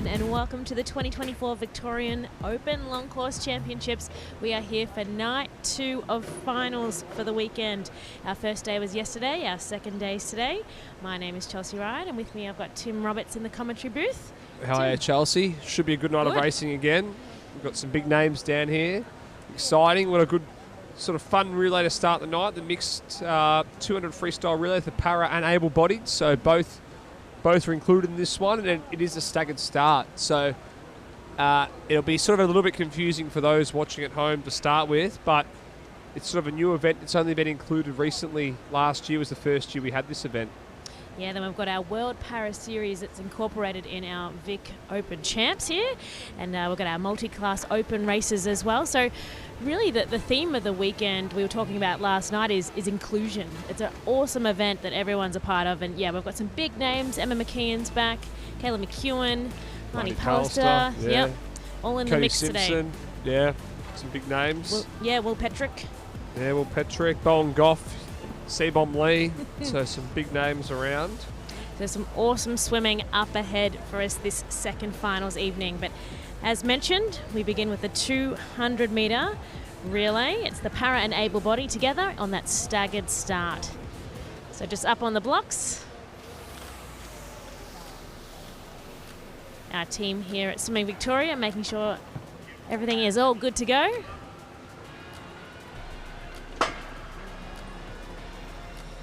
everyone, and welcome to the 2024 Victorian Open Long Course Championships. We are here for night 2 of finals for the weekend. Our first day was yesterday, our second day is today. My name is Chelsea Ryan, and with me I've got Tim Roberts in the commentary booth. Hi, Chelsea. Should be a good night of racing again. We've got some big names down here. Exciting. What a good sort of fun relay to start the night. The mixed 200 freestyle relay for para and able-bodied, so both are included in this one, and it is a staggered start. So it'll be sort of a little bit confusing for those watching at home to start with, but it's sort of a new event. It's only been included recently. Last year was the first year we had this event. Yeah, then we've got our World Para Series that's incorporated in our Vic Open Champs here, and we've got our multi-class open races as well. So really the theme of the weekend we were talking about last night is inclusion. It's an awesome event that everyone's a part of, and yeah, we've got some big names. Emma McKeon's back, Kayla McEwen, Marnie Pallister, yep, all in the mix Simpson, today. Yeah, some big names. Will Petrick. Yeah, Will Petrick, Bowen Goff, Seabom Lee, so some big names around. There's some awesome swimming up ahead for us this second finals evening. But as mentioned, we begin with the 200 metre relay. It's the para and able body together on that staggered start. So just up on the blocks. Our team here at Swimming Victoria making sure everything is all good to go.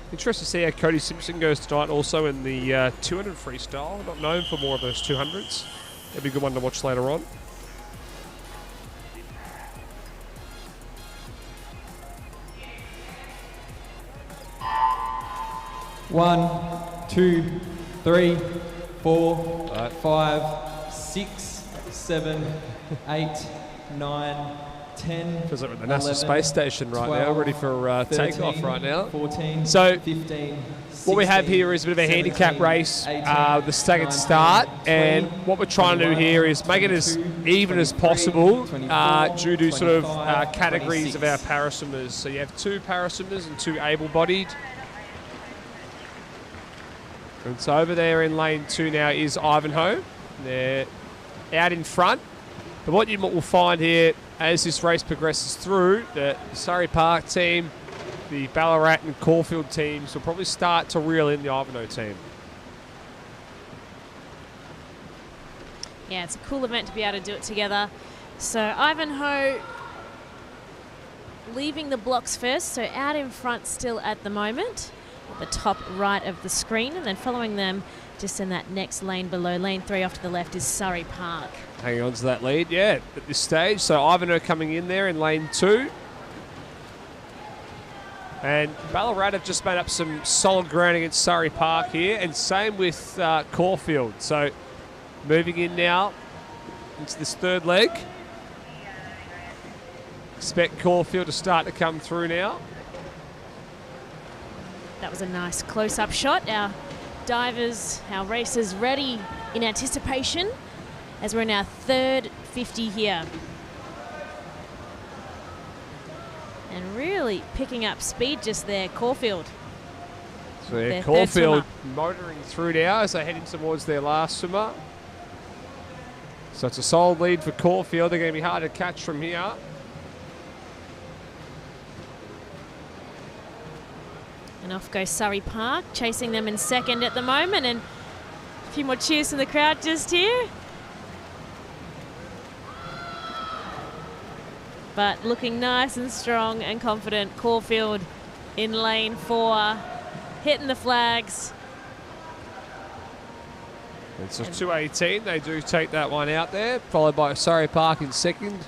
Interested to see how Cody Simpson goes tonight also in the 200 freestyle. Not known for more of those 200s. That'd be a good one to watch later on. One, 2, 3, 4, 5, 6, 7, 8, 9, 10, Feels like we're at the NASA 11, space station right 12, now, ready for 13, takeoff right now. 14, So 15, what we have 16, here is a bit of a handicap 17, race, 18, the staggered 19, start, 20, and what we're trying to do here is make it as 22, even as 23, possible 24, due to sort of 25, categories of our 26. paraswimmers. So you have 2 paraswimmers and 2 able-bodied. And so over there in lane 2 now is Ivanhoe. They're out in front. But what you will find here as this race progresses through, the Surrey Park team, the Ballarat and Caulfield teams will probably start to reel in the Ivanhoe team. Yeah, it's a cool event to be able to do it together. So Ivanhoe leaving the blocks first, so out in front still at the moment, at the top right of the screen, and then following them just in that next lane below, lane 3 off to the left, is Surrey Park. Hanging on to that lead, yeah, at this stage. So Ivanhoe coming in there in lane 2. And Ballarat have just made up some solid ground against Surrey Park here, and same with Caulfield. So moving in now into this third leg. Expect Caulfield to start to come through now. That was a nice close-up shot. Our divers, our racers ready in anticipation as we're in our third 50 here. And really picking up speed just there, Caulfield. So yeah, Their Caulfield motoring through now as they head in towards their last swimmer. So it's a solid lead for Caulfield. They're going to be hard to catch from here. And off goes Surrey Park, chasing them in second at the moment, and a few more cheers from the crowd just here. But looking nice and strong and confident. Caulfield in lane 4, hitting the flags. It's a 2:18. They do take that one out there, followed by Surrey Park in second.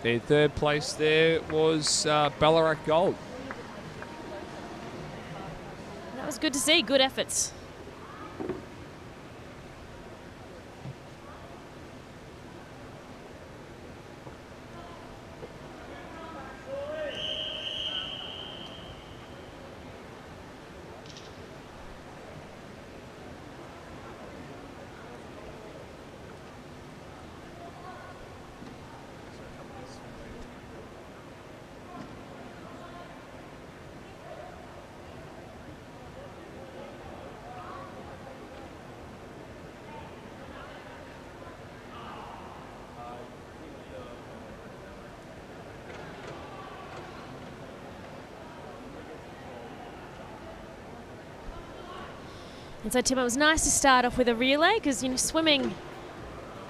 In third place there was Ballarat Gold. That was good to see, good efforts. And so, Tim, it was nice to start off with a relay because, swimming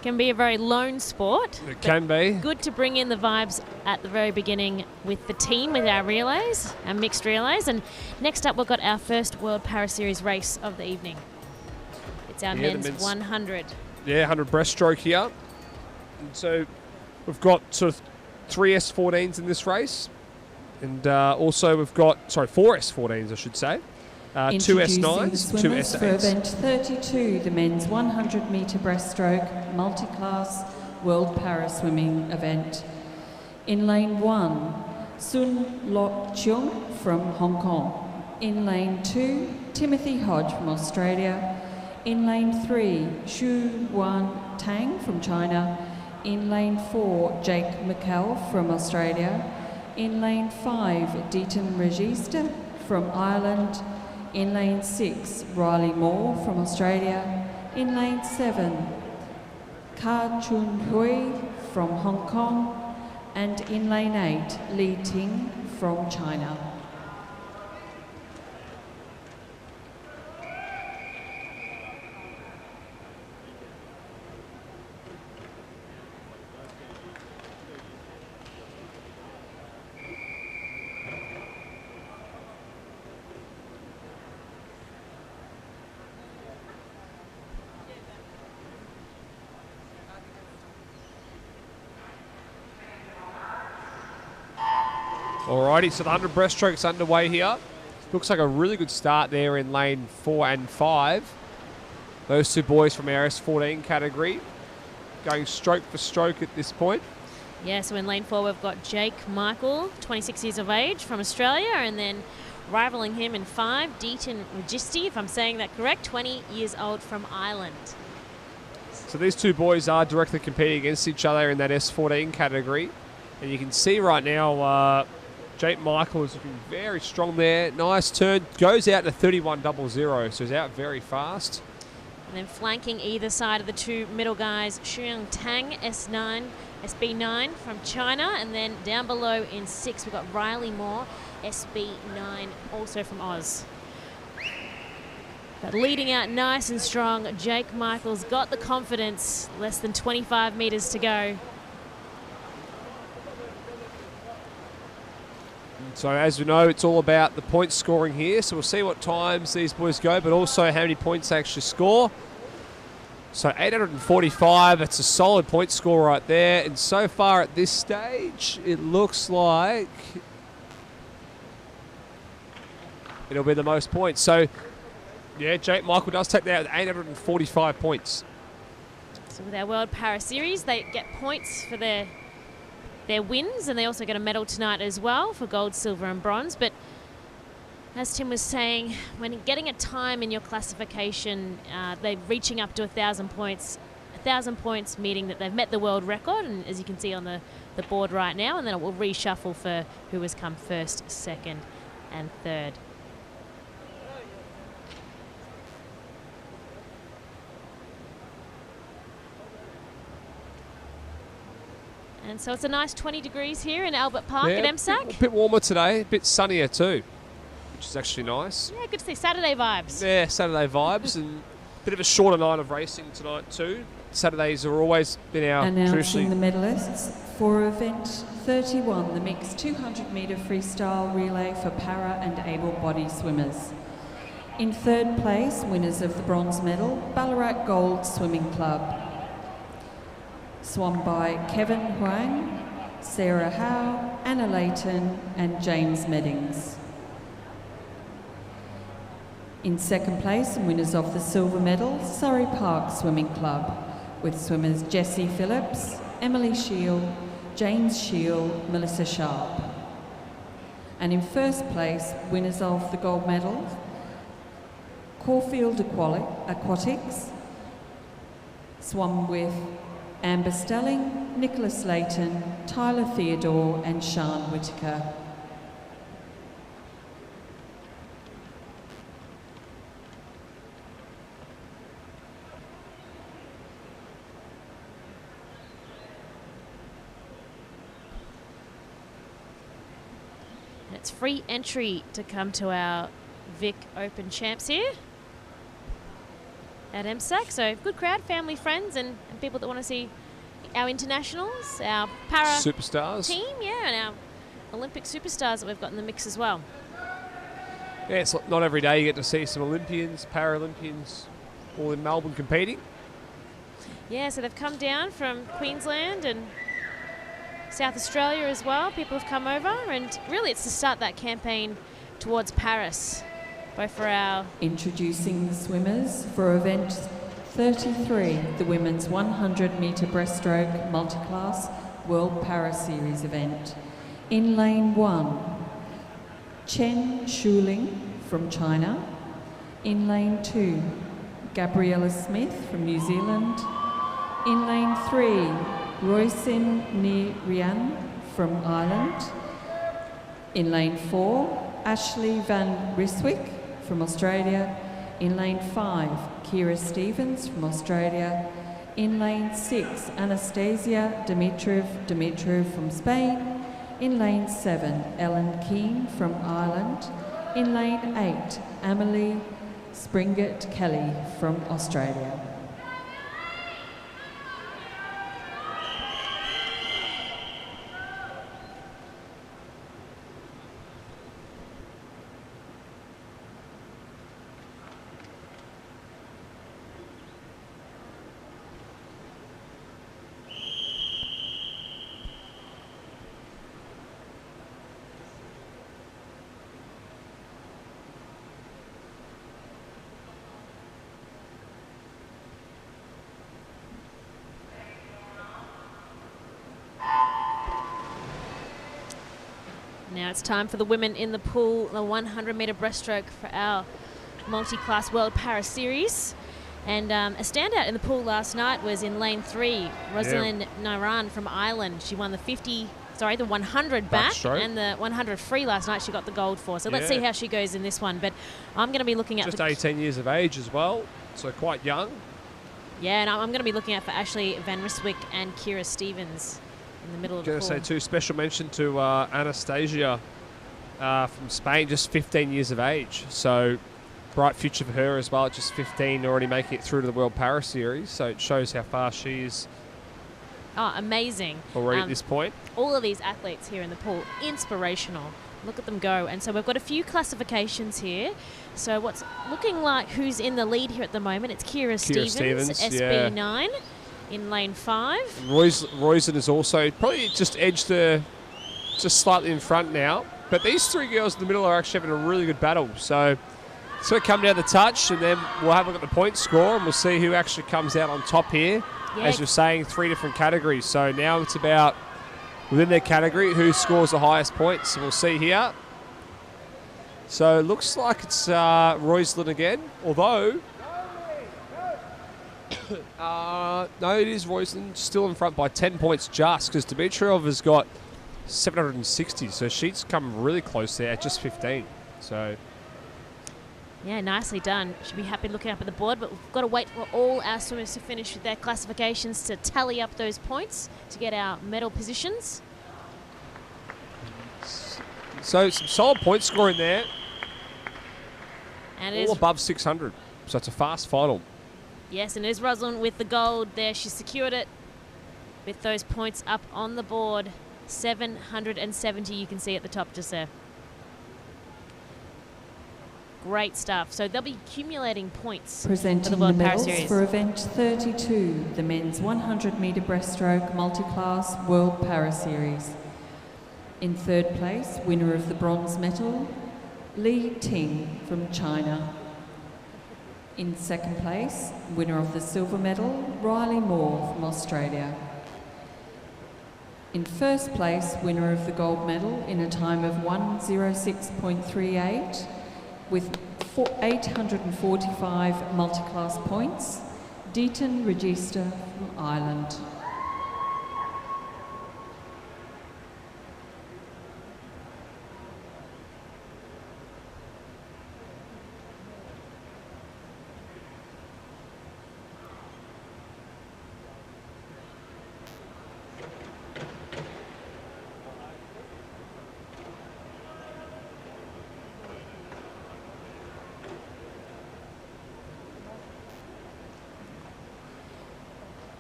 can be a very lone sport. It can be. Good to bring in the vibes at the very beginning with the team, with our relays, our mixed relays. And next up, we've got our first World Para Series race of the evening. It's our men's 100. Yeah, 100 breaststroke here. And so we've got sort of 3 S14s in this race. And also we've got, 4 S14s, I should say. 2 S9s, 2 S8s. For event 32, the men's 100 metre breaststroke multi-class World Para Swimming event. In lane 1, Sun Lok Chung from Hong Kong. In lane 2, Timothy Hodge from Australia. In lane 3, Xu Wan Tang from China. In lane 4, Jake McCall from Australia. In lane 5, Deaton Regista from Ireland. In lane 6, Riley Moore from Australia. In lane 7, Ka Chun Hui from Hong Kong. And in lane 8, Li Ting from China. Alrighty, so the 100 breaststrokes underway here. Looks like a really good start there in lane 4 and 5. Those two boys from our S14 category going stroke for stroke at this point. Yeah, so in lane 4 we've got Jake Michael, 26 years of age from Australia, and then rivaling him in 5, Deaton Registi, if I'm saying that correct, 20 years old from Ireland. So these two boys are directly competing against each other in that S14 category. And you can see right now Jake Michael is looking very strong there. Nice turn. Goes out to 31.00, so he's out very fast. And then flanking either side of the two middle guys, Xuyang Tang, SB9 from China. And then down below in 6, we've got Riley Moore, SB9, also from Oz. But leading out nice and strong, Jake Michael's got the confidence. Less than 25 metres to go. So as we know, it's all about the point scoring here. So we'll see what times these boys go, but also how many points they actually score. So 845, that's a solid point score right there. And so far at this stage, it looks like it'll be the most points. So yeah, Jake Michael does take that with 845 points. So with our World Para Series, they get points for their wins, and they also get a medal tonight as well for gold, silver and bronze. But as Tim was saying, when getting a time in your classification, they're reaching up to 1,000 points. 1,000 points meaning that they've met the world record, and as you can see on the board right now, and then it will reshuffle for who has come first, second and third. And so it's a nice 20 degrees here in Albert Park at MSAC. A bit warmer today, a bit sunnier too, which is actually nice. Yeah, good to see Saturday vibes. Yeah, Saturday vibes, and a bit of a shorter night of racing tonight too. Saturdays have always been our Announcing the medalists for event 31, the mixed 200 metre freestyle relay for para and able-bodied swimmers. In third place, winners of the bronze medal, Ballarat Gold Swimming Club. Swum by Kevin Huang, Sarah Howe, Anna Layton and James Meddings. In second place, winners of the silver medal, Surrey Park Swimming Club, with swimmers Jessie Phillips, Emily Shield, James Shield, Melissa Sharp. And in first place, winners of the gold medal, Caulfield Aquatics, swum with Amber Stelling, Nicholas Layton, Tyler Theodore and Sian Whitaker. It's free entry to come to our Vic Open Champs here. at MSAC. So good crowd, family, friends, and people that want to see our internationals, our para superstars team, and our Olympic superstars that we've got in the mix as well. Yeah, it's not every day you get to see some Olympians, Paralympians, all in Melbourne competing. Yeah, so they've come down from Queensland and South Australia as well. People have come over, and really it's to start that campaign towards Paris, both for our... Introducing the swimmers for event 33, the women's 100-metre breaststroke multi-class World Para Series event. In lane 1, Chen Shuling from China. In lane 2, Gabriella Smith from New Zealand. In lane 3, Roisin Nirian from Ireland. In lane 4, Ashley Van Ryswick from Australia. In lane 5, Kira Stevens from Australia. In lane 6, Anastasia Dimitrov from Spain. In lane 7, Ellen Keane from Ireland. In lane 8, Amelie Springett Kelly from Australia. Now it's time for the women in the pool, the 100-metre breaststroke for our multi-class World Para Series. And a standout in the pool last night was in lane 3, Rosalind Naran from Ireland. She won the 100 back and the 100 free last night. She got the gold for. So let's see how she goes in this one. But I'm going to be looking at... Just 18 years of age as well, so quite young. Yeah, and I'm going to be looking out for Ashley Van Ryswick and Kira Stevens in the middle of the pool. Going to say too, special mention to Anastasia from Spain, just 15 years of age. So bright future for her as well, at just 15, already making it through to the World Para Series. So it shows how far she is. Oh, amazing. Already at this point. All of these athletes here in the pool, inspirational. Look at them go. And so we've got a few classifications here. So what's looking like who's in the lead here at the moment, it's Kira Stevens, SB9 in lane 5. Roisin is also probably just edged her just slightly in front now. But these three girls in the middle are actually having a really good battle. So it's going to come down the touch, and then we'll have a look at the point score, and we'll see who actually comes out on top here. Yeah. As you're saying, 3 different categories. So now it's about, within their category, who scores the highest points. So we'll see here. So it looks like it's Roislin again, although... no, it is Roislin still in front by 10 points just, because Dimitrov has got 760, so she's come really close there at just 15. So... yeah, nicely done. Should be happy looking up at the board, but we've got to wait for all our swimmers to finish with their classifications to tally up those points to get our medal positions. So some solid point scoring there. And all above 600, so it's a fast final. Yes, and there's Rosalind with the gold there. She secured it with those points up on the board. 770 you can see at the top just there. Great stuff. So they'll be accumulating points presenting for the World Para medals Series. For event 32, the men's 100-metre breaststroke multi-class World Para Series. In third place, winner of the bronze medal, Li Ting from China. In second place, winner of the silver medal, Riley Moore from Australia. In first place, winner of the gold medal in a time of 1:06.38 with 845 multi-class points, Deaton Register from Ireland.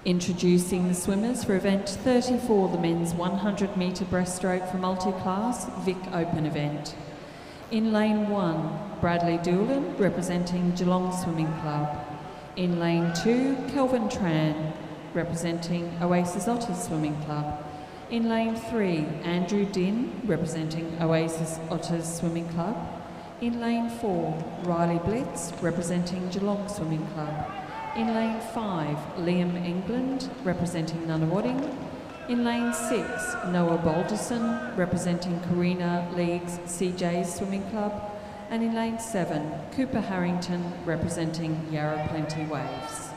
Introducing the swimmers for event 34, the men's 100 metre breaststroke for multi-class Vic Open event. In lane 1, Bradley Doolan representing Geelong Swimming Club. In lane 2, Kelvin Tran representing Oasis Otters Swimming Club. In lane 3, Andrew Din representing Oasis Otters Swimming Club. In lane 4, Riley Blitz representing Geelong Swimming Club. In lane 5, Liam England representing Nunawading. In lane 6, Noah Balderson representing Carina League's CJ's Swimming Club. And in lane 7, Cooper Harrington representing Yarra Plenty Waves.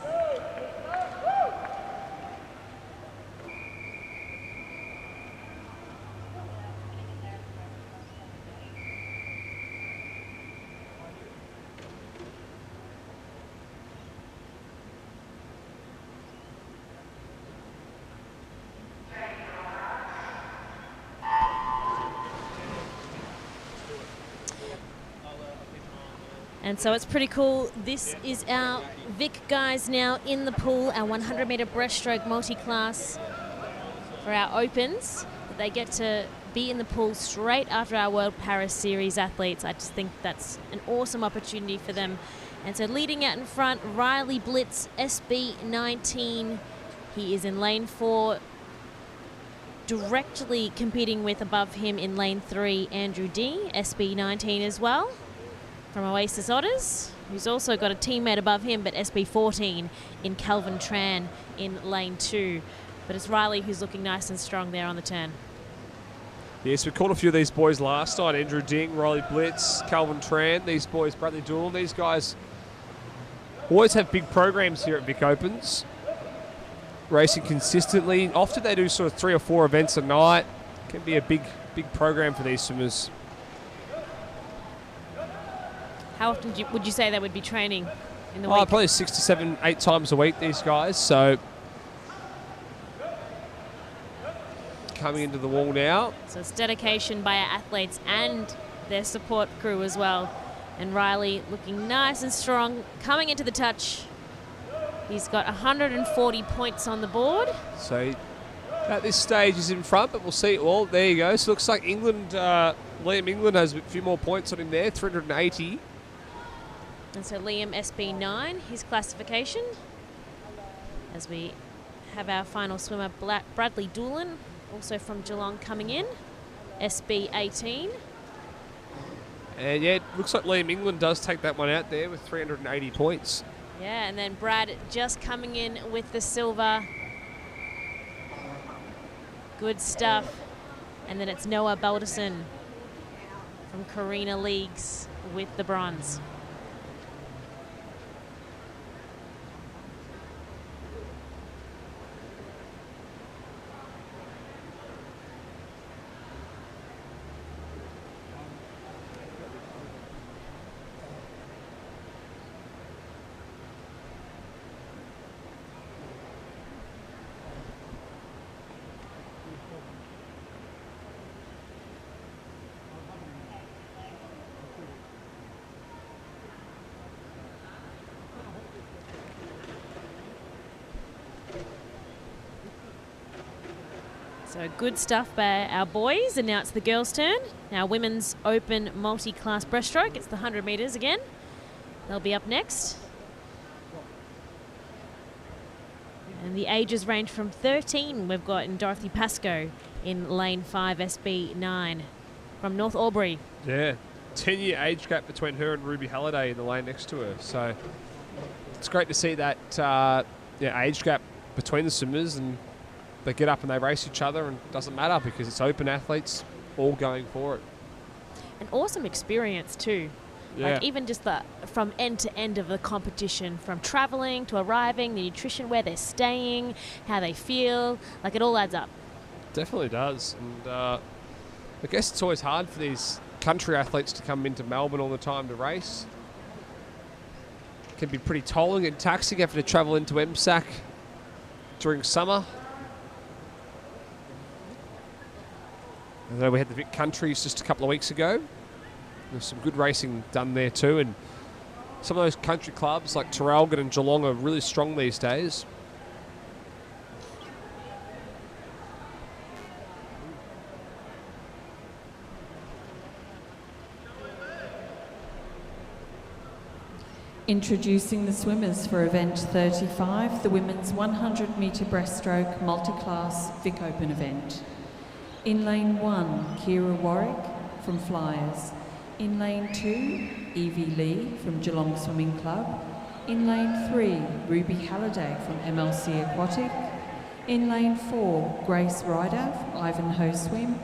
And so it's pretty cool. This is our Vic guys now in the pool, our 100 metre breaststroke multi-class for our Opens. They get to be in the pool straight after our World Paris Series athletes. I just think that's an awesome opportunity for them. And so leading out in front, Riley Blitz, SB19. He is in lane 4. Directly competing with above him in lane 3, Andrew D, SB19 as well, from Oasis Otters, who's also got a teammate above him, but SB14 in Calvin Tran in lane 2. But it's Riley who's looking nice and strong there on the turn. Yes, we caught a few of these boys last night. Andrew Ding, Riley Blitz, Calvin Tran, these boys, Bradley Doolan. These guys always have big programs here at Vic Opens, racing consistently. Often they do sort of 3 or 4 events a night. Can be a big program for these swimmers. How often would you say they would be training in the week? Probably 6 to 7, 8 times a week, these guys. So coming into the wall now. So it's dedication by our athletes and their support crew as well. And Riley looking nice and strong, coming into the touch. He's got 140 points on the board. So at this stage he's in front, but we'll see. Well, there you go. So it looks like England, Liam England has a few more points on him there, 380. And so Liam SB9, his classification. As we have our final swimmer, Bradley Doolan, also from Geelong, coming in, SB18. And yeah, it looks like Liam England does take that one out there with 380 points. Yeah, and then Brad just coming in with the silver. Good stuff. And then it's Noah Balderson from Carina Leagues with the bronze. So good stuff by our boys, and now it's the girls' turn. Now women's open multi-class breaststroke. It's the 100 metres again. They'll be up next. And the ages range from 13. We've got in Dorothy Pascoe in lane 5, SB9 from North Albury. Yeah, 10-year age gap between her and Ruby Halliday in the lane next to her. So it's great to see that age gap between the swimmers, and they get up and they race each other, and it doesn't matter because it's open athletes all going for it. An awesome experience too. Yeah. Like even just from end to end of the competition, from travelling to arriving, the nutrition, where they're staying, how they feel, like it all adds up. Definitely does. And I guess it's always hard for these country athletes to come into Melbourne all the time to race. It can be pretty tolling and taxing having to travel into MSAC during summer. Although we had the Vic Countries just a couple of weeks ago. There's some good racing done there too, and some of those country clubs like Traralgon and Geelong are really strong these days. Introducing the swimmers for event 35, the women's 100 metre breaststroke multi-class Vic Open event. In lane 1, Kira Warwick from Flyers. In lane 2, Evie Lee from Geelong Swimming Club. In lane 3, Ruby Halliday from MLC Aquatic. In lane 4, Grace Ryder from Ivanhoe Swim.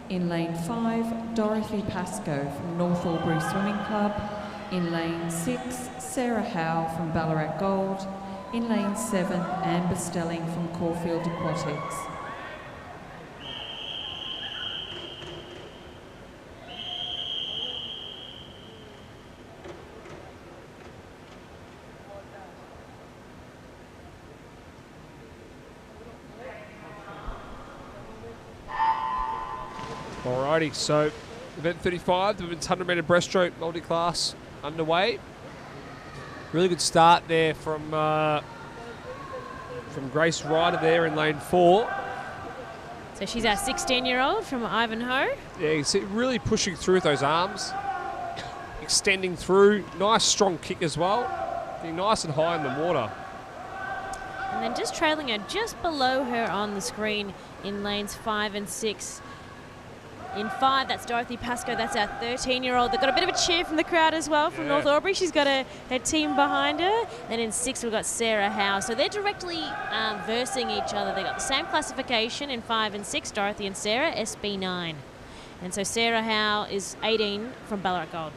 In lane 5, Dorothy Pascoe from North Albury Swimming Club. In lane 6, Sarah Howe from Ballarat Gold. In lane 7, Amber Stelling from Caulfield Aquatics. Alrighty, so event 35, the women's 100 metre breaststroke multi-class underway. Really good start there from Grace Ryder there in lane 4. So she's our 16-year-old from Ivanhoe. Yeah, you see really pushing through with those arms, extending through. Nice strong kick as well. Being nice and high in the water. And then just trailing her just below her on the screen in lanes 5 and 6. In 5, that's Dorothy Pascoe. That's our 13-year-old. They've got a bit of a cheer from the crowd as well from North Albury. She's got her team behind her. Then in 6, we've got Sarah Howe. So they're directly versing each other. They've got the same classification in 5 and 6, Dorothy and Sarah, SB9. And so Sarah Howe is 18 from Ballarat Gold.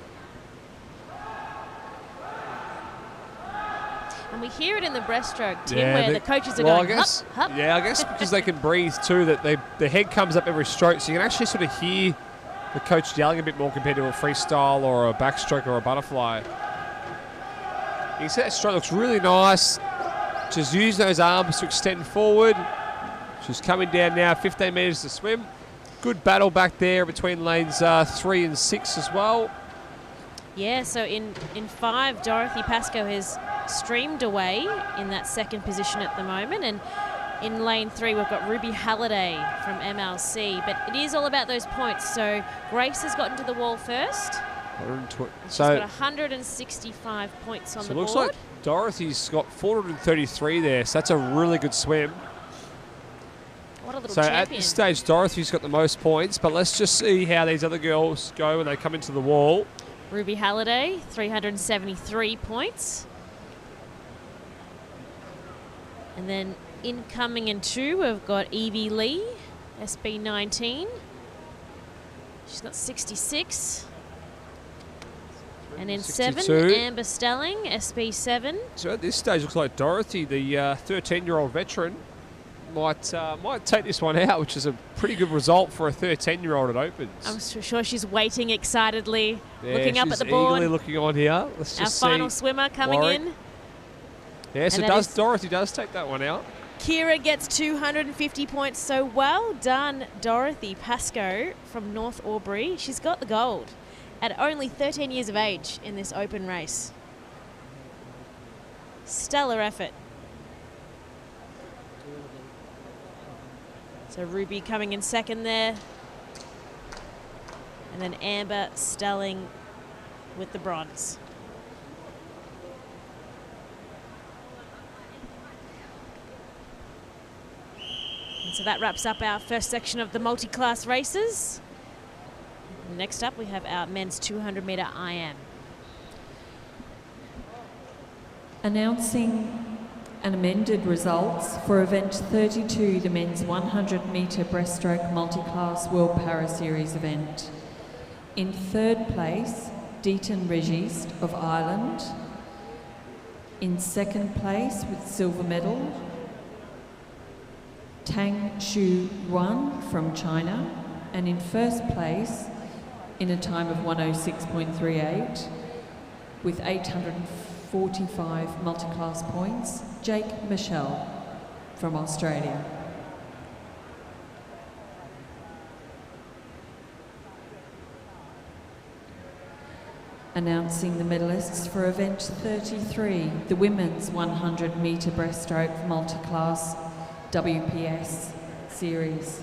And we hear it in the breaststroke, Tim, where the coaches are going, hup, hup. Yeah, I guess because they can breathe too, that the head comes up every stroke, so you can actually sort of hear the coach yelling a bit more compared to a freestyle or a backstroke or a butterfly. You can see that stroke looks really nice. Just use those arms to extend forward. She's coming down now, 15 metres to swim. Good battle back there between lanes 3 and 6 as well. Yeah, so in 5, Dorothy Pascoe has streamed away in that second position at the moment, and in lane 3 we've got Ruby Halliday from MLC, but it is all about those points. So Grace has gotten to the wall first. She's got 165 points on the board. So it looks like Dorothy's got 433 there, so that's a really good swim. What a little so champion. At this stage Dorothy's got the most points, but let's just see how these other girls go when they come into the wall. Ruby Halliday, 373 points. And then incoming in 2, we've got Evie Lee, SB19. She's got 66. And in 7, Amber Stelling, SB7. So at this stage, looks like Dorothy, the 13-year-old veteran, might take this one out, which is a pretty good result for a 13-year-old at Opens. I'm sure she's waiting excitedly, looking up at the board. Eagerly looking on here. Let's just our final swimmer coming in. Yes, Dorothy does take that one out. Kira gets 250 points, so well done, Dorothy Pascoe from North Albury. She's got the gold at only 13 years of age in this open race. Stellar effort. So Ruby coming in second there. And then Amber Stelling with the bronze. And so that wraps up our first section of the multi-class races. Next up, we have our men's 200 metre IM. Announcing an amended results for event 32, the men's 100 metre breaststroke multi-class World Para Series event. In 3rd place, Deaton Regist of Ireland. In 2nd place with silver medal, Tang Shu Yuan from China. And in 1st place, in a time of 106.38, with 845 multi-class points, Jake Michelle from Australia. Announcing the medalists for event 33, the women's 100 metre breaststroke multi-class WPS series.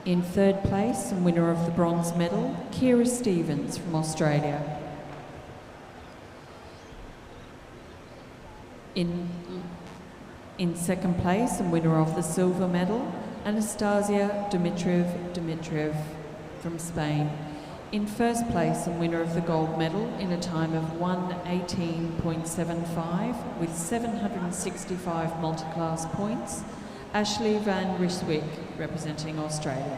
In 3rd place and winner of the bronze medal, Kira Stevens from Australia. In second place and winner of the silver medal, Anastasia Dimitriev from Spain. In first place and winner of the gold medal in a time of 1:18.75 with 765 multiclass points, Ashley van Ryswyk representing Australia.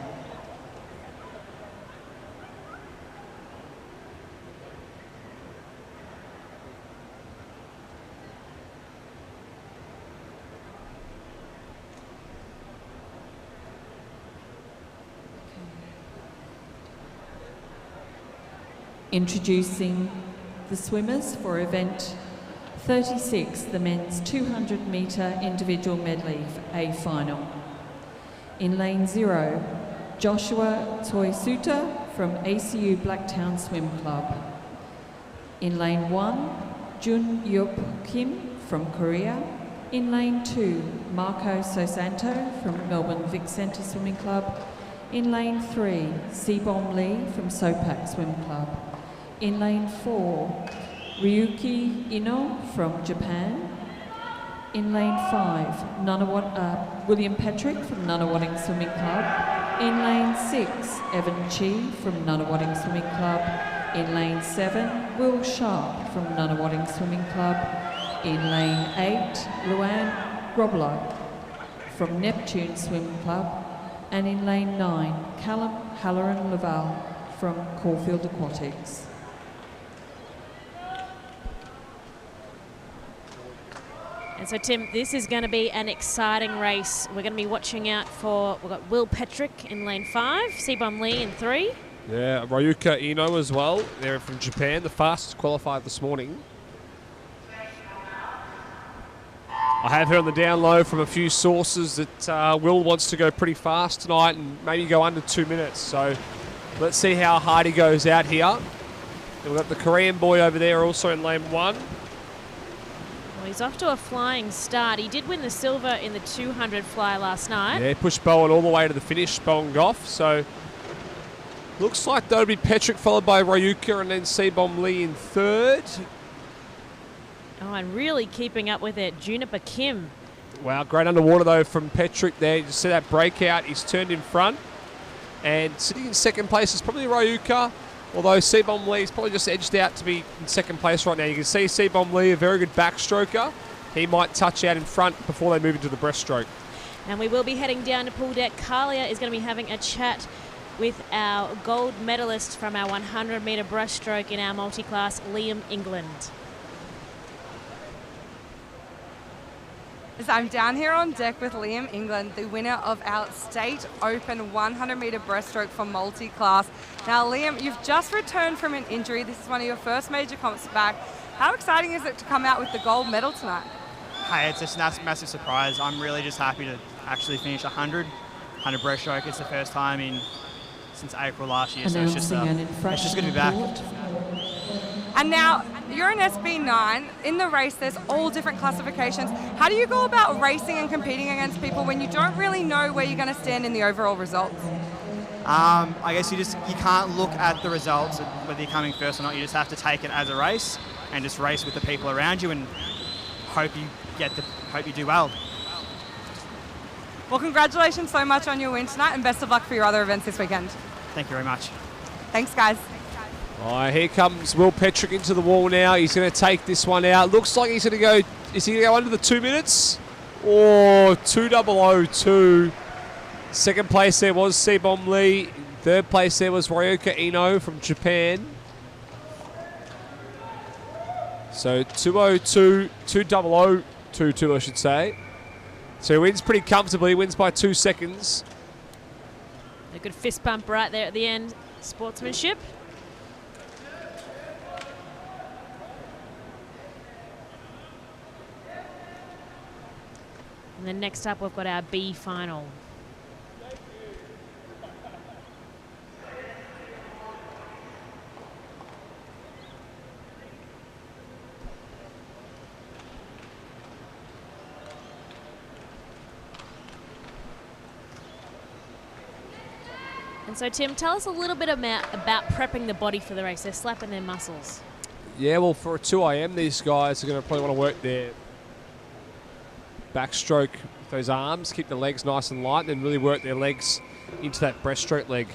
Introducing the swimmers for event 36, the men's 200 metre individual medley A final. In lane 0, Joshua Toysuta from ACU Blacktown Swim Club. In lane 1, Jun Yup Kim from Korea. In lane 2, Marco Sosanto from Melbourne Vic Centre Swimming Club. In lane 3, Sebom Lee from Sopak Swim Club. In lane 4, Ryuki Ino from Japan. In lane 5, William Patrick from Nunawading Swimming Club. In lane 6, Evan Chi from Nunawading Swimming Club. In lane 7, Will Sharp from Nunawading Swimming Club. In lane 8, Luann Grobler from Neptune Swim Club. And in lane 9, Callum Halloran Laval from Caulfield Aquatics. And so, Tim, this is going to be an exciting race. We're going to be watching out for, we've got Will Patrick in lane 5, Sebom Lee in 3. Yeah, Ryuka Ino as well. They're from Japan, the fastest qualified this morning. I have heard on the down low from a few sources that Will wants to go pretty fast tonight and maybe go under 2 minutes. So let's see how hard he goes out here. And we've got the Korean boy over there also in lane 1. Well, he's off to a flying start. He did win the silver in the 200 fly last night. Yeah, pushed Bowen all the way to the finish, Bowen Goff. So looks like that'll be Patrick followed by Ryuka and then Sebom Lee in 3rd. Oh, and really keeping up with it, Juniper Kim. Wow, great underwater though from Patrick there. You see that breakout, he's turned in front. And sitting in second place is probably Ryuka, although Sebom Lee's probably just edged out to be in second place right now. You can see Sebom Lee, a very good backstroker. He might touch out in front before they move into the breaststroke. And we will be heading down to pool deck. Kalia is going to be having a chat with our gold medalist from our 100 metre breaststroke in our multi-class, Liam England. So I'm down here on deck with Liam England, the winner of our State Open 100 metre breaststroke for multi-class. Now, Liam, you've just returned from an injury. This is one of your first major comps back. How exciting is it to come out with the gold medal tonight? Hey, it's just a massive surprise. I'm really just happy to actually finish 100 breaststroke. It's the first time since April last year, so it's just good to be back. And now, you're an SB9. In the race, there's all different classifications. How do you go about racing and competing against people when you don't really know where you're going to stand in the overall results? I guess you can't look at the results, whether you're coming first or not. You just have to take it as a race and just race with the people around you and hope you do well. Well, congratulations so much on your win tonight, and best of luck for your other events this weekend. Thank you very much. Thanks, guys. Here comes Will Patrick into the wall now. He's going to take this one out. Looks like he's going to go... Is he going to go under the 2 minutes? Or 2:002. Second place there was Sebom Lee. Third place there was Ryuka Ino from Japan. So 2:02, 2:0022 I should say. So he wins pretty comfortably. He wins by 2 seconds. A good fist bump right there at the end. Sportsmanship. And then next up, we've got our B final. And so, Tim, tell us a little bit about prepping the body for the race. They're slapping their muscles. Yeah, well, for a 2 AM, these guys are going to probably want to work their backstroke with those arms, keep the legs nice and light, and then really work their legs into that breaststroke leg.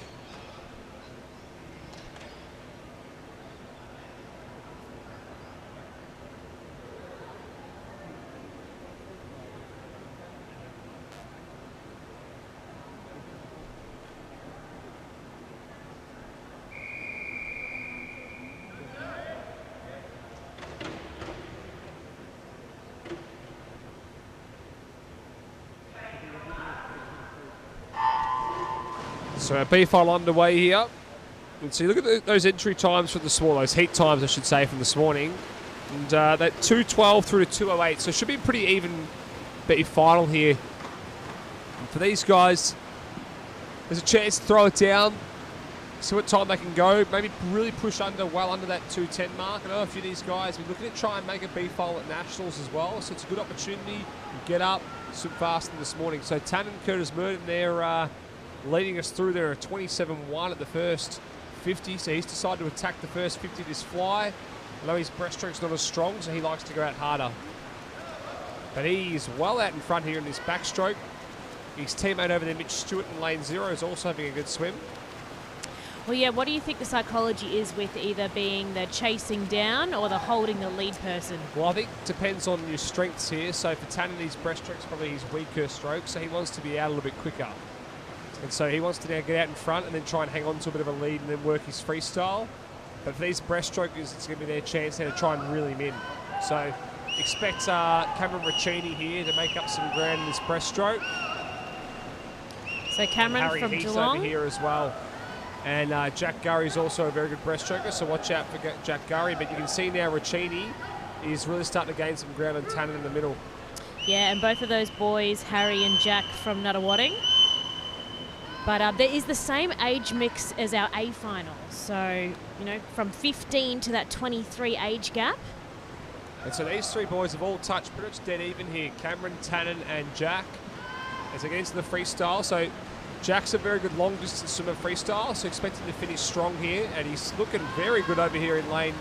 So our B final underway here. And see, look at those entry times for those heat times, I should say, from this morning. And that 2:12 through to 2:08, so it should be a pretty even B final here. And for these guys, there's a chance to throw it down, see what time they can go, maybe really push well under that 2:10 mark. I know a few of these guys have been looking to try and make a B final at Nationals as well, so it's a good opportunity to get up, swim faster this morning. So Tannen, Curtis Merton, they're leading us through there at 27.1 at the first 50, so he's decided to attack the first 50 this fly. I know his breaststroke's not as strong, so he likes to go out harder. But he's well out in front here in this backstroke. His teammate over there, Mitch Stewart, in lane 0, is also having a good swim. Well, yeah, what do you think the psychology is with either being the chasing down or the holding the lead person? Well, I think it depends on your strengths here. So for Tannen, his breaststroke's probably his weaker stroke, so he wants to be out a little bit quicker. And so he wants to now get out in front and then try and hang on to a bit of a lead and then work his freestyle. But for these breaststrokers, it's going to be their chance now to try and reel him in. So expect Cameron Riccini here to make up some ground in this breaststroke. So Cameron Harry from Heath's Geelong. over here as well. And Jack Gurry's also a very good breaststroker, so watch out for Jack Gurry. But you can see now Riccini is really starting to gain some ground on Tannen in the middle. Yeah, and both of those boys, Harry and Jack from Nuttawading. But there is the same age mix as our A final. So, you know, from 15 to that 23 age gap. And so these three boys have all touched pretty much dead even here. Cameron, Tannen and Jack as they get into the freestyle. So Jack's a very good long distance swimmer freestyle, so expecting to finish strong here. And he's looking very good over here in lane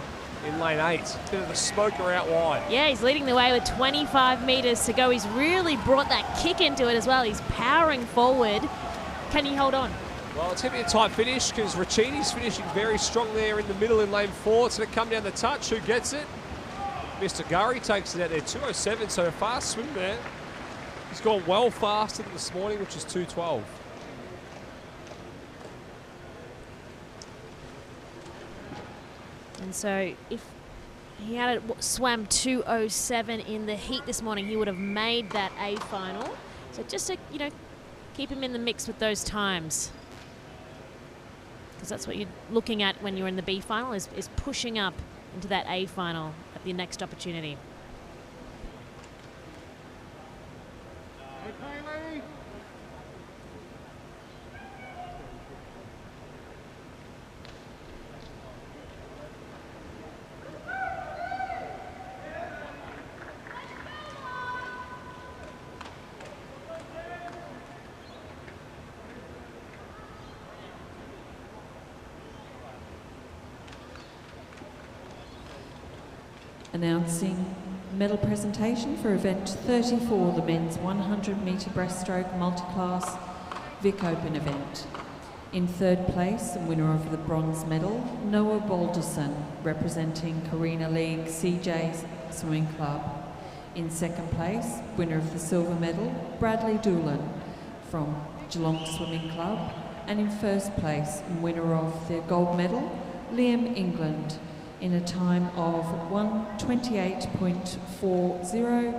8. Bit of a smoker out wide. Yeah, he's leading the way with 25 metres to go. He's really brought that kick into it as well. He's powering forward. Can he hold on? Well, it's going to be a tight finish because Riccini's finishing very strong there in the middle in lane 4. It's going to come down the touch. Who gets it? Mr. Gurry takes it out there, 2:07, so a fast swim there. He's gone well faster than this morning, which is 2:12. And so if he had swam 2:07 in the heat this morning, he would have made that A final. So just to, you know, keep him in the mix with those times. Because that's what you're looking at when you're in the B final, is pushing up into that A final at the next opportunity. Announcing medal presentation for event 34, the men's 100 metre breaststroke multi-class Vic Open event. In third place, and winner of the bronze medal, Noah Balderson, representing Carina League CJ Swimming Club. In second place, winner of the silver medal, Bradley Doolan from Geelong Swimming Club. And in first place, and winner of the gold medal, Liam England, in a time of 1:28.40,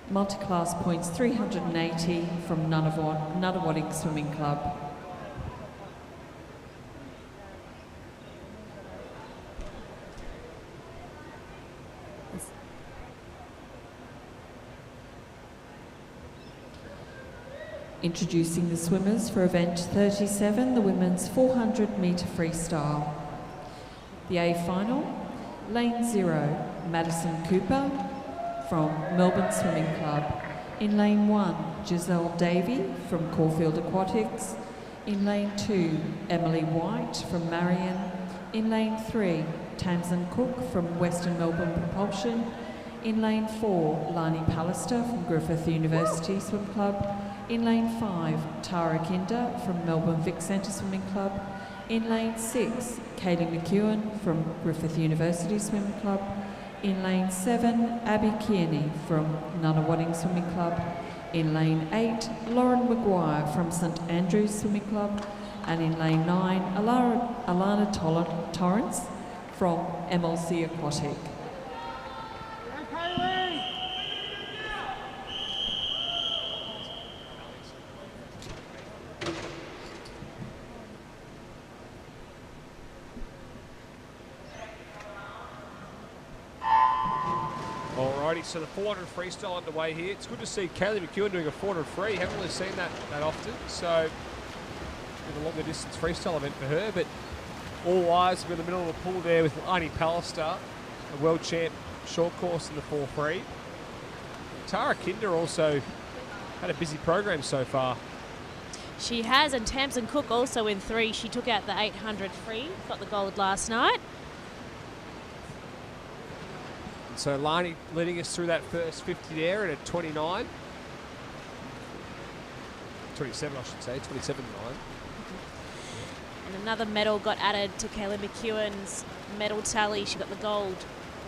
multi-class points 380 from Nuttawading Swimming Club. Introducing the swimmers for event 37, the women's 400 metre freestyle. The A final, lane 0, Madison Cooper from Melbourne Swimming Club. In lane 1, Giselle Davey from Caulfield Aquatics. In lane 2, Emily White from Marion. In lane 3, Tamsin Cook from Western Melbourne Propulsion. In lane 4, Lani Pallister from Griffith University Swim Club. In lane 5, Tara Kinder from Melbourne Vic Centre Swimming Club. In lane 6, Kaylee McEwen from Griffith University Swimming Club. In lane 7, Abby Kearney from Nunawading Swimming Club. In lane 8, Lauren Maguire from St Andrews Swimming Club. And in lane 9, Alana Torrance from MLC Aquatic. Alrighty, so the 400 freestyle underway here. It's good to see Kaylee McEwen doing a 400 free. Haven't really seen that often, so a longer distance freestyle event for her. But all eyes are in the middle of the pool there with Lani Pallister, a world champ short course in the 4 free. Tara Kinder also had a busy program so far. She has, and Tamsin Cook also in 3. She took out the 800 free, got the gold last night. So Lani leading us through that first 50 there at a 29. 27, I should say, 27.9. And another medal got added to Kaylee McEwen's medal tally. She got the gold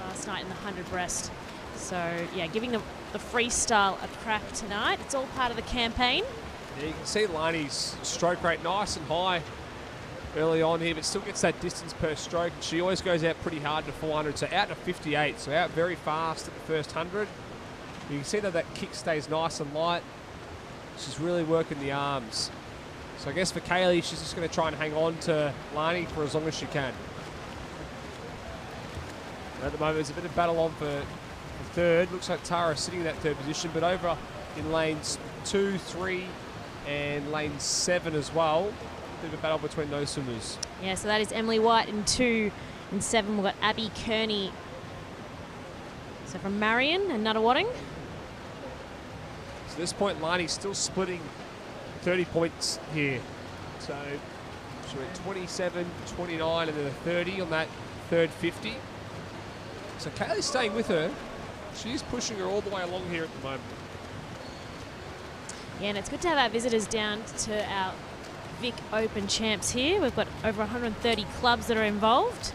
last night in the 100 breast. So, yeah, giving the freestyle a crack tonight. It's all part of the campaign. Yeah, you can see Lani's stroke rate nice and high early on here, but still gets that distance per stroke. And she always goes out pretty hard to 400, so out to 58. So out very fast at the first 100. You can see that kick stays nice and light. She's really working the arms. So I guess for Kaylee, she's just going to try and hang on to Lani for as long as she can. And at the moment, there's a bit of battle on for third. Looks like Tara sitting in that third position, but over in lanes 2, 3, and lane 7 as well. Bit of a battle between those swimmers. Yeah, so that is Emily White in 2. In 7, we've got Abby Kearney. So from Marion and Nunawading. So at this point, Lani's still splitting 30 points here. So she went 27, 29, and then a 30 on that third 50. So Kaylee's staying with her. She's pushing her all the way along here at the moment. Yeah, and it's good to have our visitors down to our Vic Open champs here. We've got over 130 clubs that are involved.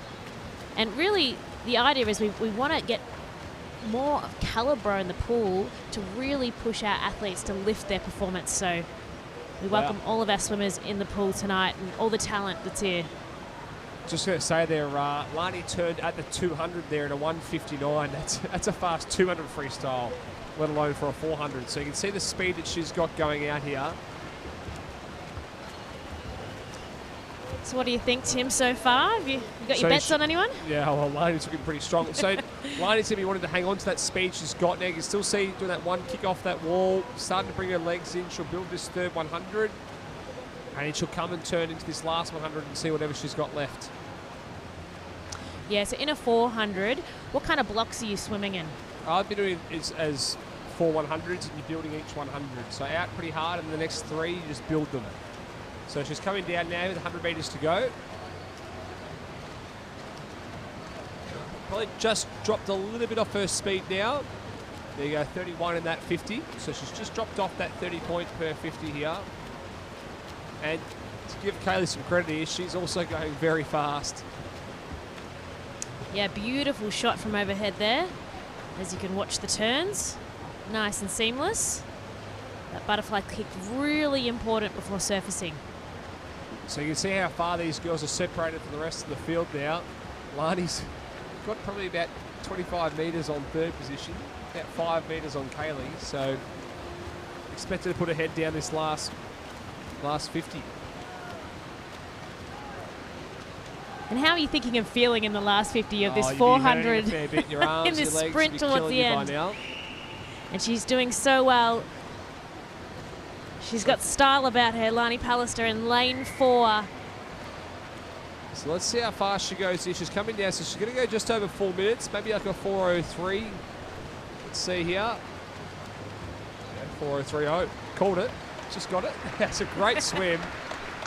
And really, the idea is we want to get more calibre in the pool to really push our athletes to lift their performance. So we welcome all of our swimmers in the pool tonight and all the talent that's here. Just going to say there, Lani turned at the 200 there in a 159. That's a fast 200 freestyle, let alone for a 400. So you can see the speed that she's got going out here. So what do you think, Tim, so far? Have you got your bets on anyone? Yeah, well, Lani's looking pretty strong. So Lani's going to be wanting to hang on to that speed she's got now. You can still see doing that one kick off that wall, starting to bring her legs in. She'll build this third 100. And then she'll come and turn into this last 100 and see whatever she's got left. Yeah, so in a 400, what kind of blocks are you swimming in? I've been doing it as 4 100s and you're building each 100. So out pretty hard and the next 3 you just build them. So she's coming down now with 100 metres to go. Probably just dropped a little bit off her speed now. There you go, 31 in that 50. So she's just dropped off that 30 points per 50 here. And to give Kaylee some credit here, she's also going very fast. Yeah, beautiful shot from overhead there. As you can watch the turns. Nice and seamless. That butterfly kick really important before surfacing. So you can see how far these girls are separated from the rest of the field now. Lani's got probably about 25 metres on third position, about 5 metres on Kaylee. So expected to put her head down this last 50. And how are you thinking of feeling in the last 50 of this you'd be 400 hurting a fair bit. Your arms, in this your legs sprint be towards killing the you end? by now. And she's doing so well. She's got style about her, Lani Pallister in lane 4. So let's see how fast she goes here. She's coming down, so she's going to go just over 4 minutes, maybe like a 4:03. Let's see here. Yeah, 4:03. Called it. Just got it. That's a great swim.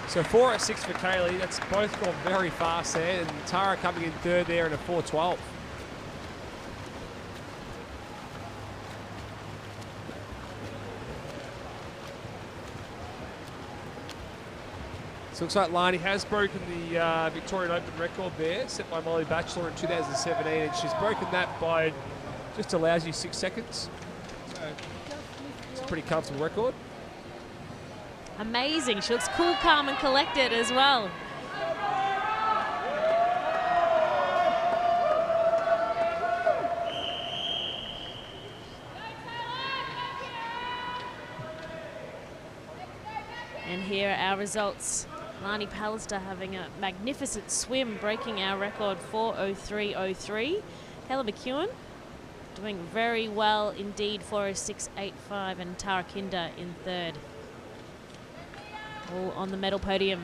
So 4:06 for Kaylee. That's both gone very fast there. And Tara coming in third there in a 4:12. So it looks like Lani has broken the Victorian Open record there, set by Molly Batchelor in 2017, and she's broken that by just a lousy 6 seconds. So it's a pretty comfortable record. Amazing. She looks cool, calm, and collected as well. And here are our results. Lani Pallister having a magnificent swim, breaking our record 4:03.03. Kayla McEwen doing very well indeed, 4:06.85, and Tara Kinder in third. All on the medal podium.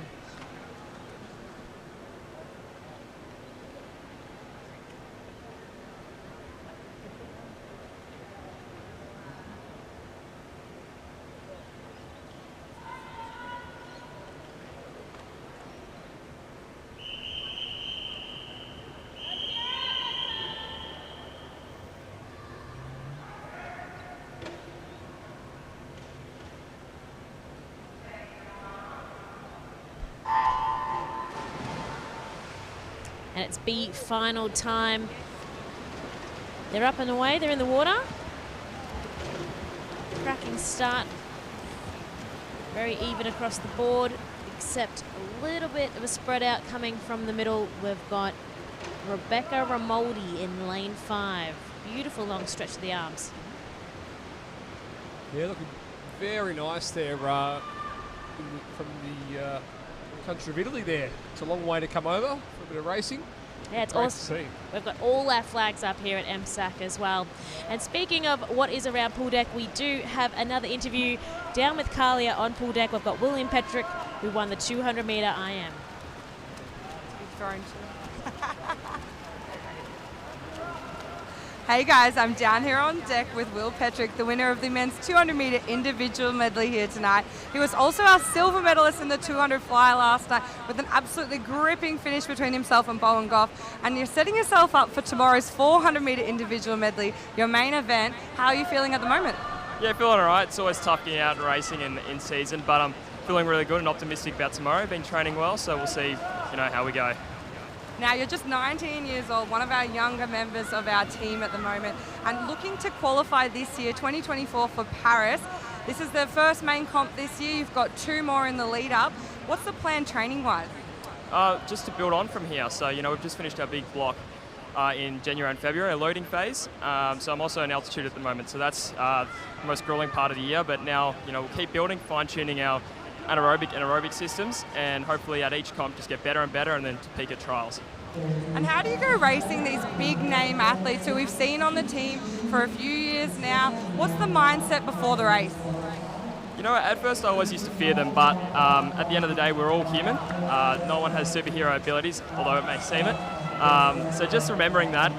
And it's B final time. They're up and away, they're in the water. Cracking start. Very even across the board, except a little bit of a spread out coming from the middle. We've got Rebecca Ramoldi in lane 5. Beautiful long stretch of the arms. Yeah, looking very nice there from the country of Italy there. It's a long way to come over for a bit of racing. Yeah, it's great awesome. to see. We've got all our flags up here at MSAC as well. And speaking of what is around pool deck, we do have another interview down with Kalia on pool deck. We've got William Petrick, who won the 200-metre IM. Hey guys, I'm down here on deck with Will Petrick, the winner of the men's 200-metre individual medley here tonight. He was also our silver medalist in the 200 fly last night with an absolutely gripping finish between himself and Bowen Goff. And you're setting yourself up for tomorrow's 400-metre individual medley, your main event. How are you feeling at the moment? Yeah, feeling all right. It's always tough getting out and racing in season, but I'm feeling really good and optimistic about tomorrow. Been training well, so we'll see, how we go. Now, you're just 19 years old, one of our younger members of our team at the moment, and looking to qualify this year, 2024, for Paris. This is the first main comp this year. You've got 2 more in the lead up. What's the plan training-wise? Just to build on from here. So, we've just finished our big block in January and February, a loading phase. So I'm also in altitude at the moment. So that's the most grueling part of the year. But now, we'll keep building, fine-tuning our anaerobic and aerobic systems, and hopefully at each comp just get better and better, and then to peak at trials. And how do you go racing these big name athletes who we've seen on the team for a few years now? What's the mindset before the race? At first I always used to fear them, but at the end of the day we're all human. No one has superhero abilities, although it may seem it. So just remembering that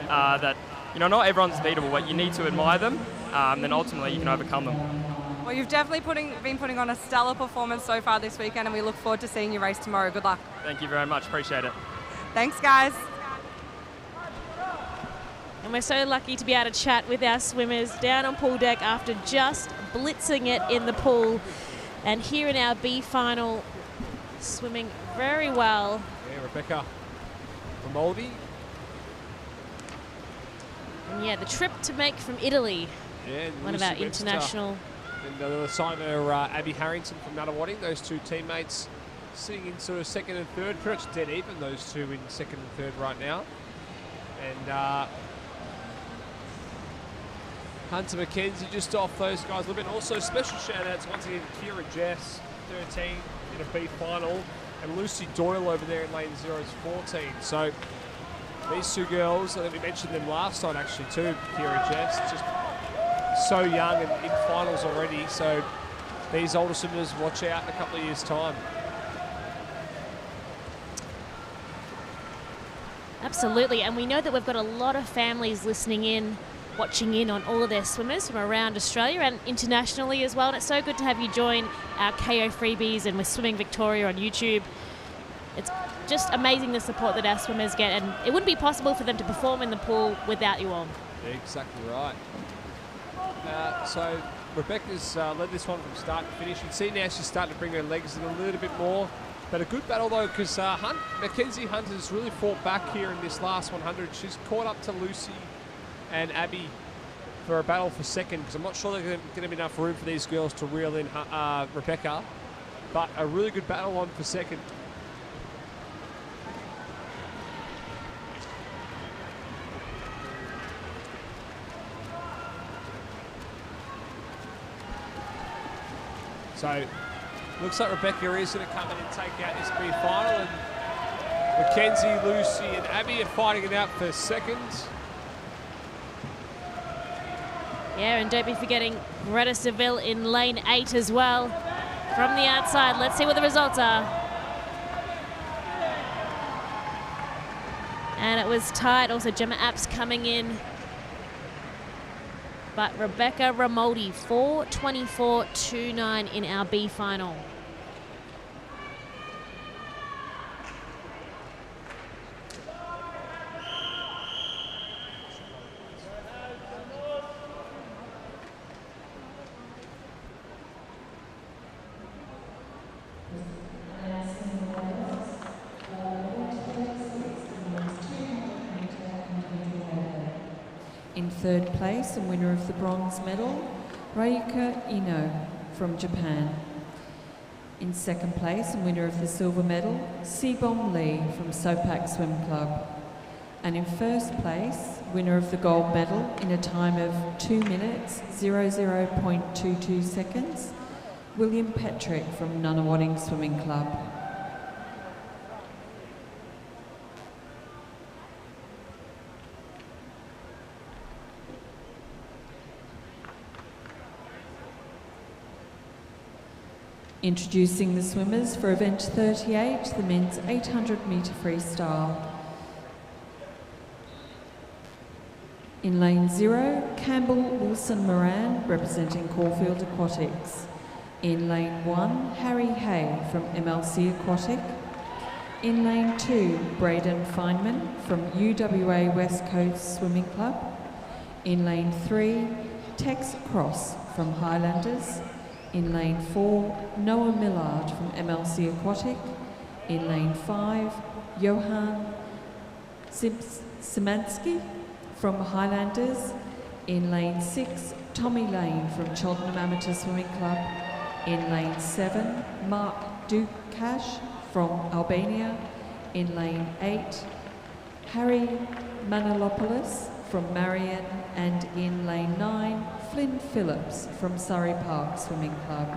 not everyone's beatable, but you need to admire them, then ultimately you can overcome them. Well, you've definitely been putting on a stellar performance so far this weekend, and we look forward to seeing you race tomorrow. Good luck. Thank you very much. Appreciate it. Thanks, guys. And we're so lucky to be able to chat with our swimmers down on pool deck after just blitzing it in the pool. And here in our B final, swimming very well. Yeah, Rebecca Ramoldi. And yeah, the trip to make from Italy. Yeah, one of our international. And the other side of her, Abby Harrington from Nunawading. Those two teammates sitting in sort of second and third. Pretty much dead even, those two in second and third right now. And Hunter McKenzie just off those guys a little bit. Also special shout-outs once again to Kira Jess, 13 in a B final. And Lucy Doyle over there in lane 0 is 14. So these two girls, I think we mentioned them last night actually too, Kira Jess, just so young and in finals already. So these older swimmers, watch out in a couple of years' time. Absolutely, and we know that we've got a lot of families listening in, watching in on all of their swimmers from around Australia and internationally as well. And it's so good to have you join our Kayo Freebies and with Swimming Victoria on YouTube. It's just amazing the support that our swimmers get, and it wouldn't be possible for them to perform in the pool without you all. Yeah, exactly right. So Rebecca's led this one from start to finish. You can see now she's starting to bring her legs in a little bit more. But a good battle, though, because Mackenzie Hunt has really fought back here in this last 100. She's caught up to Lucy and Abby for a battle for second, because I'm not sure there's going to be enough room for these girls to reel in Rebecca. But a really good battle on for second. So, looks like Rebecca is going to come in and take out this B final, and Mackenzie, Lucy, and Abby are fighting it out for second. Yeah, and don't be forgetting Greta Seville in lane 8 as well. From the outside, let's see what the results are. And it was tight. Also, Gemma Apps coming in. But Rebecca Ramoldi, 4:24.29 in our B final. In third place and winner of the bronze medal, Rayuka Ino from Japan. In second place and winner of the silver medal, Seebom Lee from Sopak Swim Club. And in first place, winner of the gold medal in a time of 2 minutes, 00.22 seconds, William Petrick from Nunawading Swimming Club. Introducing the swimmers for event 38, the men's 800 metre freestyle. In lane 0, Campbell Wilson Moran representing Caulfield Aquatics. In lane 1, Harry Hay from MLC Aquatic. In lane 2, Braden Feynman from UWA West Coast Swimming Club. In lane 3, Tex Cross from Highlanders. In lane 4, Noah Millard from MLC Aquatic. In lane 5, Johan Szymanski from Highlanders. In lane 6, Tommy Lane from Cheltenham Amateur Swimming Club. In lane 7, Mark Dukash from Albania. In lane 8, Harry Manolopoulos from Marion. And in lane 9, Flynn Phillips from Surrey Park Swimming Club.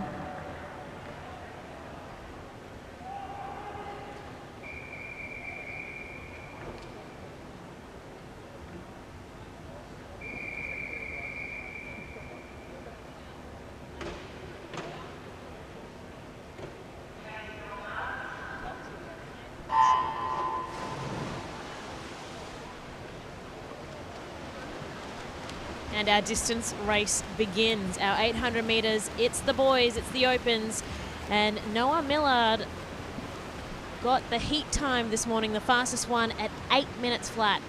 And our distance race begins. Our 800 metres, it's the boys, it's the opens. And Noah Millard got the heat time this morning, the fastest one at 8 minutes flat.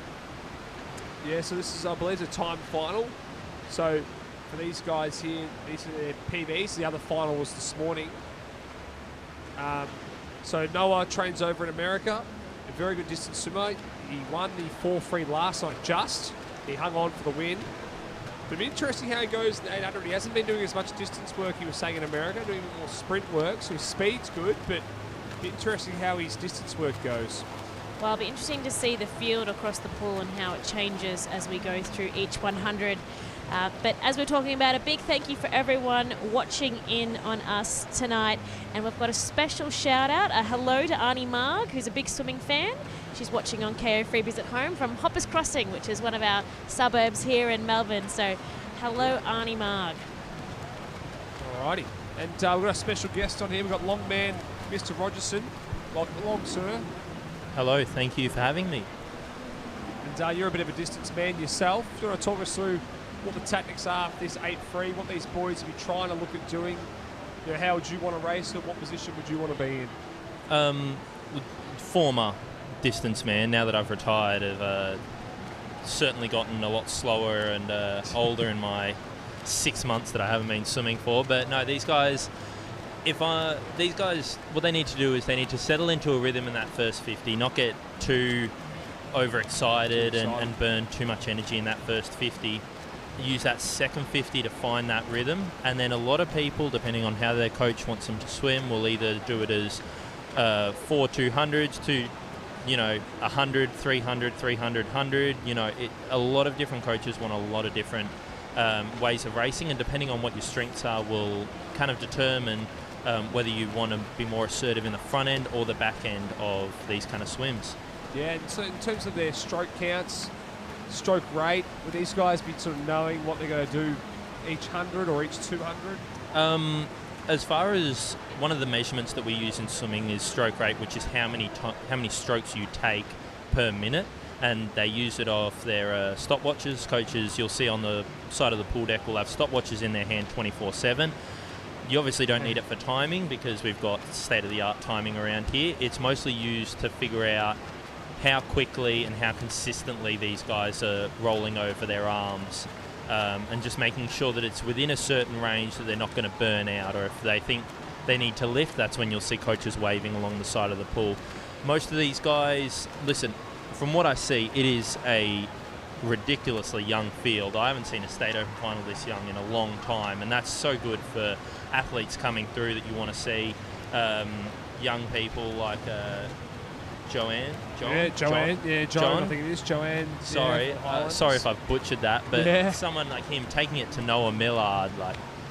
Yeah, so this is, I believe, a time final. So for these guys here, these are their PBs. The other final was this morning. So Noah trains over in America, a very good distance swimmer. He won the 4-free last night just. He hung on for the win. It'll be interesting how he goes in the 800. He hasn't been doing as much distance work, he was saying, in America, doing more sprint work, so his speed's good, but it'll be interesting how his distance work goes. Well, it'll be interesting to see the field across the pool and how it changes as we go through each 100. But as we're talking about, a big thank you for everyone watching in on us tonight. And we've got a special shout out, a hello to Arnie Marg, who's a big swimming fan. She's watching on Kayo Freebies at home from Hoppers Crossing, which is one of our suburbs here in Melbourne. So hello, Arnie Marg. Alrighty. And we've got a special guest on here. We've got Longman, Mr. Rogerson. Welcome along, sir. Hello, thank you for having me. And you're a bit of a distance man yourself. Do you want to talk us through what the tactics are for this 8-free, what these boys will be trying to look at doing? You know, how would you want to race, and what position would you want to be in? Former distance man, now that I've retired, I've certainly gotten a lot slower and older in my 6 months that I haven't been swimming for. But no, these guys, these guys, what they need to do is they need to settle into a rhythm in that first 50, not get too overexcited and burn too much energy in that first 50. Use that second 50 to find that rhythm, and then a lot of people, depending on how their coach wants them to swim, will either do it as 4 200s to 100, 300, 300, 100. A lot of different coaches want a lot of different ways of racing, and depending on what your strengths are will kind of determine whether you want to be more assertive in the front end or the back end of these kind of swims. Yeah, and so in terms of their stroke counts, stroke rate, would these guys be sort of knowing what they're going to do each 100 or each 200? As far as one of the measurements that we use in swimming is stroke rate, which is how many strokes you take per minute, and they use it off their stopwatches. Coaches, you'll see on the side of the pool deck, will have stopwatches in their hand 24/7. You obviously don't need it for timing because we've got state-of-the-art timing around here. It's mostly used to figure out how quickly and how consistently these guys are rolling over their arms, and just making sure that it's within a certain range that they're not going to burn out, or if they think they need to lift, that's when you'll see coaches waving along the side of the pool. Most of these guys, listen, from what I see, it is a ridiculously young field. I haven't seen a state open final this young in a long time, and that's so good for athletes coming through that you want to see. Young people like Joanne, I think it is Joanne. Sorry, sorry if I've butchered that, but someone like him taking it to Noah Millard,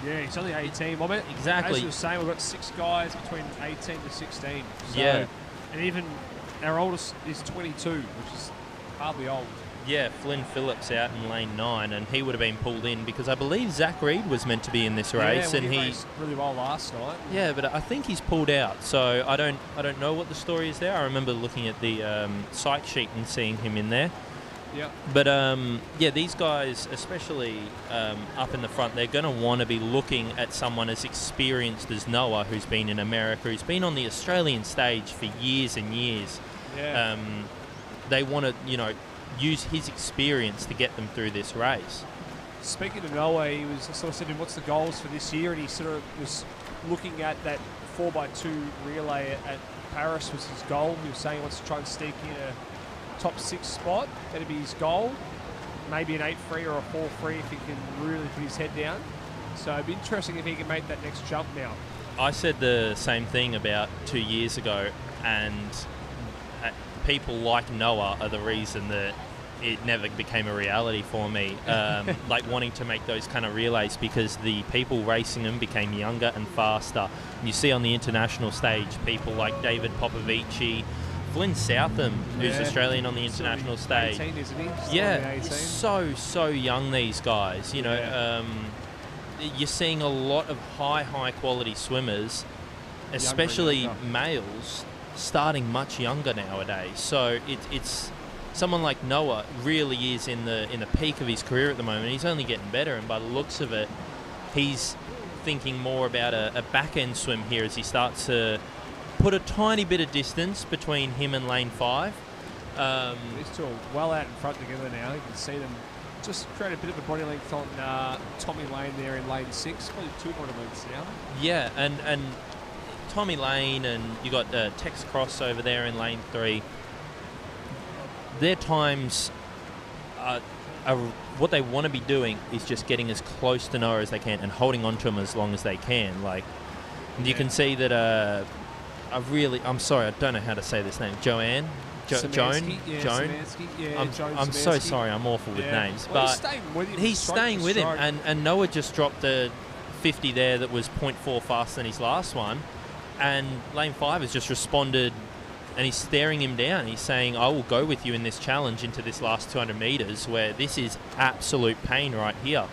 yeah, he's only 18. Well, exactly. As you were saying, we've got 6 guys between 18 to 16. So, yeah, and even our oldest is 22, which is hardly old. Yeah, Flynn Phillips out in lane 9, and he would have been pulled in because I believe Zach Reed was meant to be in this race, and he raced really well last night. Yeah, but I think he's pulled out, so I don't know what the story is there. I remember looking at the site sheet and seeing him in there. Yeah. But these guys, especially up in the front, they're going to want to be looking at someone as experienced as Noah, who's been in America, who's been on the Australian stage for years and years. Yeah. They want to, use his experience to get them through this race. Speaking of Noah, he was sort of said to him, what's the goals for this year? And he sort of was looking at that 4x2 relay at Paris was his goal. He was saying he wants to try and sneak in a top 6 spot. That'd be his goal. Maybe an 8-free or a 4-free if he can really put his head down. So it'd be interesting if he can make that next jump now. I said the same thing about 2 years ago, and people like Noah are the reason that it never became a reality for me, like wanting to make those kind of relays, because the people racing them became younger and faster. And you see on the international stage people like David Popovici, Flynn Southam, who's Australian on the international stage. 18, isn't he? Yeah, so young, these guys. You're seeing a lot of high quality swimmers, especially males, starting much younger nowadays. So it's someone like Noah really is in the peak of his career at the moment. He's only getting better, and by the looks of it, he's thinking more about a back-end swim here as he starts to put a tiny bit of distance between him and lane 5. These two are well out in front together now. You can see them just create a bit of a body length on Tommy Lane there in lane 6. Probably 2 body lengths now. Yeah, and Tommy Lane, and you got Tex Cross over there in lane 3. Their times are what they want to be doing is just getting as close to Noah as they can and holding on to him as long as they can. You can see that I'm sorry, I don't know how to say this name. Joan. I'm so sorry, I'm awful with names. Well, but he's staying with him, and Noah just dropped a 50 there that was 0.4 faster than his last one, and lane 5 has just responded, and he's staring him down. He's saying, I will go with you in this challenge into this last 200 metres, where this is absolute pain right here.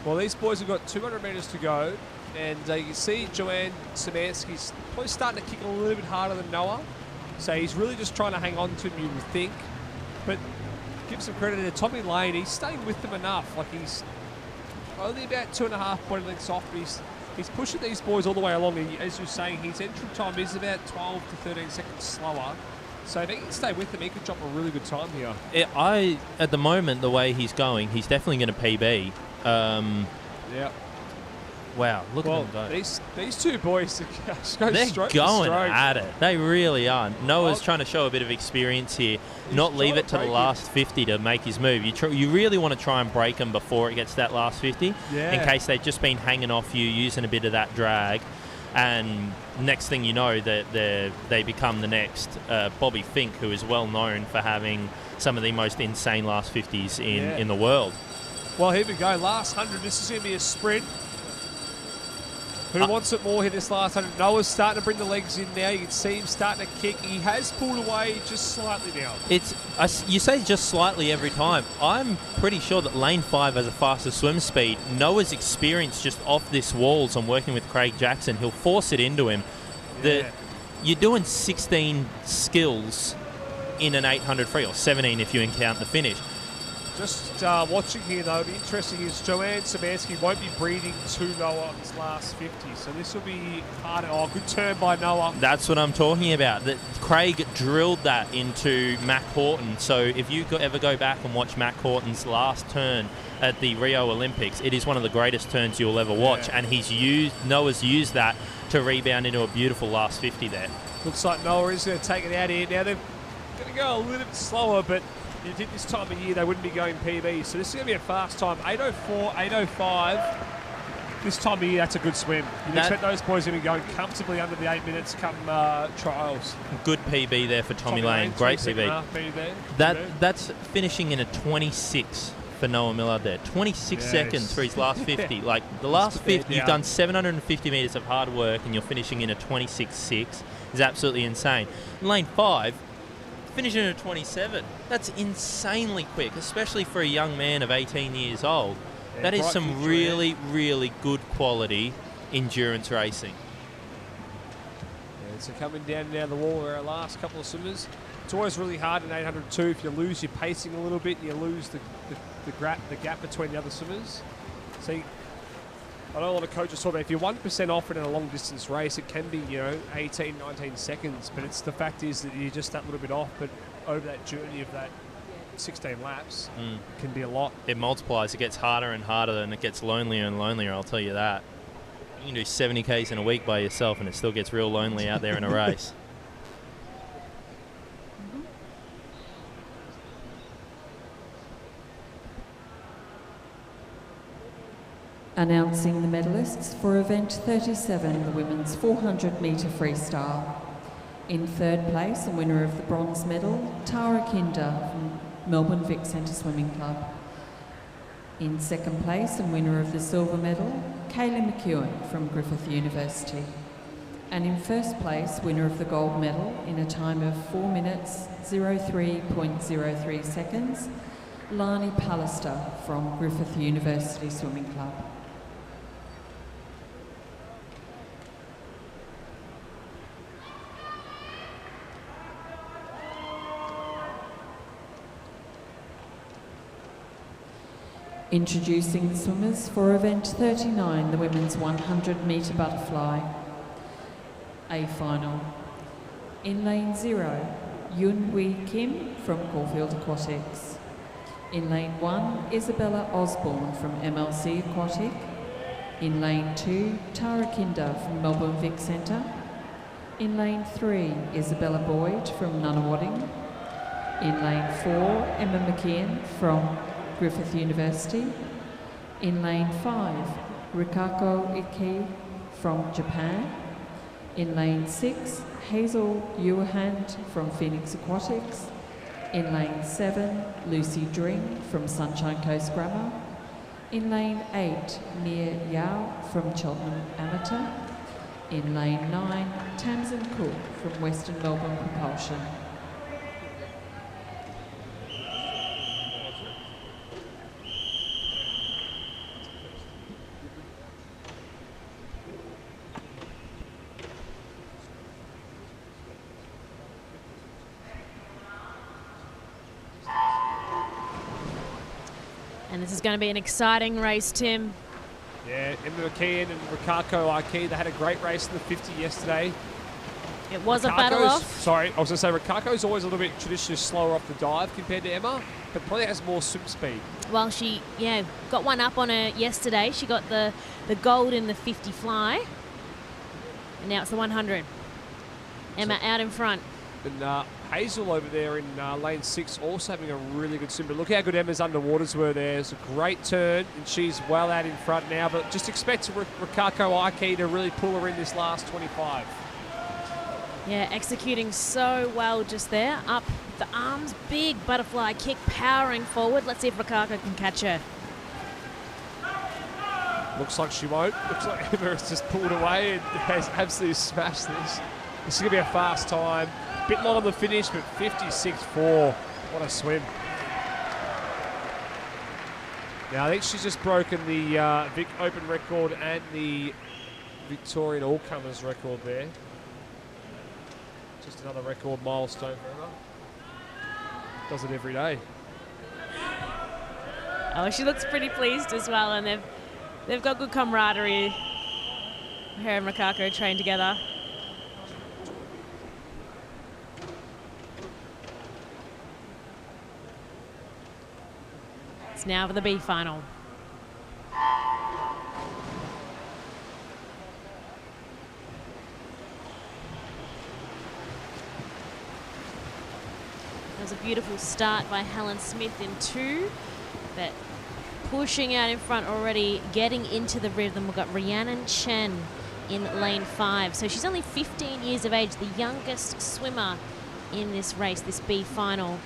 Well, these boys have got 200 metres to go, and you can see Joanne Szymanski's probably starting to kick a little bit harder than Noah. So he's really just trying to hang on to him, you would think. But give some credit to Tommy Lane. He's staying with them enough. He's only about 2.5 body lengths off, but he's pushing these boys all the way along. As you're saying, his entry time is about 12 to 13 seconds slower. So if he can stay with them, he could drop a really good time here. At the moment, the way he's going, he's definitely going to PB. Yeah. Wow, look Well, at them go. these two boys go They're stroke for going stroke. at it. They really are. Noah's Oh. trying to show a bit of experience here, not trying leave to it to the break last 50 to make his move. You really want to try and break them before it gets to that last 50, Yeah. in case they've just been hanging off you, using a bit of that drag. And next thing you know, they become the next Bobby Fink, who is well known for having some of the most insane last 50s in the world. Well, here we go. Last 100. This is going to be a sprint. Who wants it more here this last 100? Noah's starting to bring the legs in now. You can see him starting to kick. He has pulled away just slightly now. You say just slightly every time. I'm pretty sure that lane 5 has a faster swim speed. Noah's experience just off this walls and working with Craig Jackson, he'll force it into him. Yeah. You're doing 16 skills in an 800 free, or 17 if you count the finish. Just watching here, though, the interesting is Joanne Szymanski won't be breathing to Noah on his last 50, so this will be harder. Oh, good turn by Noah. That's what I'm talking about. That Craig drilled that into Mac Horton. So if you ever go back and watch Mac Horton's last turn at the Rio Olympics, it is one of the greatest turns you'll ever watch, and Noah's used that to rebound into a beautiful last 50 there. Looks like Noah is going to take it out here. Now they're going to go a little bit slower, but you did this time of year, they wouldn't be going PB. So this is going to be a fast time. 8:04, 8:05. This time of year, that's a good swim. You expect those boys to be going comfortably under the 8 minutes come trials. Good PB there for Tommy Lane. Great PB. That's finishing in a 26 for Noah Millard there. 26 seconds for his last 50. Like the last 50, you've done 750 metres of hard work and you're finishing in a 26.6. Is absolutely insane. Lane 5, finishing in a 27. That's insanely quick, especially for a young man of 18 years old. Yeah, that is some really, really good quality endurance racing. Yeah, so coming down now the wall are our last couple of swimmers. It's always really hard in 800 too. If you lose your pacing a little bit, you lose the gap between the other swimmers. See, I know a lot of coaches talk about if you're 1% off it in a long distance race, it can be 18, 19 seconds. But the fact is that you're just that little bit off. But over that journey of that 16 laps, it can be a lot. It multiplies. It gets harder and harder, and it gets lonelier and lonelier. I'll tell you that. You can do 70 Ks in a week by yourself, and it still gets real lonely out there in a race. Announcing the medalists for event 37, the women's 400 metre freestyle. In third place and winner of the bronze medal, Tara Kinder from Melbourne Vic Centre Swimming Club. In second place and winner of the silver medal, Kaylee McEwen from Griffith University. And in first place, winner of the gold medal in a time of 4 minutes 03.03 seconds, Lani Pallister from Griffith University Swimming Club. Introducing the swimmers for event 39, the women's 100 metre butterfly. A final. In lane 0, Yun Wee Kim from Caulfield Aquatics. In lane 1, Isabella Osborne from MLC Aquatic. In lane 2, Tara Kinder from Melbourne Vic Centre. In lane 3, Isabella Boyd from Nunawading. In lane 4, Emma McKeon from Griffith University. In lane 5, Rikako Ike from Japan. In lane 6, Hazel Ewahand from Phoenix Aquatics. In lane 7, Lucy Dring from Sunshine Coast Grammar. In lane 8, Nia Yao from Cheltenham Amateur. In lane 9, Tamsin Cook from Western Melbourne Propulsion. And this is going to be an exciting race, Tim. Yeah, Emma McKeon and Rikako Ike, they had a great race in the 50 yesterday. It was a battle off. Sorry, I was going to say Rikako's always a little bit traditionally slower off the dive compared to Emma, but probably has more swim speed. Well, she, got one up on her yesterday. She got the gold in the 50 fly. And now it's the 100. Emma out in front. And Hazel over there in lane 6 also having a really good swim. But look how good Emma's underwaters were there. It's a great turn, and she's well out in front now. But just expect Rikako Aiki to really pull her in this last 25. Yeah, executing so well just there. Up the arms, big butterfly kick, powering forward. Let's see if Rikako can catch her. Looks like she won't. Looks like Emma has just pulled away and has absolutely smashed this. This is going to be a fast time. Bit long on the finish, but 56.4. What a swim. Now, I think she's just broken the Vic Open record and the Victorian All-Comers record there. Just another record milestone for Emma. Does it every day. Oh, she looks pretty pleased as well, and they've got good camaraderie. Her and Rikako train together. It's now for the B final. That was a beautiful start by Helen Smith in 2, but pushing out in front already, getting into the rhythm. We've got Rhiannon Chen in lane 5. So she's only 15 years of age, the youngest swimmer in this race, this B final.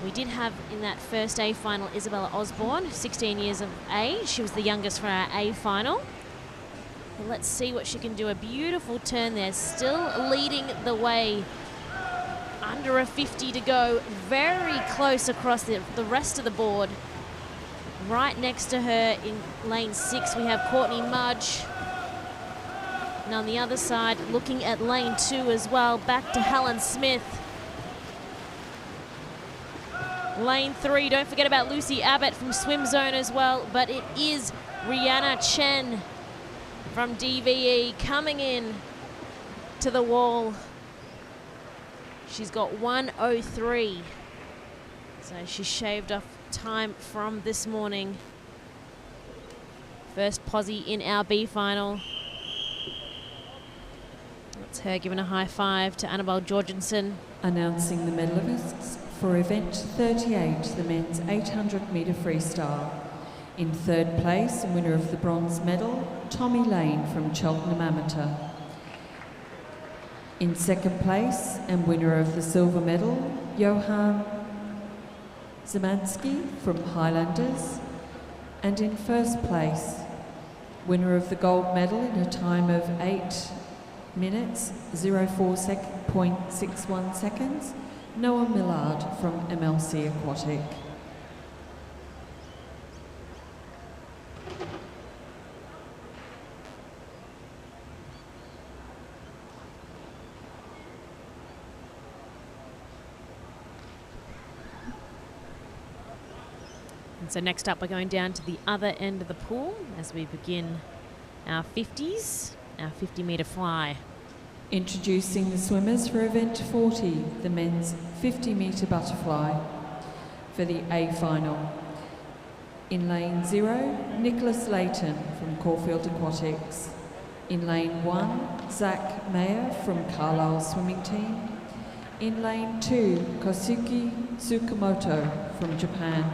We did have in that first A final Isabella Osborne, 16 years of age. She was the youngest for our A final. Well, let's see what she can do. A beautiful turn there, still leading the way. Under a 50 to go, very close across the rest of the board. Right next to her in lane 6, we have Courtney Mudge. And on the other side, looking at lane 2 as well, back to Helen Smith. Lane 3, don't forget about Lucy Abbott from Swim Zone as well, but it is Rhiannon Chen from DVE coming in to the wall. She's got 1:03, so she shaved off time from this morning. First posse in our B final. That's her giving a high five to Annabelle Jorgensen. Announcing the medalists for event 38, the men's 800 metre freestyle. In 3rd place, winner of the bronze medal, Tommy Lane from Cheltenham Amateur. In 2nd place and winner of the silver medal, Johan Zemansky from Highlanders. And in 1st place, winner of the gold medal in a time of 8 minutes, 04.61 seconds, Noah Millard from MLC Aquatic. And so next up, we're going down to the other end of the pool as we begin our 50s, our 50 metre fly. Introducing the swimmers for event 40, the men's 50 metre butterfly for the A final. In lane 0, Nicholas Layton from Caulfield Aquatics. In lane 1, Zach Mayer from Carlisle Swimming Team. In lane 2, Kosuke Tsukamoto from Japan.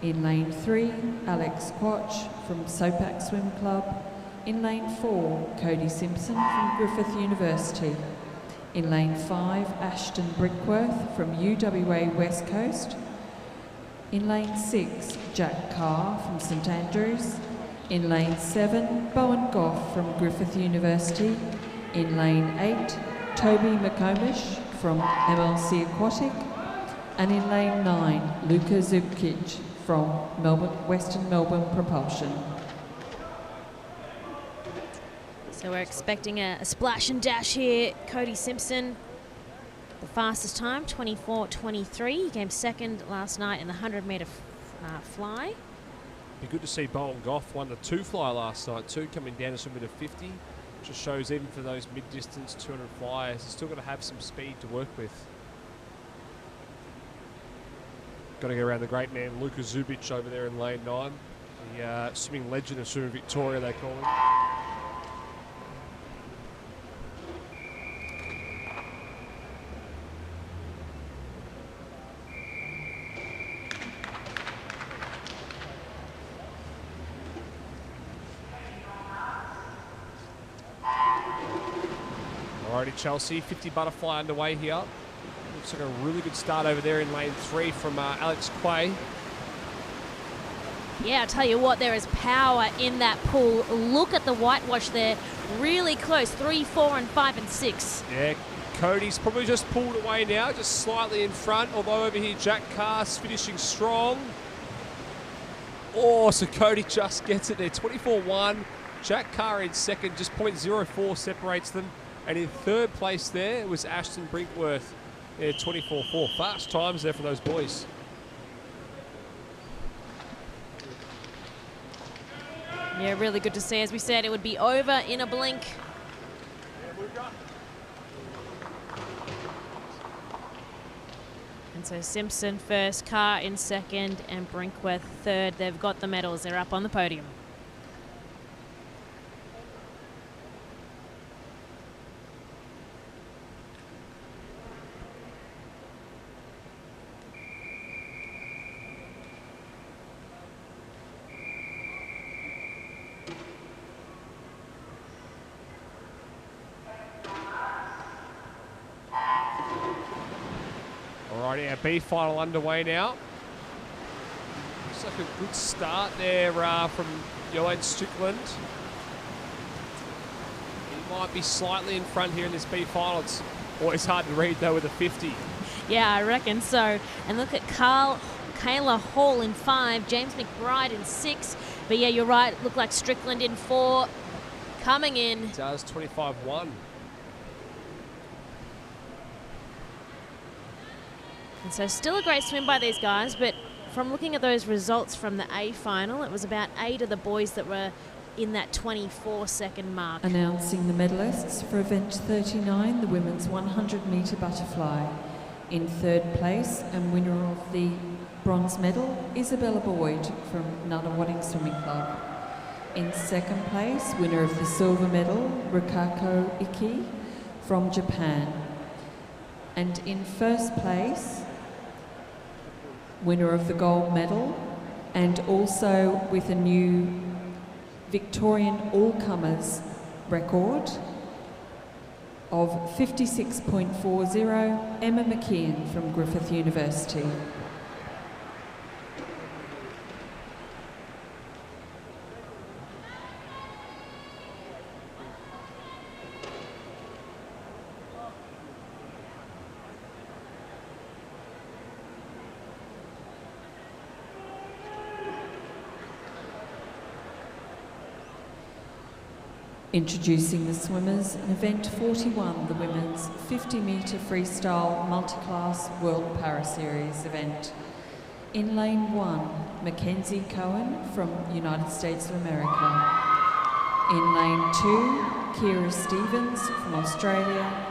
In lane 3, Alex Quach from Sopak Swim Club. In lane 4, Cody Simpson from Griffith University. In lane 5, Ashton Brickworth from UWA West Coast. In lane 6, Jack Carr from St Andrews. In lane 7, Bowen Goff from Griffith University. In lane 8, Toby McComish from MLC Aquatic. And in lane 9, Luka Zubkic from Western Melbourne Propulsion. So we're expecting a splash and dash here. Cody Simpson, the fastest time, 24:23. He came 2nd last night in the 100 metre fly. Be good to see Bowen Goff won the 2 fly last night too, coming down to swim at a 50. Just shows even for those mid-distance 200 flyers, you're still got to have some speed to work with. Got to get around the great man Luka Zubic over there in lane 9. The swimming legend of swimming Victoria, they call him. Alrighty, Chelsea, 50 butterfly underway here. Looks like a really good start over there in lane 3 from Alex Quay. Yeah, I'll tell you what, there is power in that pool. Look at the whitewash there. Really close. 3, 4, and 5, and 6. Yeah, Cody's probably just pulled away now, just slightly in front. Although over here, Jack Carr's finishing strong. Oh, so Cody just gets it there. 24-1. Jack Carr in second, just 0.04 separates them. And in third place there was Ashton Brinkworth. Yeah, 24-4. Fast times there for those boys. Yeah, really good to see. As we said, it would be over in a blink. And so Simpson first, Carr in second, and Brinkworth third. They've got the medals. They're up on the podium. Alrighty, our B final underway now. Looks like a good start there from Joanne Strickland. He might be slightly in front here in this B final. It's always hard to read though with a 50. Yeah, I reckon so. And look at Kayla Hall in 5, James McBride in 6. But yeah, you're right. Look like Strickland in 4. Coming in. It does, 25-1. And so still a great swim by these guys, but from looking at those results from the A final, it was about 8 of the boys that were in that 24-second mark. Announcing the medalists for event 39, the women's 100-metre butterfly. In third place and winner of the bronze medal, Isabella Boyd from Nunawading Swimming Club. In second place, winner of the silver medal, Rikako Iki from Japan. And in first place, winner of the gold medal, and also with a new Victorian all-comers record of 56.40, Emma McKeon from Griffith University. Introducing the swimmers in event 41, the women's 50-metre freestyle multi-class World Para Series event. In lane 1, Mackenzie Cohen from United States of America. In lane 2, Kira Stevens from Australia.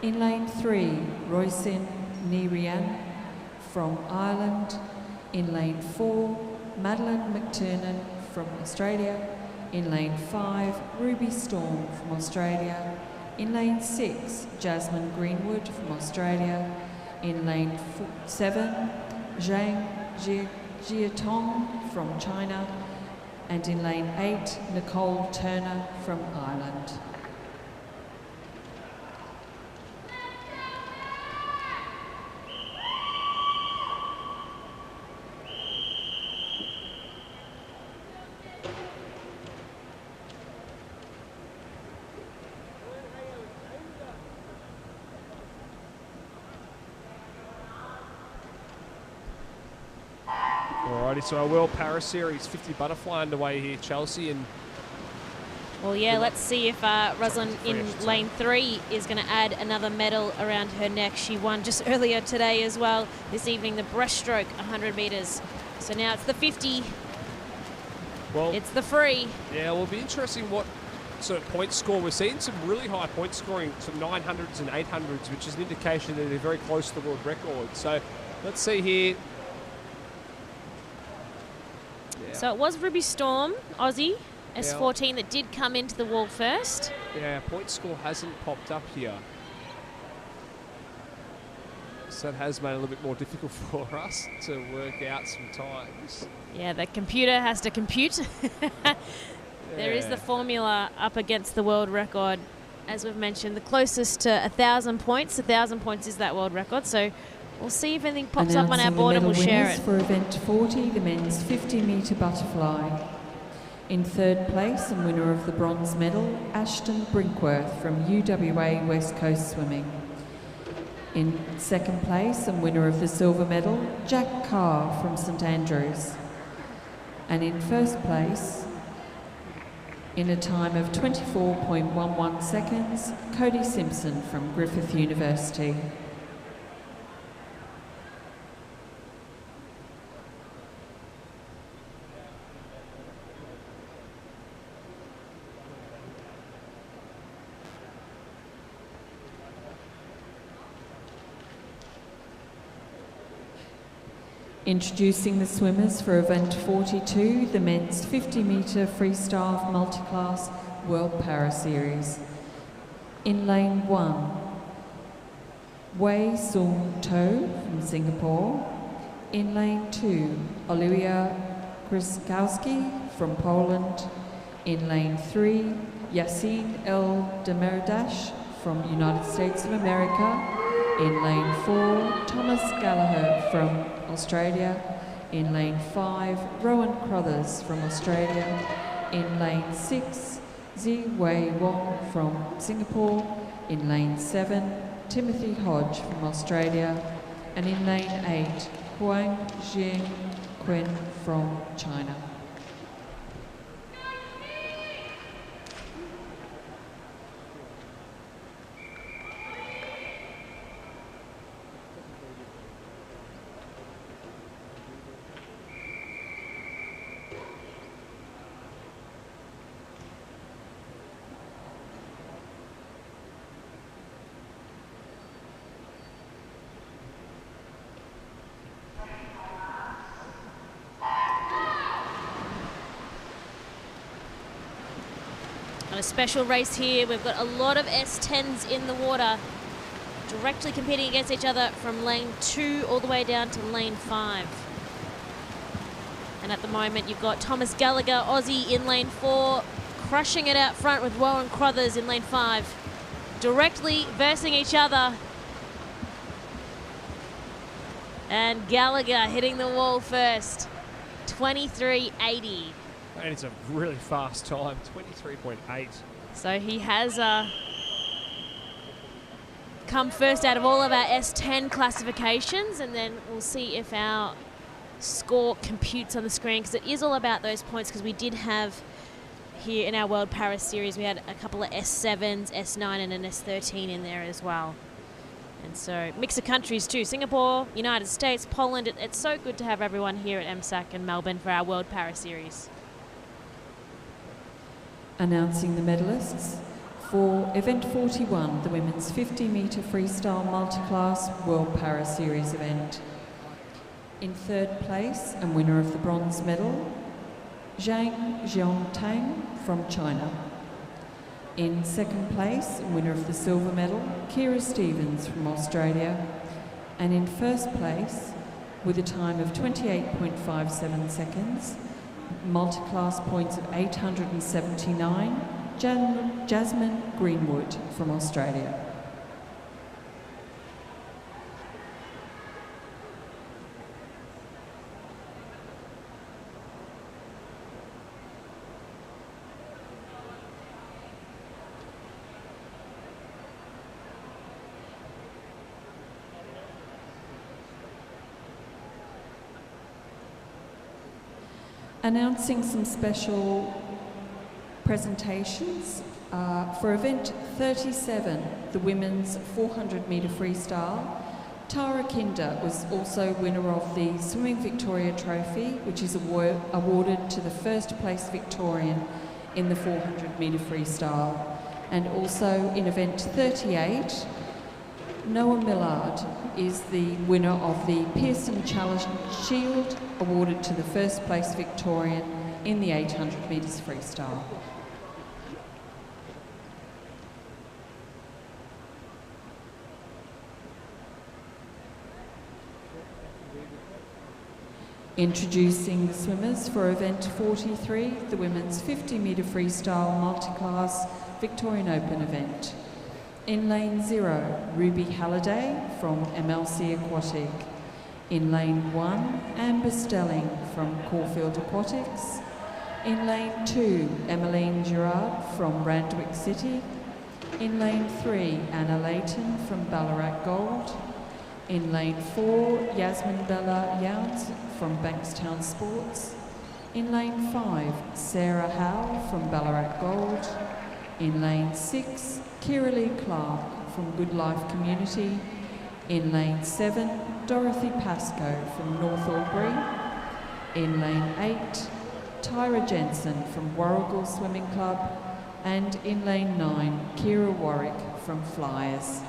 In lane 3, Roisin Nirian from Ireland. In lane 4, Madeline McTurnan from Australia. In lane 5, Ruby Storm from Australia. In lane 6, Jasmine Greenwood from Australia. In lane 7, Zhang Jiatong from China. And in lane 8, Nicole Turner from Ireland. Alrighty, so our World Para Series 50 butterfly underway here, Chelsea, and Well, yeah, let's see if Rosalind in lane 3 is going to add another medal around her neck. She won just earlier today as well, this evening, the breaststroke 100 metres. So now it's the 50. well, It's the free. yeah, well, it'll be interesting what sort of point score. We're seeing some really high point scoring, some 900s and 800s, which is an indication that they're very close to the world record. So let's see here. Yeah. So it was Ruby Storm, Aussie, S14, that did come into the wall first. Yeah, point score hasn't popped up here. So that has made it a little bit more difficult for us to work out some times. Yeah, the computer has to compute. There is the formula up against the world record. As we've mentioned, the closest to 1,000 points. 1,000 points is that world record. So we'll see if anything pops up on our board and we'll share it. For event 40, the men's 50-metre butterfly. In third place and winner of the bronze medal, Ashton Brinkworth from UWA West Coast Swimming. In second place and winner of the silver medal, Jack Carr from St Andrews. And in first place, in a time of 24.11 seconds, Cody Simpson from Griffith University. Introducing the swimmers for event 42, the men's 50-metre freestyle multiclass World Para Series. In lane 1, Wei Sung To from Singapore. In lane 2, Olivia Kryskowski from Poland. In lane 3, Yassine El Demerdash from United States of America. In lane 4, Thomas Gallagher from Australia. In lane 5, Rowan Crothers from Australia. In lane 6, Zi Wei Wong from Singapore. In lane 7, Timothy Hodge from Australia. And in lane 8, Huang Jian Quen from China. A special race here. We've got a lot of S10s in the water, directly competing against each other from lane 2 all the way down to lane 5. And at the moment, you've got Thomas Gallagher, Aussie, in lane 4, crushing it out front with Rowan Crothers in lane 5, directly versing each other. And Gallagher hitting the wall first, 23.80. And it's a really fast time, 23.8. So he has come first out of all of our S10 classifications, and then we'll see if our score computes on the screen, because it is all about those points, because we did have here in our World Para Series, we had a couple of S7s, S9 and an S13 in there as well. And so mix of countries too, Singapore, United States, Poland. It's so good to have everyone here at MSAC in Melbourne for our World Para Series. Announcing the medalists for event 41, the women's 50-metre freestyle multiclass World Para Series event. In third place and winner of the bronze medal, Zhang Jiongtang from China. In second place and winner of the silver medal, Kira Stevens from Australia. And in first place, with a time of 28.57 seconds, multi-class points of 879, Jasmine Greenwood from Australia. Announcing some special presentations for event 37, the women's 400-metre freestyle. Tara Kinder was also winner of the Swimming Victoria Trophy, which is awarded to the first place Victorian in the 400 metre freestyle. And also in event 38, Noah Millard is the winner of the Pearson Challenge Shield, awarded to the first place Victorian in the 800 metres freestyle. Introducing the swimmers for event 43, the women's 50 metre freestyle multi-class Victorian Open event. In lane 0, Ruby Halliday from MLC Aquatic. In lane 1, Amber Stelling from Caulfield Aquatics. In lane 2, Emmeline Gerard from Randwick City. In lane 3, Anna Layton from Ballarat Gold. In lane 4, Yasmin Bella Youns from Bankstown Sports. In lane 5, Sarah Howe from Ballarat Gold. In lane 6, Kira Lee Clark from Good Life Community. In lane 7, Dorothy Pascoe from North Albury. In lane 8, Tyra Jensen from Warrigal Swimming Club. And in lane 9, Kira Warwick from Flyers.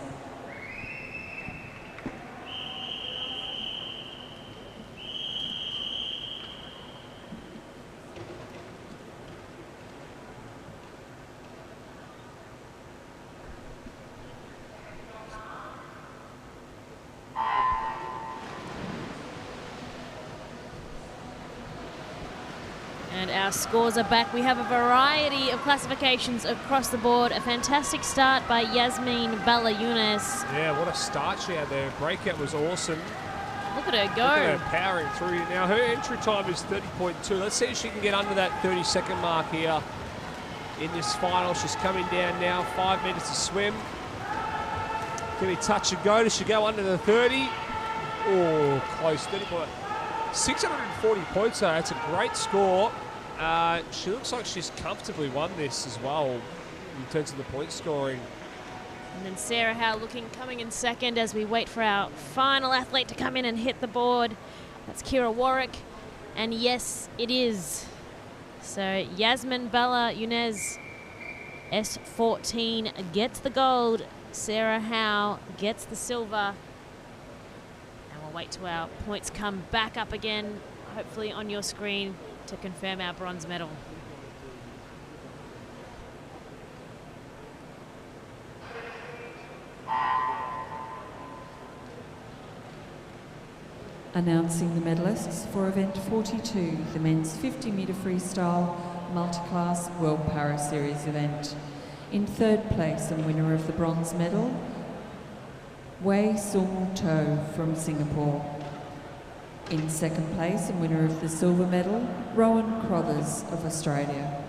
And our scores are back. We have a variety of classifications across the board. A fantastic start by Yasmin Bella Younes. Yeah, what a start she had there. Breakout was awesome. Look at her go. Look at her powering through. Now her entry time is 30.2. Let's see if she can get under that 30-second mark here in this final. She's coming down now. 5 minutes to swim. Can we touch and go? Does she go under the 30? Oh, close. 640 points though. That's a great score. She looks like she's comfortably won this as well in terms of the point scoring. And then Sarah Howe coming in second as we wait for our final athlete to come in and hit the board. That's Kira Warwick. And yes, it is. So Yasmin Bella Younes, S14, gets the gold. Sarah Howe gets the silver. And we'll wait till our points come back up again, hopefully on your screen, to confirm our bronze medal. Announcing the medalists for event 42, the men's 50 metre freestyle multi-class World Para Series event. In third place and winner of the bronze medal, Wei Sung To from Singapore. In second place and winner of the silver medal, Rowan Crothers of Australia.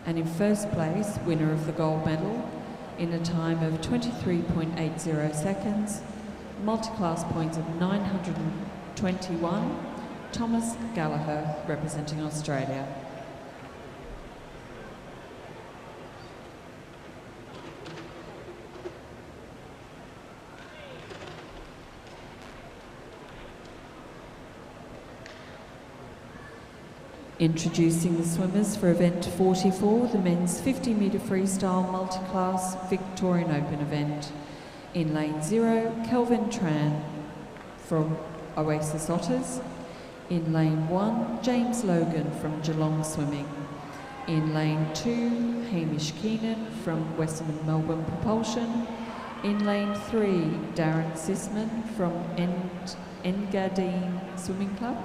And in first place, winner of the gold medal, in a time of 23.80 seconds, multi-class points of 921, Thomas Gallagher representing Australia. Introducing the swimmers for event 44, the men's 50 metre freestyle multi-class Victorian Open event. In lane 0, Kelvin Tran from Oasis Otters. In lane 1, James Logan from Geelong Swimming. In lane 2, Hamish Keenan from Western Melbourne Propulsion. In lane 3, Darren Sisman from Engadine Swimming Club.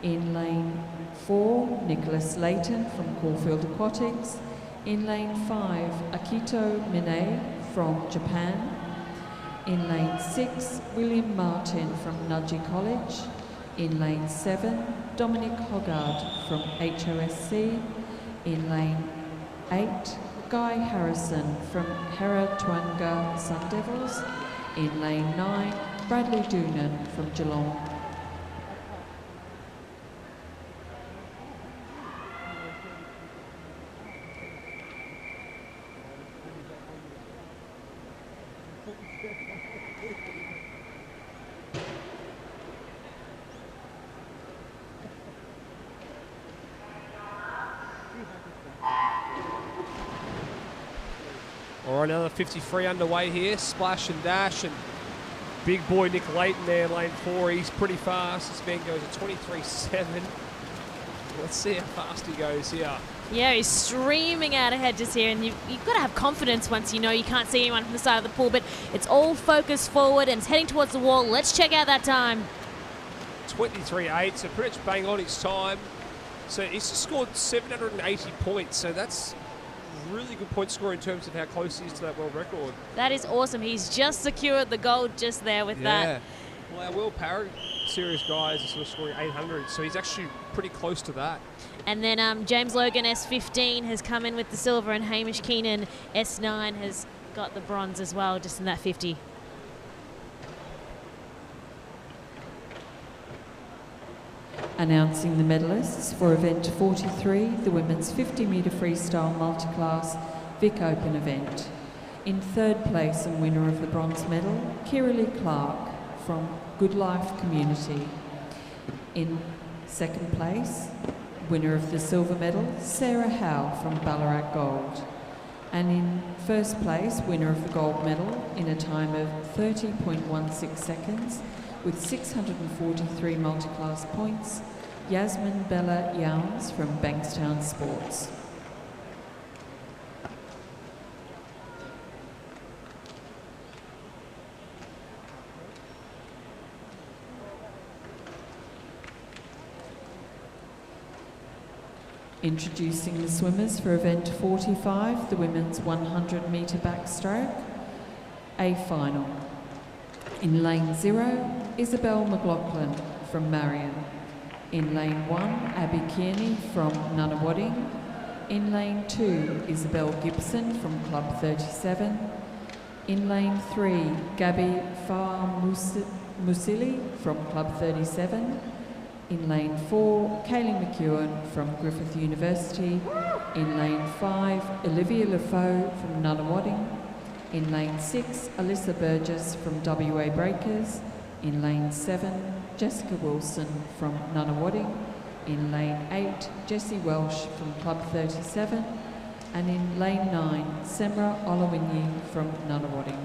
In lane 4, Nicholas Layton from Caulfield Aquatics. In lane 5, Akito Mine from Japan. In lane 6, William Martin from Nudgee College. In lane 7, Dominic Hoggard from HOSC. In lane 8, Guy Harrison from Heratuanga Sun Devils. In lane 9, Bradley Doonan from Geelong. another 53 underway here. Splash and dash, and big boy Nick Layton there, lane 4. He's pretty fast. This man goes at 23.7. Let's see how fast he goes here. Yeah, he's streaming out ahead just here, and you've got to have confidence once you know you can't see anyone from the side of the pool, but it's all focused forward and it's heading towards the wall. Let's check out that time. 23.8, so pretty much bang on his time. So he's just scored 780 points, so that's really good point score in terms of how close he is to that world record. That is awesome. He's just secured the gold just there with that. Well, our World Para Series guys are sort of scoring 800, so he's actually pretty close to that. And then James Logan, S15, has come in with the silver, and Hamish Keenan, S9, has got the bronze as well, just in that 50. Announcing the medalists for event 43, the women's 50-metre freestyle multi-class Vic Open event. In third place and winner of the bronze medal, Kiralee Clark from Good Life Community. In second place, winner of the silver medal, Sarah Howe from Ballarat Gold. And in first place, winner of the gold medal in a time of 30.16 seconds with 643 multi-class points, Yasmin Bella Yowns from Bankstown Sports. Introducing the swimmers for event 45, the women's 100-metre backstroke, A final. In lane 0, Isabel McLaughlin from Marion. In lane 1, Abby Kearney from Nunawading. In lane 2, Isabel Gibson from Club 37. In lane 3, Gabby Musili from Club 37. In lane 4, Kaylee McEwen from Griffith University. In lane 5, Olivia Lafoe from Nunawading. In lane 6, Alyssa Burgess from WA Breakers. In lane 7, Jessica Wilson from Nunawading. In lane 8, Jessie Welsh from Club 37. And in lane 9, Semra Olawinyi from Nunawading.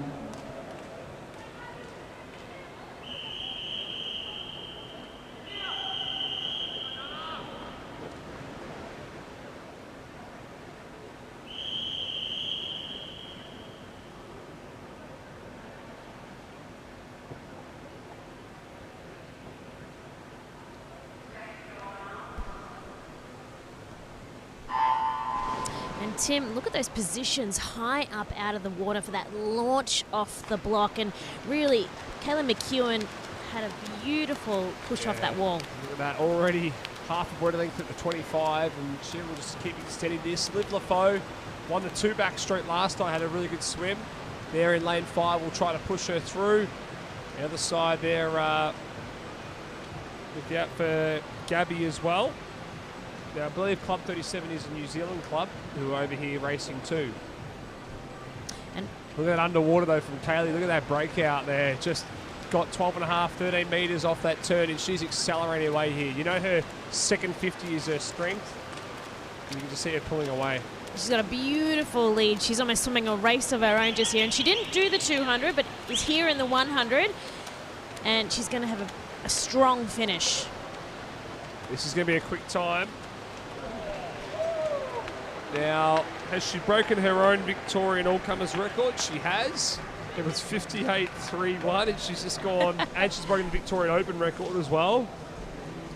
Tim, look at those positions high up out of the water for that launch off the block, and really Kaylee McEwen had a beautiful push off that wall. Look at that, already half a body length at the 25, and she will just keep extending this. Liv Lafoe won the 2 backstroke last night, had a really good swim. There in lane 5, we'll try to push her through. The other side there, look out for Gabby as well. Now, I believe Club 37 is a New Zealand club who are over here racing too. And look at that underwater though from Kaylee. Look at that breakout there. Just got 12.5, 13 metres off that turn, and she's accelerating away here. You know her second 50 is her strength. You can just see her pulling away. She's got a beautiful lead. She's almost swimming a race of her own just here. And she didn't do the 200, but is here in the 100. And she's going to have a strong finish. This is going to be a quick time. Now, has she broken her own Victorian all-comers record? She has. It was 58.31, and she's just gone, and she's broken the Victorian Open record as well.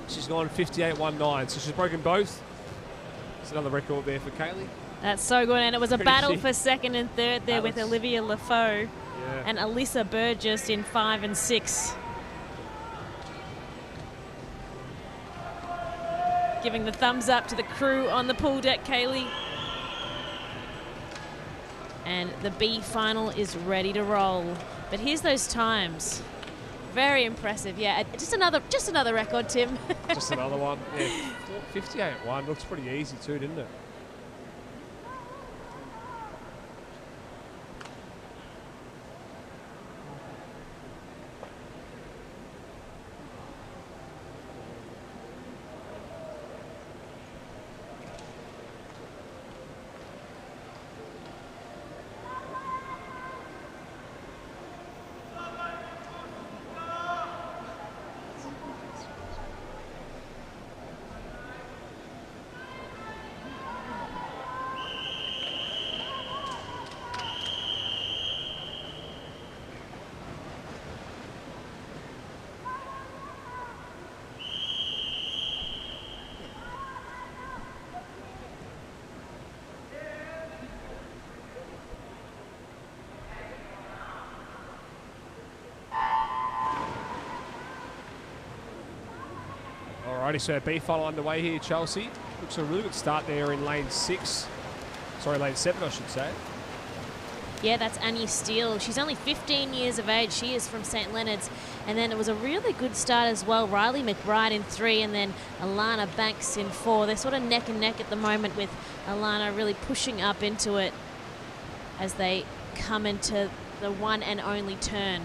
She's gone 58.19, so she's broken both. There's another record there for Kaylee. That's so good, and it was a battle for second and third there with Olivia Lafoe and Alyssa Burgess in 5 and 6. Giving the thumbs up to the crew on the pool deck, Kaylee. And the B final is ready to roll. But here's those times. Very impressive. Yeah, just another record, Tim. Just another one. Yeah, 58.1 looks pretty easy too, didn't it? Alrighty, so B final underway here, Chelsea. Looks a really good start there in lane 6. Sorry, lane 7, I should say. Yeah, that's Annie Steele. She's only 15 years of age. She is from St. Leonard's. And then it was a really good start as well. Riley McBride in 3 and then Alana Banks in 4. They're sort of neck and neck at the moment with Alana really pushing up into it as they come into the one and only turn.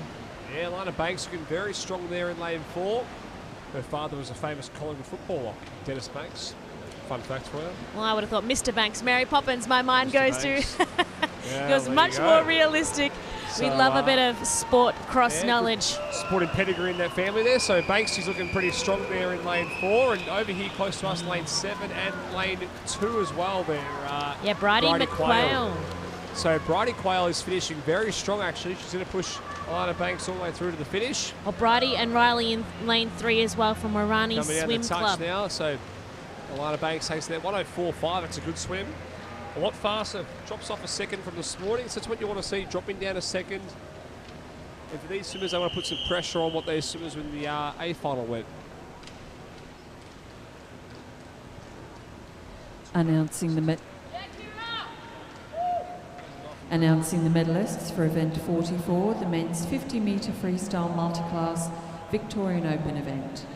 Yeah, Alana Banks looking very strong there in lane 4. Her father was a famous Collingwood footballer, Dennis Banks. Fun fact for you. Well, I would have thought Mr. Banks, Mary Poppins, my mind goes to. Yeah, It was much more realistic. So, we love a bit of sport cross knowledge. Sporting pedigree in that family there. So Banks is looking pretty strong there in lane 4, and over here close to us, lane 7 and lane 2 as well there. Yeah, Bridie McQuail. So Bridie Quayle is finishing very strong actually. She's going to push Alana Banks all the way through to the finish. Well, Bridie and Riley in lane 3 as well from Morani Coming down Swim the touch Club. now, so Alana Banks takes that 1:04.5. That's a good swim. A lot faster. Drops off a second from this morning. So that's what you want to see, dropping down a second. And for these swimmers, they want to put some pressure on what these swimmers in the A final went. Announcing the medalists for event 44, the men's 50-metre freestyle multiclass Victorian Open event.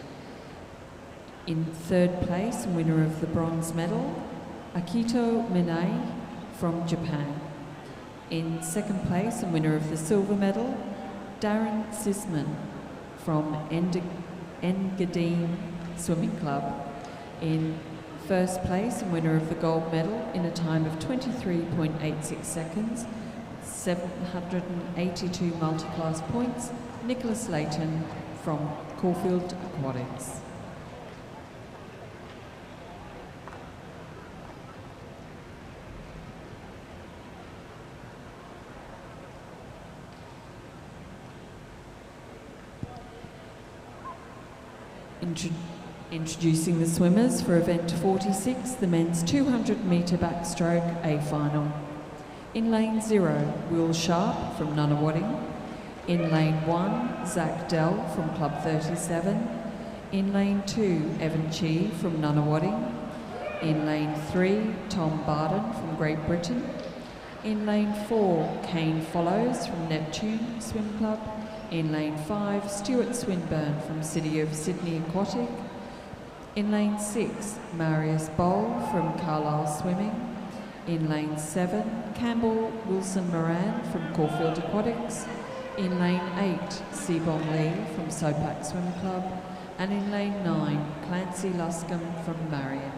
In 3rd place, winner of the bronze medal, Akito Minai from Japan. In 2nd place, and winner of the silver medal, Darren Sisman from Engadine Swimming Club. In 1st place, and winner of the gold medal in a time of 23.86 seconds, 782 multiclass points, Nicholas Layton from Caulfield Aquatics. Introducing the swimmers for event 46, the men's 200-metre backstroke A final. In lane 0, Will Sharp from Nunawading. In lane 1, Zach Dell from Club 37. In lane 2, Evan Chee from Nunawading. In lane 3, Tom Barden from Great Britain. In lane 4, Kane Follows from Neptune Swim Club. In lane 5, Stuart Swinburne from City of Sydney Aquatic. In lane 6, Marius Bowl from Carlisle Swimming. In lane 7, Campbell Wilson Moran from Caulfield Aquatics. In lane 8, Seabom Lee from Sopak Swim Club. And in lane 9, Clancy Luscombe from Marion.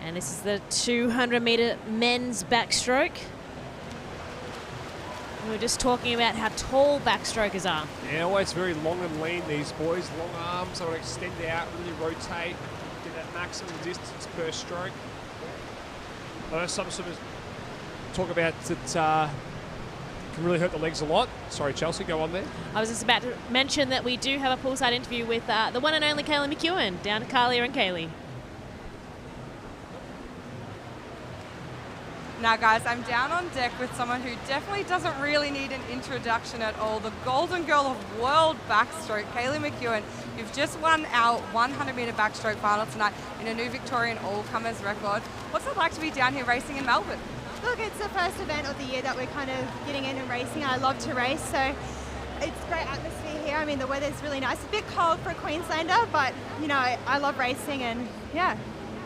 And this is the 200-metre men's backstroke. We were just talking about how tall backstrokers are. Yeah, always very long and lean, these boys. Long arms, they want to extend out, really rotate, get that maximum distance per stroke. I know some swimmers talk about that can really hurt the legs a lot. Sorry, Chelsea, go on there. I was just about to mention that we do have a poolside interview with the one and only Kaylee McEwen, down to Carlia and Kaylee. Now guys, I'm down on deck with someone who definitely doesn't really need an introduction at all. The golden girl of world backstroke, Kaylee McEwen. You've just won our 100-metre backstroke final tonight in a new Victorian all-comers record. What's it like to be down here racing in Melbourne? Look, it's the first event of the year that we're kind of getting in and racing. I love to race, so it's great atmosphere here. I mean, the weather's really nice. It's a bit cold for a Queenslander, but, you know, I love racing and, yeah.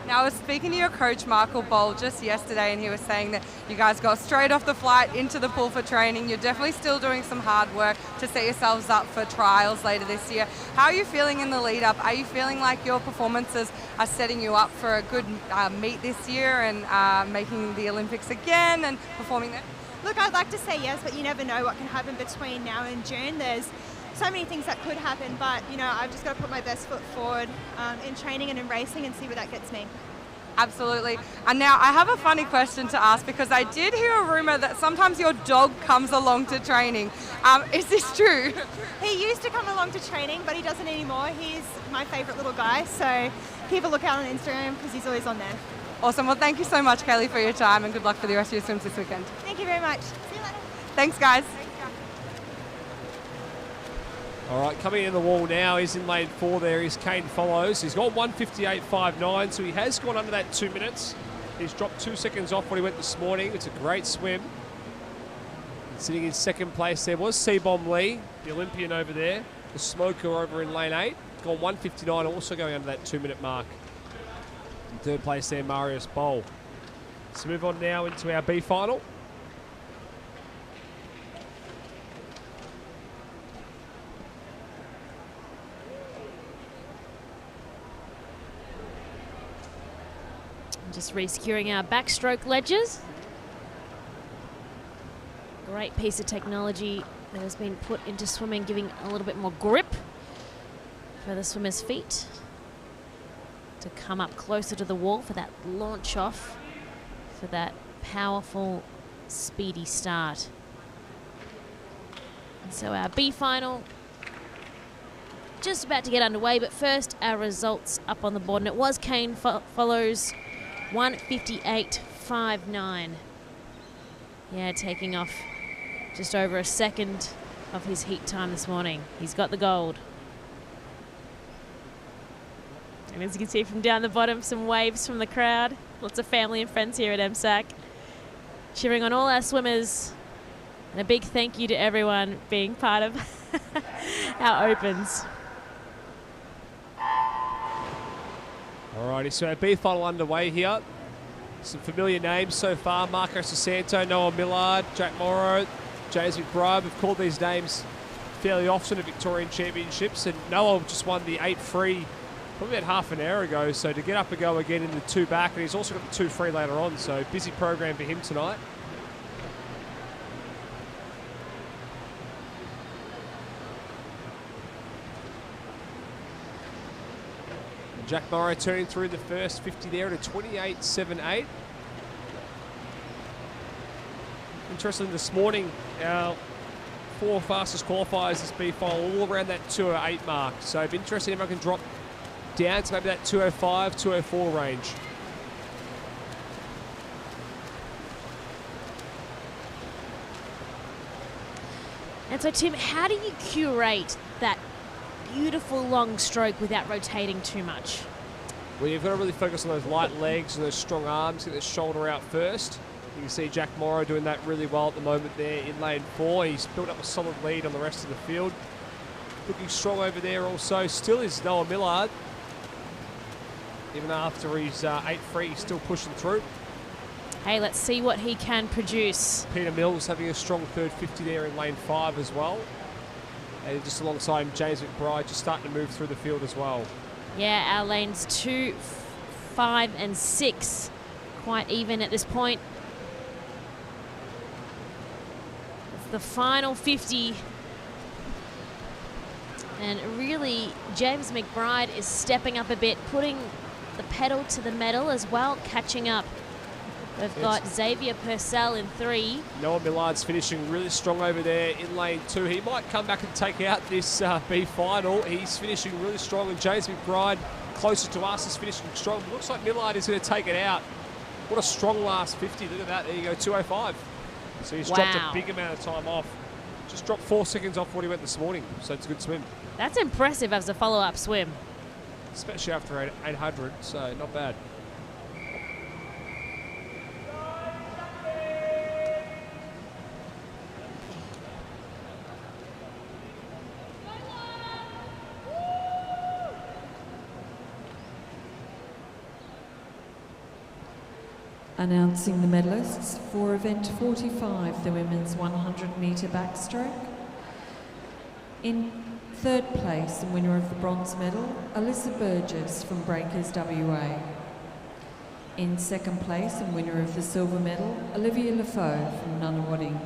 Now, I was speaking to your coach, Michael Boll, just yesterday, and he was saying that you guys got straight off the flight into the pool for training. You're definitely still doing some hard work to set yourselves up for trials later this year. How are you feeling in the lead up? Are you feeling like your performances are setting you up for a good meet this year and making the Olympics again and performing there? Look, I'd like to say yes, but you never know what can happen between now and June. There's so many things that could happen, but I've just got to put my best foot forward in training and in racing and see where that gets me. Absolutely. And now I have a funny question to ask, because I did hear a rumour that sometimes your dog comes along to training. Is this true? He used to come along to training, but he doesn't anymore. He's my favourite little guy, so keep a lookout on Instagram because he's always on there. Awesome. Well, thank you so much, Kaylee, for your time, and good luck for the rest of your swims this weekend. Thank you very much. See you later. Thanks, guys. All right, coming in the wall now is in lane 4 there is Kane Follows. He's got 1:58.59, so he has gone under that 2 minutes. He's dropped 2 seconds off what he went this morning. It's a great swim. Sitting in second place there was Seabom Lee, the Olympian over there. The smoker over in lane 8. Gone 1:59, also going under that 2 minute mark. In third place there, Marius Boll. Let's move on now into our B final. Just resecuring our backstroke ledges. Great piece of technology that has been put into swimming, giving a little bit more grip for the swimmer's feet to come up closer to the wall for that launch off, for that powerful, speedy start. And so our B final just about to get underway, but first our results up on the board, and it was Kane Follows 1:58.59. Yeah, taking off just over a second of his heat time this morning. He's got the gold. And as you can see from down the bottom, some waves from the crowd. Lots of family and friends here at MSAC, cheering on all our swimmers. And a big thank you to everyone being part of our Opens. Alrighty, so our B final underway here. Some familiar names so far: Marco Sasanto, Noah Millard, Jack Morrow, James McBride. We've called these names fairly often at Victorian Championships, and Noah just won the 8 free probably about half an hour ago, so to get up and go again in the 2 back, and he's also got the 2 free later on, so busy program for him tonight. Jack Morrow turning through the first 50 there at a 28.78. Interesting, this morning, our 4 fastest qualifiers this B final all around that 2:08 mark. So it'd be interesting if I can drop down to maybe that 2:05, 2:04 range. And so, Tim, how do you curate that beautiful long stroke without rotating too much? Well, you've got to really focus on those light legs and those strong arms, get the shoulder out first. You can see Jack Morrow doing that really well at the moment there in lane 4. He's built up a solid lead on the rest of the field. Looking strong over there also still is Noah Millard. Even after his 8 free, he's still pushing through. Hey, let's see what he can produce. Peter Mills having a strong third 50 there in lane 5 as well. And just alongside him, James McBride just starting to move through the field as well. Yeah, our lanes 2, 5 and 6 quite even at this point. It's the final 50. And really, James McBride is stepping up a bit, putting the pedal to the metal as well, catching up. We've got Xavier Purcell in 3. Noah Millard's finishing really strong over there in lane 2. He might come back and take out this B final. He's finishing really strong, and James McBride, closer to us, is finishing strong. Looks like Millard is going to take it out. What a strong last 50. Look at that. There you go, 2:05. So he's dropped a big amount of time off. Just dropped 4 seconds off what he went this morning. So it's a good swim. That's impressive as a follow-up swim. Especially after 800, so not bad. Announcing the medalists for event 45, the women's 100 metre backstroke. In third place and winner of the bronze medal, Alyssa Burgess from Breakers WA. In second place and winner of the silver medal, Olivia Lafoe from Nunawading.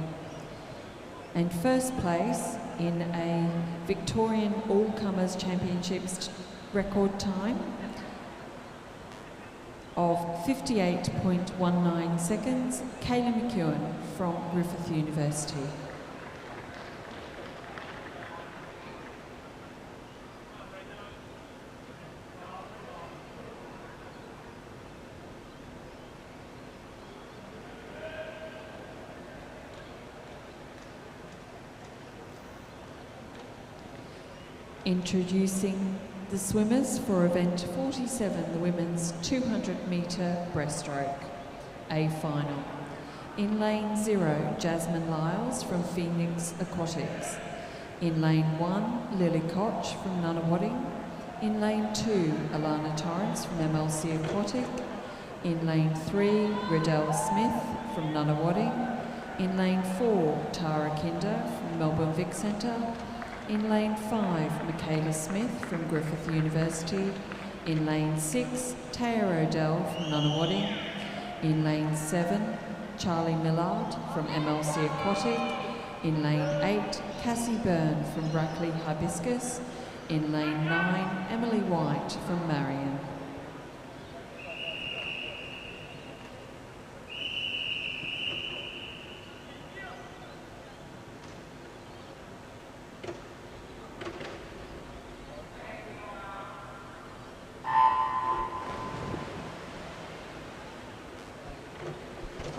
And first place in a Victorian All-Comers Championships record time of 58.19 seconds, Kayla McEwen from Griffith University. Introducing the swimmers for event 47, the women's 200 metre breaststroke, A final. In lane 0, Jasmine Lyles from Phoenix Aquatics. In lane 1, Lily Koch from Nunawading. In lane 2, Alana Torrance from MLC Aquatic. In lane 3, Riddell Smith from Nunawading. In lane 4, Tara Kinder from Melbourne Vic Centre. In lane 5, Michaela Smith from Griffith University. In lane 6, Taya Odell from Nunawading. In lane 7, Charlie Millard from MLC Aquatic. In lane 8, Cassie Byrne from Brackley Hibiscus. In lane 9, Emily White from Marion.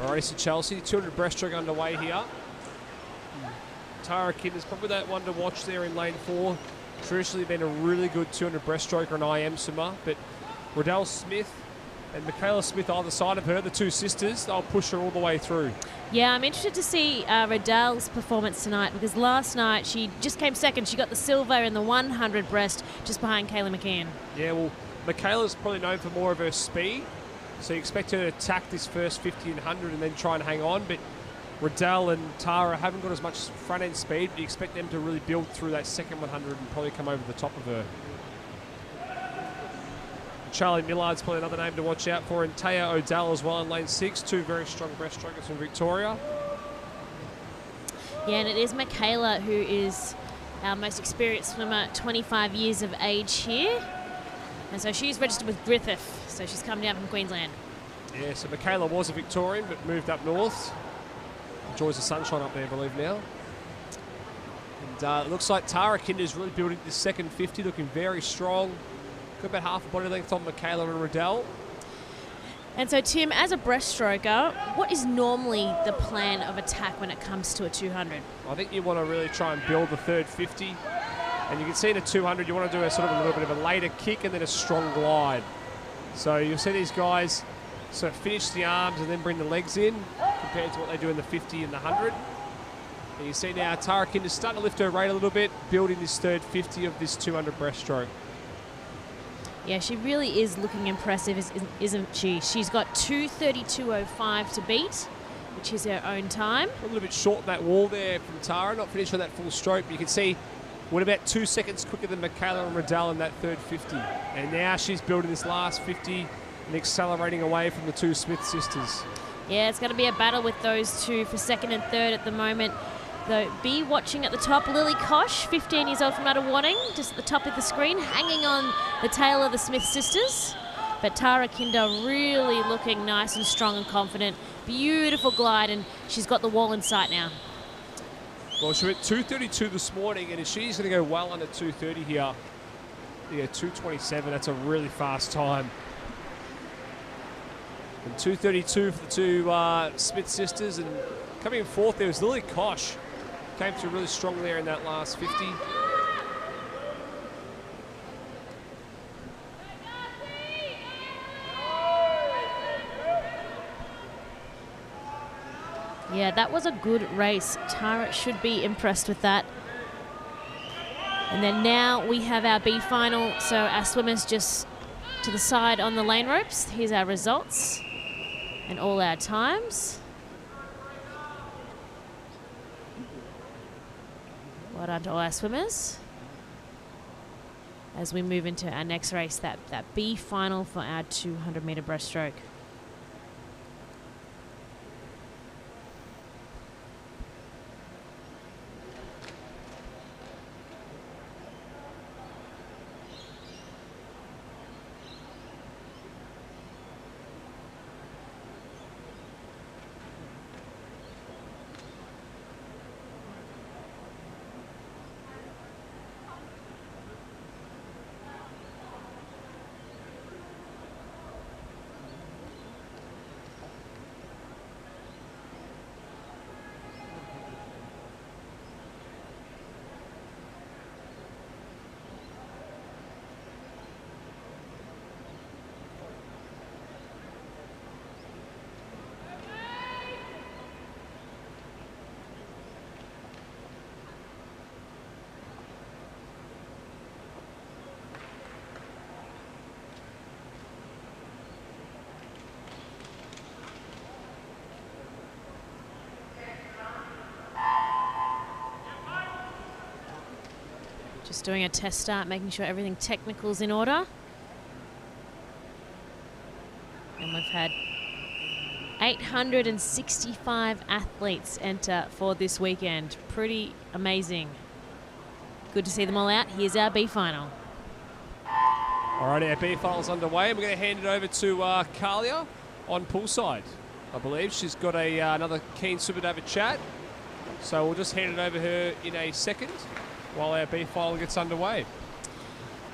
Alrighty, so Chelsea, 200 breaststroke underway here. Tara Kidd is probably that one to watch there in lane 4. Traditionally been a really good 200 breaststroker and IM swimmer, but Riddell Smith and Michaela Smith either side of her, the two sisters, they'll push her all the way through. Yeah, I'm interested to see Riddell's performance tonight, because last night she just came second. She got the silver in the 100 breast just behind Kayla McKeon. Yeah, well, Michaela's probably known for more of her speed, so you expect her to attack this first 50 and 100 and then try and hang on, but Riddell and Tara haven't got as much front-end speed, but you expect them to really build through that second 100 and probably come over the top of her. Charlie Millard's probably another name to watch out for, and Taya Odell as well in lane 6, two very strong breaststrokers from Victoria. Yeah, and it is Michaela who is our most experienced swimmer, 25 years of age here. And so she's registered with Griffith, so she's come down from Queensland. Yeah, so Michaela was a Victorian but moved up north. Enjoys the sunshine up there, I believe, now. And it looks like Tara Kinder's really building this second 50, looking very strong. Got about half a body length on Michaela and Riddell. And so, Tim, as a breaststroker, what is normally the plan of attack when it comes to a 200? I think you want to really try and build the third 50. And you can see in a 200, you want to do a sort of a little bit of a later kick and then a strong glide. So you'll see these guys sort of finish the arms and then bring the legs in compared to what they do in the 50 and the 100. And you see now Tara Kinder's starting to lift her rate a little bit, building this third 50 of this 200 breaststroke. Yeah, she really is looking impressive, isn't she? She's got 2:32.05 to beat, which is her own time. A little bit short in that wall there from Tara, not finished with that full stroke, but you can see we're about 2 seconds quicker than Michaela and Riddell in that third 50. And now she's building this last 50 and accelerating away from the two Smith sisters. Yeah, it's going to be a battle with those two for second and third at the moment. Though, be watching at the top, Lily Koch, 15 years old from Nunawading, just at the top of the screen, hanging on the tail of the Smith sisters. But Tara Kinder really looking nice and strong and confident. Beautiful glide, and she's got the wall in sight now. Well, she went 2:32 this morning, and if she's going to go well under 2:30 here, yeah, 2:27, that's a really fast time. And 2:32 for the two Smith sisters, and coming in fourth there was Lily Koch. Came through really strong there in that last 50. Yeah, that was a good race. Tara should be impressed with that. And then now we have our B final. So our swimmers just to the side on the lane ropes. Here's our results. and all our times. Well done to all our swimmers. As we move into our next race, that B final for our 200-metre breaststroke. Just doing a test start, making sure everything technical's in order. And we've had 865 athletes enter for this weekend. Pretty amazing. Good to see them all out. Here's our B final. All right, our B final's underway. We're going to hand it over to Kayo on poolside. I believe she's got another keen swimmer to have a chat. So we'll just hand it over her in a second while our B final gets underway.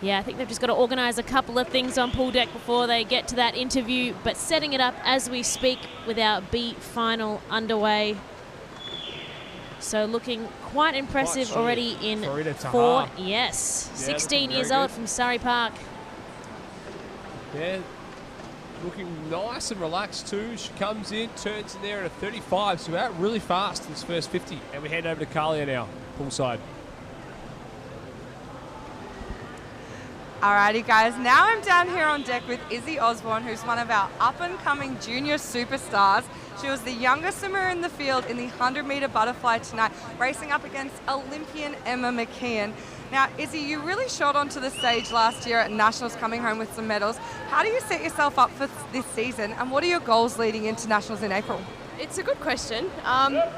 Yeah, I think they've just got to organise a couple of things on pool deck before they get to that interview, but setting it up as we speak with our B final underway. So looking quite impressive already in four. Yes, yeah, 16 years old from Surrey Park. Yeah, looking nice and relaxed too. She comes in, turns in there at a 35, so out really fast in this first 50. And we hand over to Kayo now, poolside. Alrighty guys, now I'm down here on deck with Izzy Osborne, who's one of our up-and-coming junior superstars. She was the youngest swimmer in the field in the 100-metre butterfly tonight, racing up against Olympian Emma McKeon. Now, Izzy, you really shot onto the stage last year at Nationals, coming home with some medals. How do you set yourself up for this season, and what are your goals leading into Nationals in April? It's a good question. I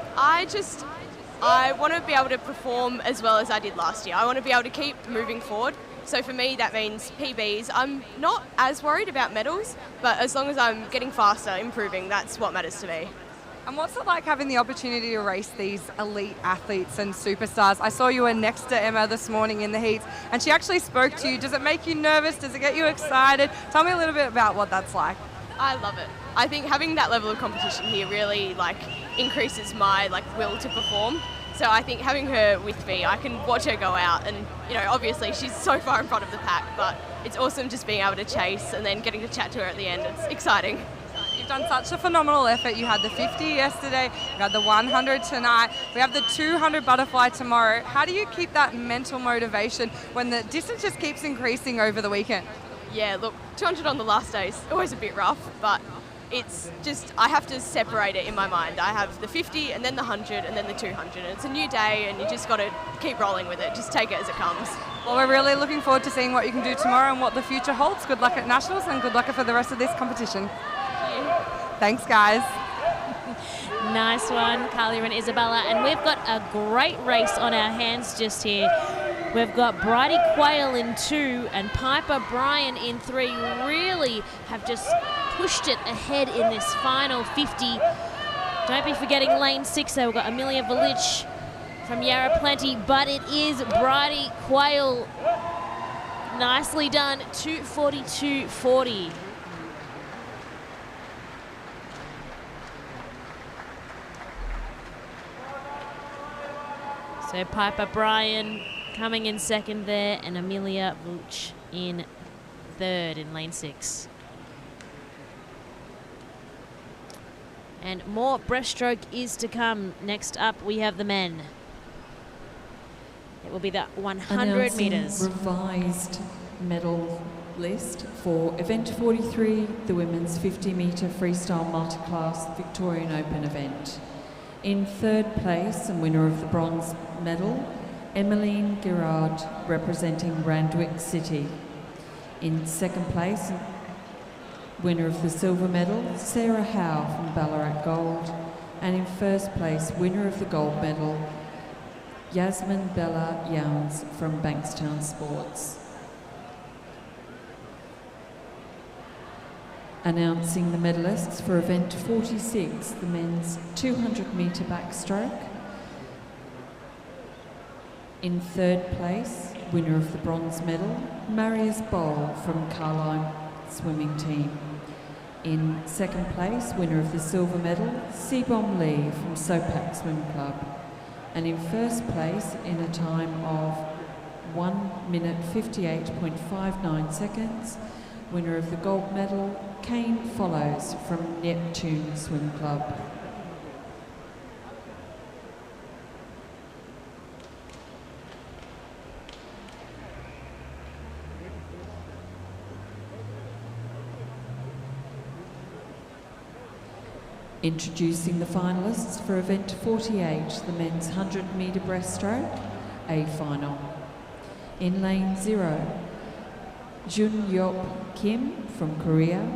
want to be able to perform as well as I did last year. I want to be able to keep moving forward. So for me, that means PBs. I'm not as worried about medals, but as long as I'm getting faster, improving, that's what matters to me. And what's it like having the opportunity to race these elite athletes and superstars? I saw you were next to Emma this morning in the heats, and she actually spoke to you. Does it make you nervous? Does it get you excited? Tell me a little bit about what that's like. I love it. I think having that level of competition here really increases my will to perform. So I think having her with me, I can watch her go out, and obviously she's so far in front of the pack, but it's awesome just being able to chase and then getting to chat to her at the end. It's exciting. You've done such a phenomenal effort. You had the 50 yesterday, you had the 100 tonight, we have the 200 butterfly tomorrow. How do you keep that mental motivation when the distance just keeps increasing over the weekend? Yeah, look, 200 on the last day is always a bit rough, but it's just, I have to separate it in my mind. I have the 50 and then the 100 and then the 200. And it's a new day and you just got to keep rolling with it. Just take it as it comes. Well, we're really looking forward to seeing what you can do tomorrow and what the future holds. Good luck at Nationals and good luck for the rest of this competition. Thank you. Thanks, guys. Nice one, Kayo and Isabella. And we've got a great race on our hands just here. We've got Bridie Quayle in 2 and Piper Bryan in 3. Really have just pushed it ahead in this final 50. Don't be forgetting lane 6 though. We've got Amelia Valic from Yarra Plenty, but it is Bridie Quayle. Nicely done, 2:42.40. So Piper Bryan coming in second there, and Amelia Valic in third in lane 6. And more breaststroke is to come. Next up, we have the men. It will be the 100 metres. Revised medal list for event 43, the women's 50 metre freestyle multi-class Victorian Open event. In third place and winner of the bronze medal, Emmeline Girard, representing Randwick City. In second place, winner of the silver medal, Sarah Howe from Ballarat Gold. And in first place, winner of the gold medal, Yasmin Bella Yowns from Bankstown Sports. Announcing the medalists for event 46, the men's 200 metre backstroke. In third place, winner of the bronze medal, Marius Bowl from Carline swimming team. In second place, winner of the silver medal, Seabom Lee from Sopak Swim Club. And in first place, in a time of 1 minute 58.59 seconds, winner of the gold medal, Kane Follows from Neptune Swim Club. Introducing the finalists for event 48, the men's 100 metre breaststroke, A final. In lane 0, Jun Yop Kim from Korea.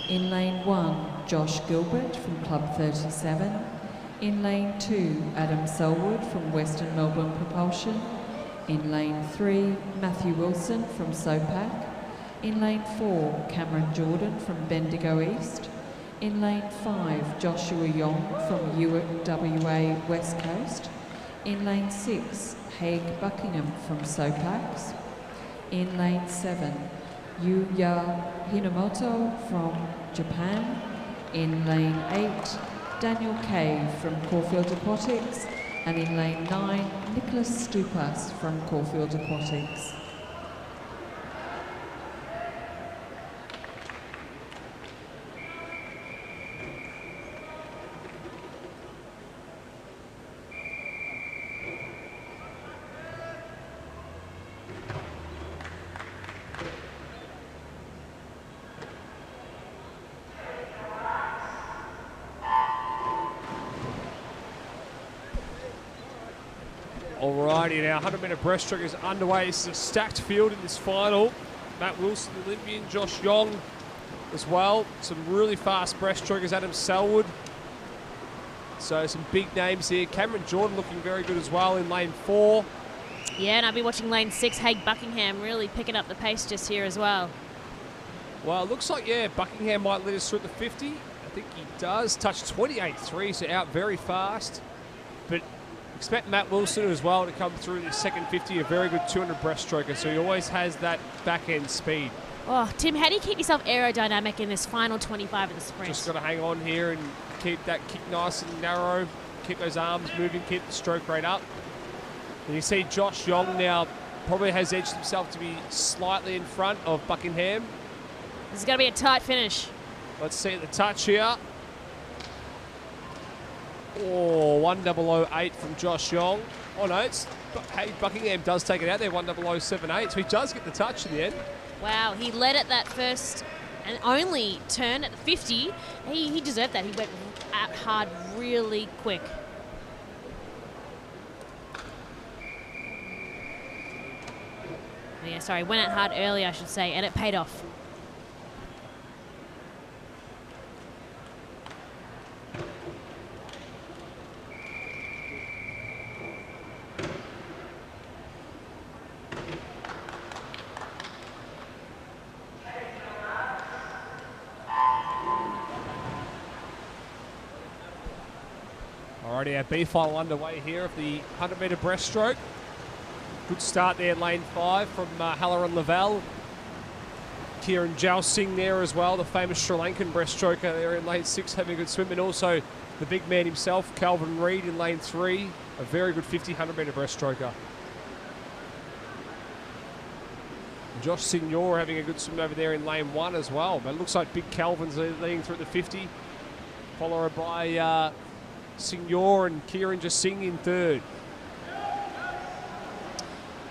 In lane 1, Josh Gilbert from Club 37. In lane 2, Adam Selwood from Western Melbourne Propulsion. In lane 3, Matthew Wilson from Sopak. In lane 4, Cameron Jordan from Bendigo East. In lane 5, Joshua Yong from WA West Coast. In lane 6, Haig Buckingham from Sopax. In lane 7, Yuya Hinomoto from Japan. In lane 8, Daniel Kay from Caulfield Aquatics. And in lane 9, Nicholas Stupas from Caulfield Aquatics. Alrighty, now 100 metre breaststroke is underway. This is a stacked field in this final. Matt Wilson, the Olympian, Josh Yong as well. Some really fast breaststrokers, Adam Selwood. So some big names here. Cameron Jordan looking very good as well in lane 4. Yeah, and I'll be watching lane 6, Haig Buckingham, really picking up the pace just here as well. Well, it looks like, yeah, Buckingham might lead us through at the 50. I think he does. Touch 28.3, so out very fast. But expect Matt Wilson as well to come through the second 50, a very good 200 breaststroker, so he always has that back-end speed. Oh, Tim, how do you keep yourself aerodynamic in this final 25 of the sprint? Just got to hang on here and keep that kick nice and narrow, keep those arms moving, keep the stroke rate up. And you see Josh Yong now probably has edged himself to be slightly in front of Buckingham. This is going to be a tight finish. Let's see the touch here. Oh, 1008 from Josh Yong. Oh no, hey, Buckingham does take it out there, 1078, so he does get the touch in the end. Wow, he led at that first and only turn at the 50. He deserved that. He went out hard really quick. Yeah, sorry, went out hard early, I should say, and it paid off. Alrighty, our B final underway here of the 100 metre breaststroke. Good start there in lane 5 from Halloran Lavelle. Kieran Jal Singh there as well, the famous Sri Lankan breaststroker there in lane 6, having a good swim. And also the big man himself, Calvin Reid, in lane 3, a very good 100 metre breaststroker. Josh Signor having a good swim over there in lane 1 as well. But it looks like Big Calvin's leading through the 50, followed by Signor and Kieran just Singh in third.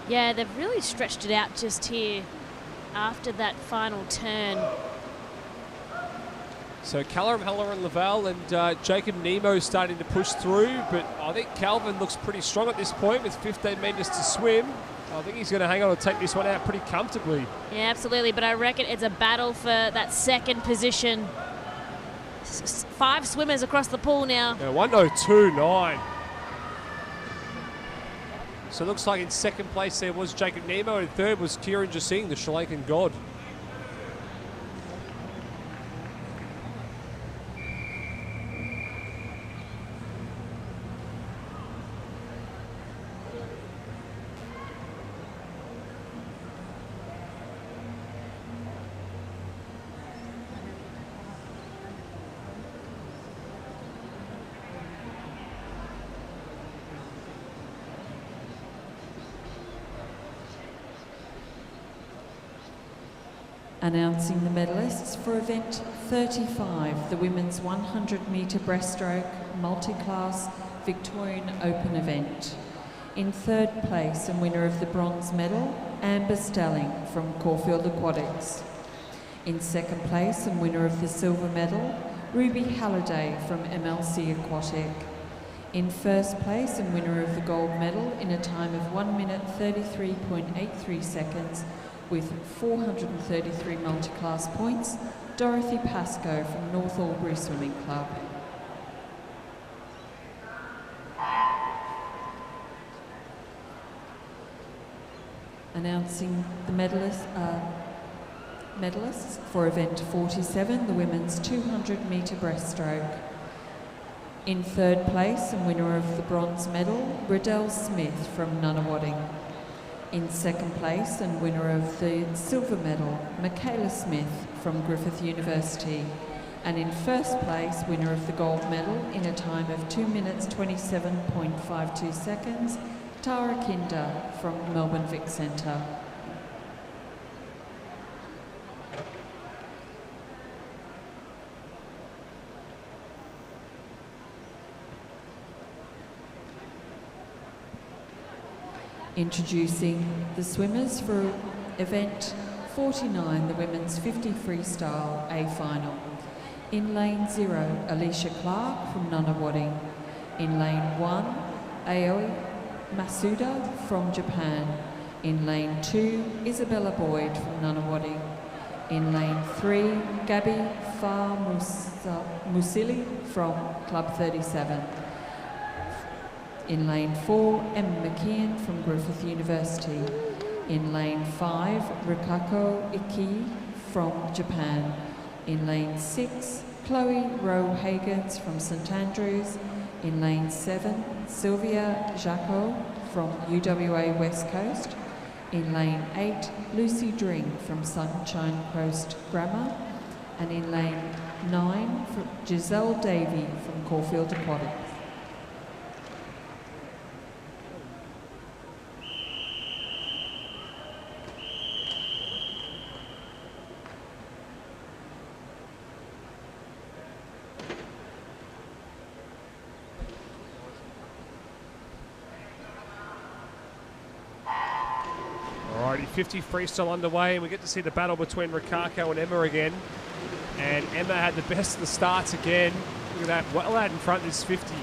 Yeah, they've really stretched it out just here after that final turn. So Callum Heller and Lavelle and Jacob Nemo starting to push through, but I think Calvin looks pretty strong at this point with 15 metres to swim. I think he's going to hang on and take this one out pretty comfortably. Yeah, absolutely, but I reckon it's a battle for that second position. 5 swimmers across the pool now. Yeah, 1:02.9. So it looks like in second place there was Jacob Nemo, and third was Kieran Jasing, the Sri Lankan god. Announcing the medalists for event 35, the women's 100 metre breaststroke multi-class Victorian Open event. In third place and winner of the bronze medal, Amber Stelling from Caulfield Aquatics. In second place and winner of the silver medal, Ruby Halliday from MLC Aquatic. In first place and winner of the gold medal in a time of 1 minute 33.83 seconds, with 433 multi-class points, Dorothy Pascoe from North Albury Swimming Club. Announcing the medalists for event 47, the women's 200 metre breaststroke. In third place and winner of the bronze medal, Riddell Smith from Nunawading. In second place and winner of the silver medal, Michaela Smith from Griffith University. And in first place, winner of the gold medal in a time of 2 minutes 27.52 seconds, Tara Kinder from Melbourne Vic Centre. Introducing the swimmers for event 49, the women's 50 freestyle A final. In lane 0, Alicia Clark from Nunawading. In lane 1, Aoi Masuda from Japan. In lane 2, Isabella Boyd from Nunawading. In lane 3, Gabby Far Musili from Club 37. In lane 4, Emma McKeon from Griffith University. In lane 5, Rikako Iki from Japan. In lane 6, Chloe Rowe Hagens from St Andrews. In lane 7, Sylvia Jaco from UWA West Coast. In lane 8, Lucy Dring from Sunshine Coast Grammar. And in lane 9, Giselle Davey from Caulfield Aquatics. Alrighty, 50 freestyle underway, and we get to see the battle between Rikako and Emma again. And Emma had the best of the starts again. Look at that, well out in front of this 50.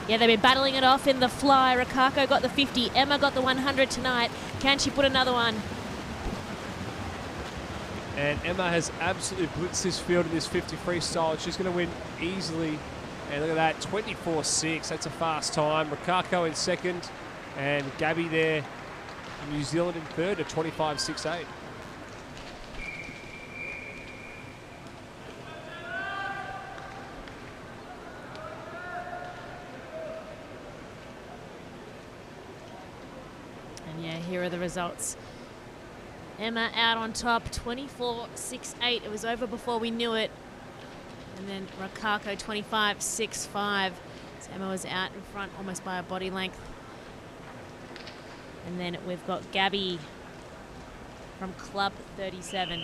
Yeah, they've been battling it off in the fly. Rikako got the 50. Emma got the 100 tonight. Can she put another one? And Emma has absolutely blitzed this field in this 50 freestyle. She's going to win easily. And look at that, 24.6. That's a fast time. Rikako in second, and Gabby there, New Zealand in third at 25.68. And yeah, here are the results. Emma out on top, 24.68. It was over before we knew it. And then Rikako, 25.65. So Emma was out in front almost by a body length. And then we've got Gabby from Club 37.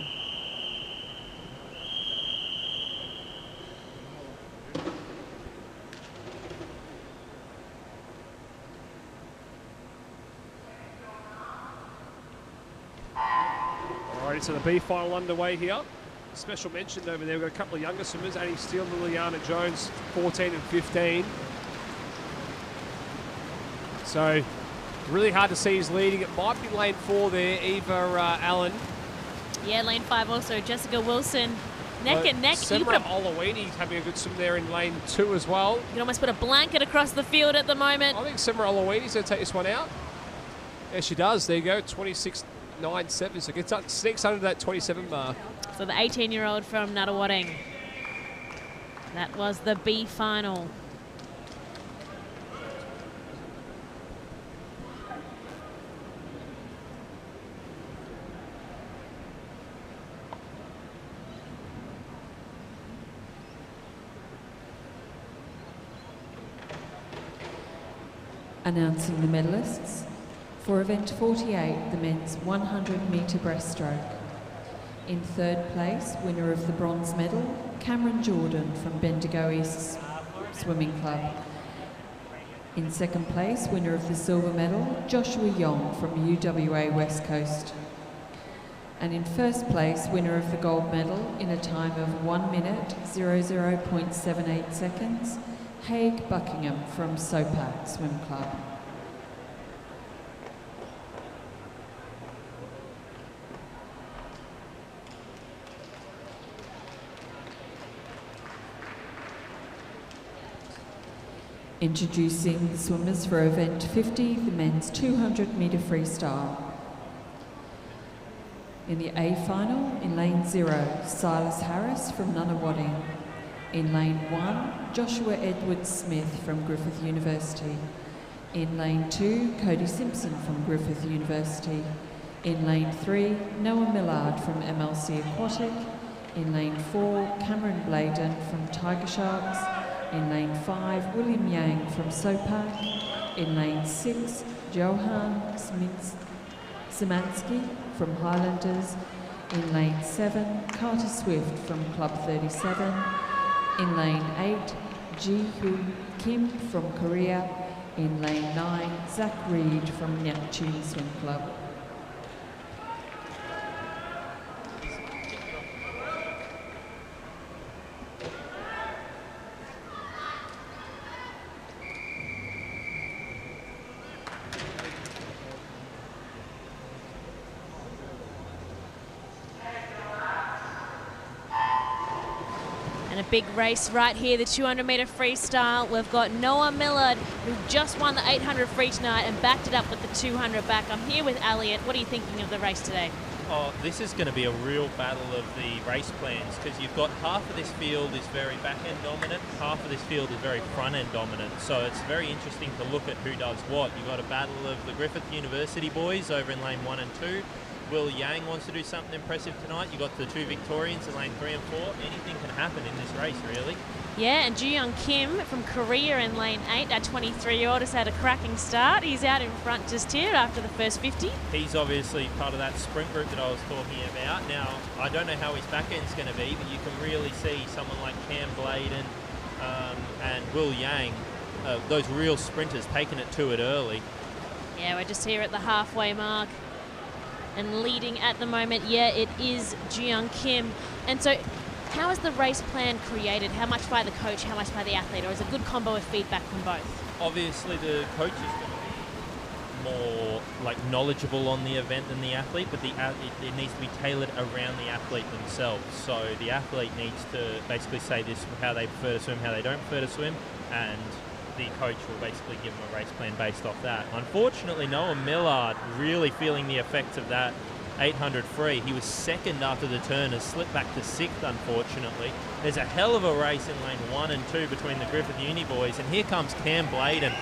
So the B final underway here. Special mention over there, we've got a couple of younger swimmers, Annie Steele and Liliana Jones, 14 and 15. So really hard to see who's leading. It might be lane 4 there, Eva Allen. Yeah, lane 5 also, Jessica Wilson. Neck and neck. Semra Olawini's having a good swim there in lane 2 as well. You can almost put a blanket across the field at the moment. I think Semra Olawini's going to take this one out. Yeah, she does. There you go, 26.97. So gets up, sneaks under that 27 mark. So the 18-year-old from Nuttawading. That was the B final. Announcing the medalists. For event 48, the men's 100-metre breaststroke. In third place, winner of the bronze medal, Cameron Jordan from Bendigo East Swimming Club. In second place, winner of the silver medal, Joshua Yong from UWA West Coast. And in first place, winner of the gold medal in a time of 1 minute 00.78 seconds, Haig Buckingham from Sopak Swim Club. Introducing the swimmers for event 50, the men's 200-metre freestyle. In the A final, in lane 0, Silas Harris from Nunawading. In lane 1, Joshua Edwards Smith from Griffith University. In lane 2, Cody Simpson from Griffith University. In lane 3, Noah Millard from MLC Aquatic. In lane 4, Cameron Bladen from Tiger Sharks. In lane 5, William Yang from Sopak. In lane 6, Johan Szymanski from Highlanders. In lane 7, Carter Swift from Club 37. In lane 8, Ji-Hoon Kim from Korea. In lane 9, Zach Reed from Neptune Swim Club. And a big race right here, the 200-metre freestyle. We've got Noah Millard, who just won the 800 free tonight and backed it up with the 200 back. I'm here with Elliot. What are you thinking of the race today? Oh, this is going to be a real battle of the race plans, because you've got half of this field is very back-end dominant, half of this field is very front-end dominant. So it's very interesting to look at who does what. You've got a battle of the Griffith University boys over in lane 1 and 2. Will Yang wants to do something impressive tonight. You've got the 2 Victorians in lane 3 and 4. Anything can happen in this race, really. Yeah, and Ji-Young Kim from Korea in lane 8, that 23-year-old, has had a cracking start. He's out in front just here after the first 50. He's obviously part of that sprint group that I was talking about. Now, I don't know how his back end's going to be, but you can really see someone like Cam Bladen and Will Yang, those real sprinters, taking it to it early. Yeah, we're just here at the halfway mark. And leading at the moment, yeah, it is Ji-Young Kim. And so, how is the race plan created? How much by the coach, how much by the athlete? Or is it a good combo of feedback from both? Obviously, the coach is going to be more knowledgeable on the event than the athlete, but it needs to be tailored around the athlete themselves. So the athlete needs to basically say this, how they prefer to swim, how they don't prefer to swim, and the coach will basically give them a race plan based off that. Unfortunately, Noah Millard really feeling the effects of that 800 free. He was second after the turn, has slipped back to 6th, unfortunately. There's a hell of a race in lane 1 and 2 between the Griffith Uni boys, and here comes Cam Bladen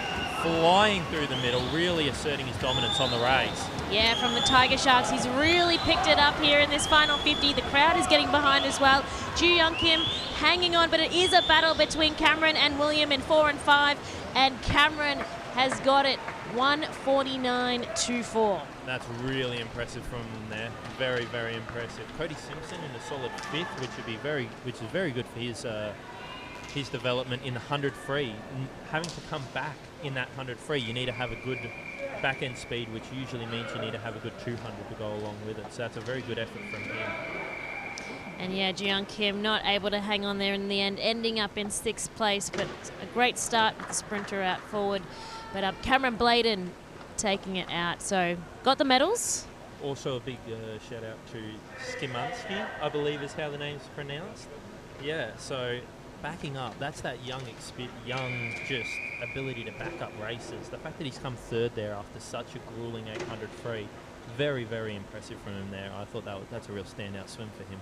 flying through the middle, really asserting his dominance on the race. Yeah, from the Tiger Sharks, he's really picked it up here in this final 50. The crowd is getting behind as well. Ji-Young Kim hanging on, but it is a battle between Cameron and William in 4 and 5, and Cameron has got it 1:49.24. That's really impressive from there. Very, very impressive. Cody Simpson in a solid 5th, which is very good for his his development in the 100 free. Having to come back in that 100 free, you need to have a good back-end speed, which usually means you need to have a good 200 to go along with it. So that's a very good effort from him. And yeah, Jiyoung Kim not able to hang on there in the end, ending up in 6th place, but a great start with the sprinter out forward. But Cameron Bladen taking it out. So got the medals. Also a big shout out to Skimansky, I believe is how the name's pronounced. Yeah, so backing up, that's that young just ability to back up races. The fact that he's come 3rd there after such a grueling 800 free, very, very impressive from him there. I thought that's a real standout swim for him.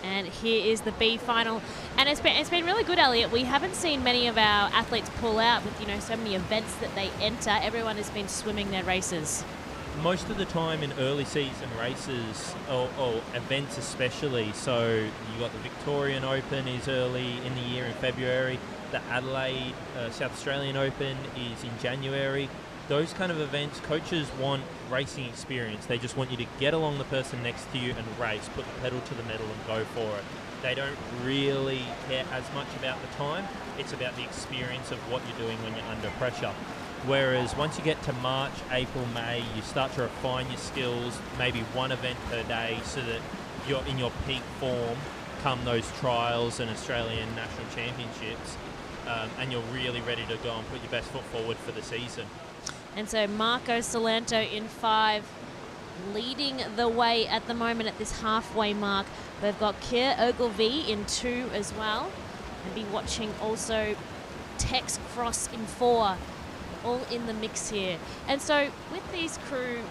And here is the B final, and it's been really good, Elliot. We haven't seen many of our athletes pull out with so many events that they enter. Everyone has been swimming their races. Most of the time in early season races or events especially, so you got the Victorian Open is early in the year in February, the Adelaide South Australian Open is in January. Those kind of events, coaches want racing experience. They just want you to get along the person next to you and race, put the pedal to the metal and go for it. They don't really care as much about the time. It's about the experience of what you're doing when you're under pressure. Whereas once you get to March, April, May, you start to refine your skills, maybe one event per day so that you're in your peak form come those trials and Australian national championships, and you're really ready to go and put your best foot forward for the season. And so Marco Salanto in 5, leading the way at the moment at this halfway mark. We've got Keir Ogilvie in 2 as well. And be watching also Tex Cross in 4, all in the mix here. And so with these crew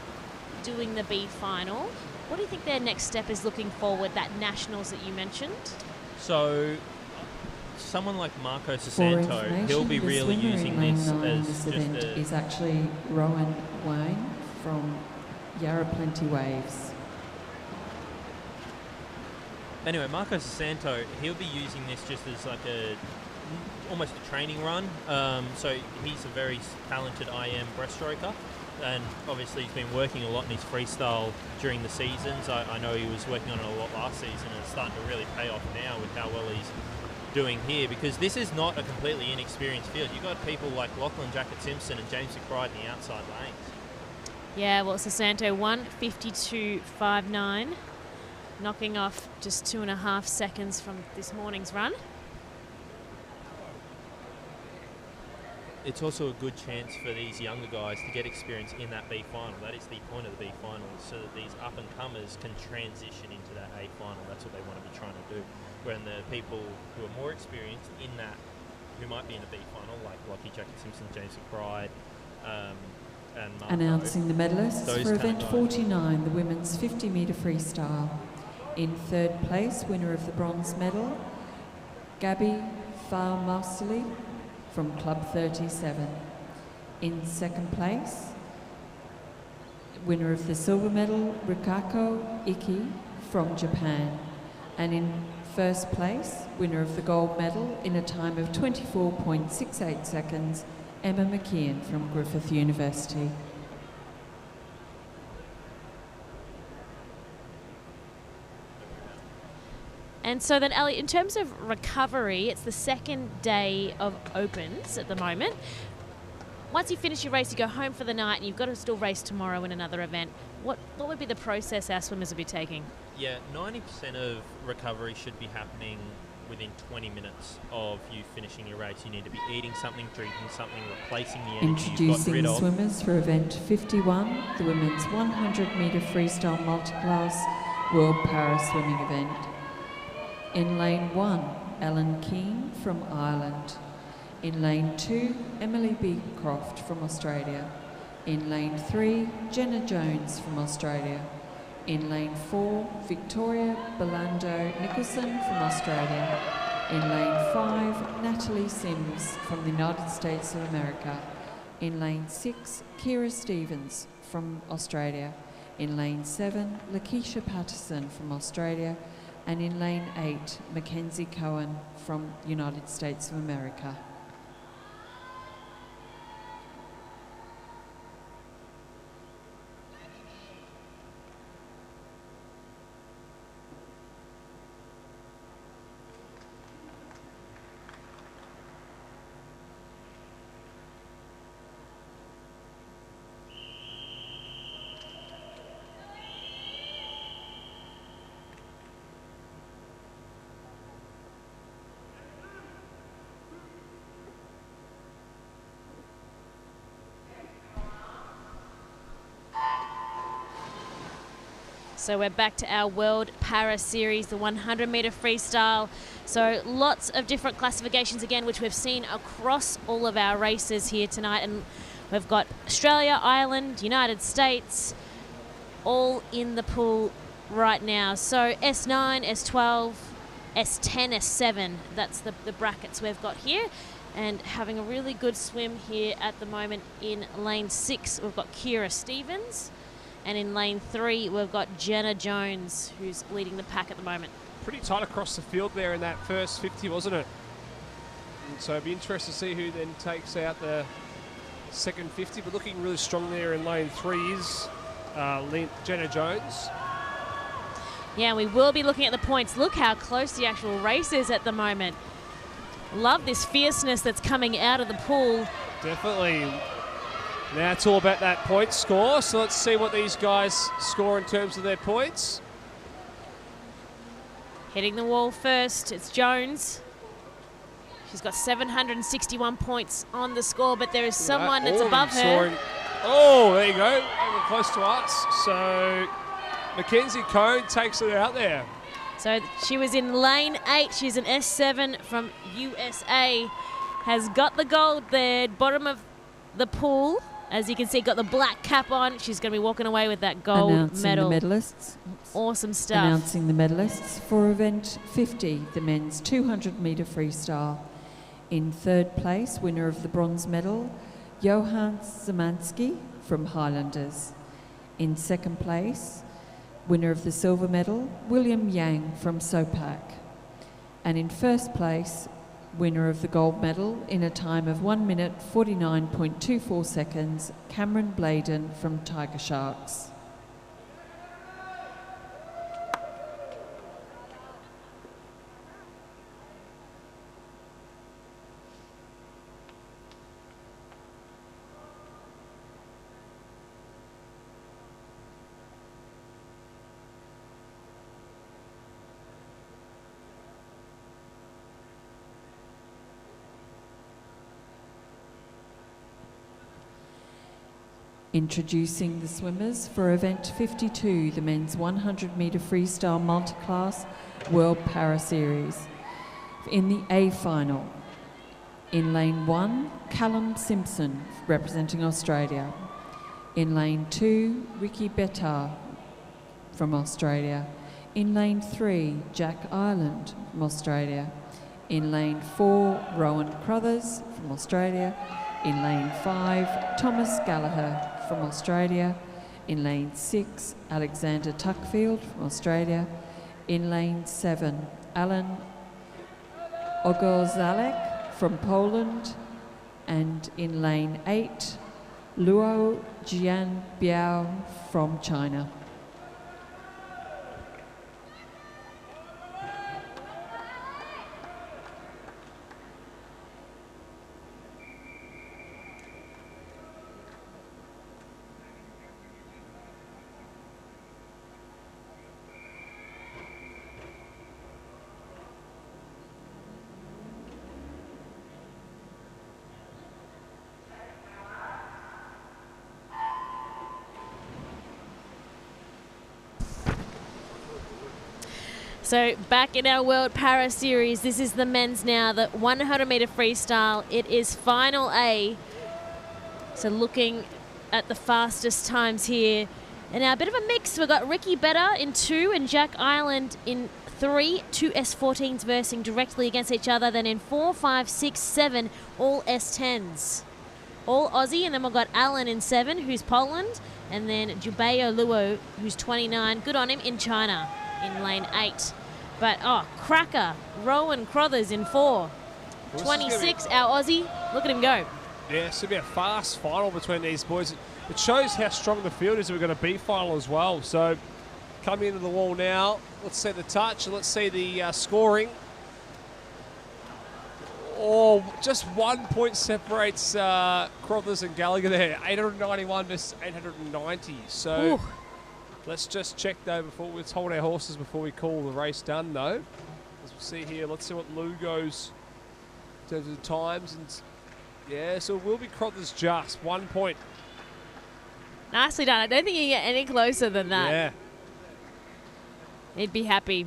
doing the B final, what do you think their next step is looking forward, that nationals that you mentioned? So someone like Marco Sasanto, he'll be really using this as this just event is actually Rowan Wayne from Yarra Plenty Waves. Anyway, Marco Sasanto, he'll be using this just as like almost a training run. So he's a very talented IM breaststroker, and obviously he's been working a lot in his freestyle during the seasons. I know he was working on it a lot last season, and it's starting to really pay off now with how well he's doing here, because this is not a completely inexperienced field. You've got people like Lachlan Jackett-Simpson and James McBride in the outside lanes. Yeah, well, Sasanto 1:52.59, knocking off just 2.5 seconds from this morning's run. It's also a good chance for these younger guys to get experience in that B final. That is the point of the B final, so that these up-and-comers can transition into that A final. That's what they want to be trying to do. When the people who are more experienced in that, who might be in the B final, like Lockie Jackett-Simpson, James McBride, and Marco, Announcing the medalists those for kind of event guys. 49, the women's 50-metre freestyle. In 3rd place, winner of the bronze medal, Gabby Farmausili from Club 37. In 2nd place, winner of the silver medal, Rikako Iki from Japan. And in 1st place, winner of the gold medal in a time of 24.68 seconds, Emma McKeon from Griffith University. And so then, Elliot, in terms of recovery, it's the 2nd day of Opens at the moment. Once you finish your race, you go home for the night and you've got to still race tomorrow in another event. What would be the process our swimmers would be taking? Yeah, 90% of recovery should be happening within 20 minutes of you finishing your race. You need to be eating something, drinking something, replacing the energy you've got Introducing rid the of. swimmers for event 51, the women's 100-metre freestyle multiclass World Para Swimming event. In lane 1, Ellen Keane from Ireland. In lane 2, Emily Beecroft from Australia. In lane 3, Jenna Jones from Australia. In lane 4, Victoria Belando Nicholson from Australia. In lane 5, Natalie Sims from the United States of America. In lane 6, Kira Stevens from Australia. In lane 7, Lakeisha Patterson from Australia. And in lane 8, Mackenzie Cohen from the United States of America. So we're back to our World Para Series, the 100-metre freestyle. So lots of different classifications again, which we've seen across all of our races here tonight. And we've got Australia, Ireland, United States, all in the pool right now. So S9, S12, S10, S7, that's the brackets we've got here. And having a really good swim here at the moment in lane 6, we've got Kira Stevens. And in lane 3, we've got Jenna Jones, who's leading the pack at the moment. Pretty tight across the field there in that first 50, wasn't it? And so it'd be interesting to see who then takes out the second 50, but looking really strong there in lane 3 is Jenna Jones. Yeah, we will be looking at the points. Look how close the actual race is at the moment. Love this fierceness that's coming out of the pool. Definitely. Now it's all about that point score, so let's see what these guys score in terms of their points. Hitting the wall first, it's Jones. She's got 761 points on the score, but there is someone that's above her. Oh, there you go, over close to us. So Mackenzie Cone takes it out there. So she was in lane 8. She's an S7 from USA. Has got the gold there, bottom of the pool. As you can see, got the black cap on. She's going to be walking away with that gold medal. Announcing the medalists. Awesome stuff. Announcing the medalists for event 50, the men's 200-metre freestyle. In third place, winner of the bronze medal, Johan Zemansky from Highlanders. In second place, winner of the silver medal, William Yang from Sopak. And in first place, winner of the gold medal in a time of 1 minute 49.24 seconds, Cameron Bladen from Tiger Sharks. Introducing the swimmers for event 52, the men's 100-metre freestyle multi-class World Para Series. In the A final, in lane 1, Callum Simpson representing Australia. In lane 2, Ricky Bettar from Australia. In lane 3, Jack Ireland from Australia. In lane 4, Rowan Crothers from Australia. In lane 5, Thomas Gallagher from Australia. In lane 6, Alexander Tuckfield from Australia. In lane 7, Alan Ogorzalek from Poland. And in lane 8, Luo Jianbiao from China. So back in our World Para Series, this is the men's now, the 100-metre freestyle. It is final A. So looking at the fastest times here. And now a bit of a mix. We've got Ricky Bettar in 2 and Jack Ireland in 3. 2 S14s versing directly against each other. Then in 4, 5, 6, 7, all S10s. All Aussie. And then we've got Alan in 7, who's Poland. And then Jubeo Luo, who's 29. Good on him in China in lane 8. But, cracker, Rowan Crothers in 4. 26, our Aussie. Look at him go. Yeah, it's going to be a fast final between these boys. It shows how strong the field is. We're going to be final as well. So, coming into the wall now, let's see the touch and let's see the scoring. Oh, just 1 point separates Crothers and Gallagher there. 891 to 890. So... Ooh. Let's just check though let's hold our horses before we call the race done though. As we see here, let's see what Lou goes in terms of the times. And yeah, so it will be Crothers just 1 point. Nicely done. I don't think you can get any closer than that. Yeah. He'd be happy.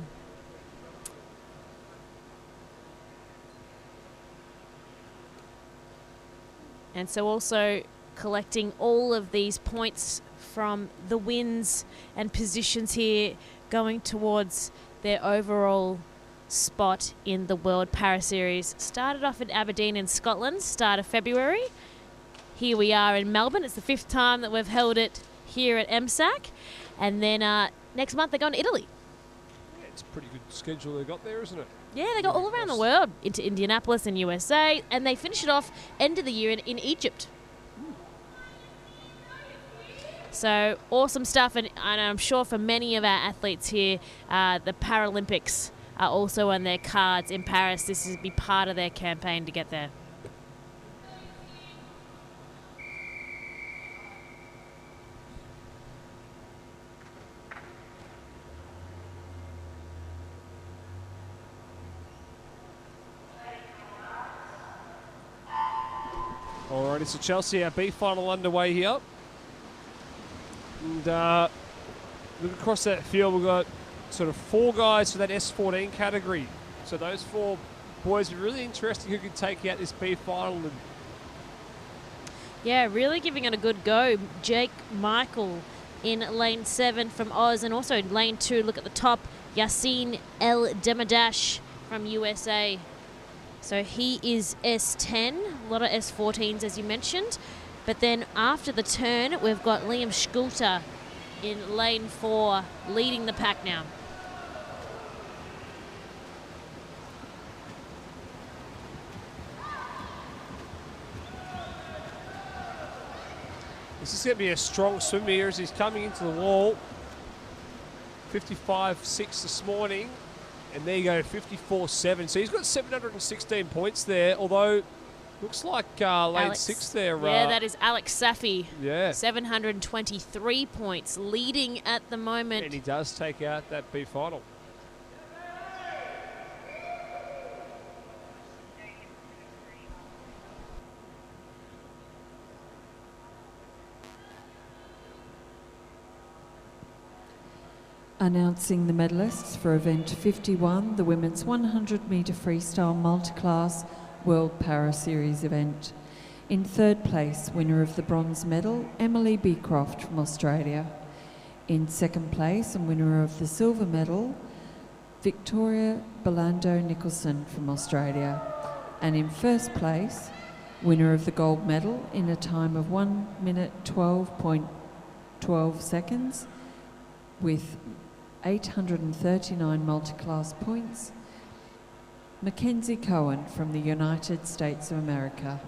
And so also collecting all of these points from the wins and positions here, going towards their overall spot in the World Para Series. Started off in Aberdeen in Scotland, start of February. Here we are in Melbourne. It's the 5th time that we've held it here at MSAC. And then next month they're going to Italy. Yeah, it's a pretty good schedule they've got there, isn't it? Yeah, they go all around the world, into Indianapolis in USA, and they finish it off end of the year in Egypt. So awesome stuff, and I'm sure for many of our athletes here, the Paralympics are also on their cards in Paris. This will be part of their campaign to get there. Alrighty, so Chelsea, our B final underway here. And look across that field, we've got sort of 4 guys for that S14 category. So those 4 boys are really interesting who can take out this B final. And yeah, really giving it a good go. Jake Michael in lane 7 from Oz, and also in lane 2, look at the top, Yassine El Demadash from USA. So he is S10, a lot of S14s as you mentioned. But then after the turn, we've got Liam Schulter in lane 4, leading the pack now. this is going to be a strong swim here as he's coming into the wall. 55.6 this morning. And there you go, 54.7. So he's got 716 points there, although looks like lane 6 there. Yeah, that is Alex Safi. Yeah. 723 points, leading at the moment. And he does take out that B final. Announcing the medalists for event 51, the women's 100 metre freestyle multi-class World Para Series event. In 3rd place, winner of the bronze medal, Emily Beecroft from Australia. In 2nd place and winner of the silver medal, Victoria Belando Nicholson from Australia. And in 1st place, winner of the gold medal in a time of 1 minute 12.12 seconds with 839 multi-class points, Mackenzie Cohen from the United States of America.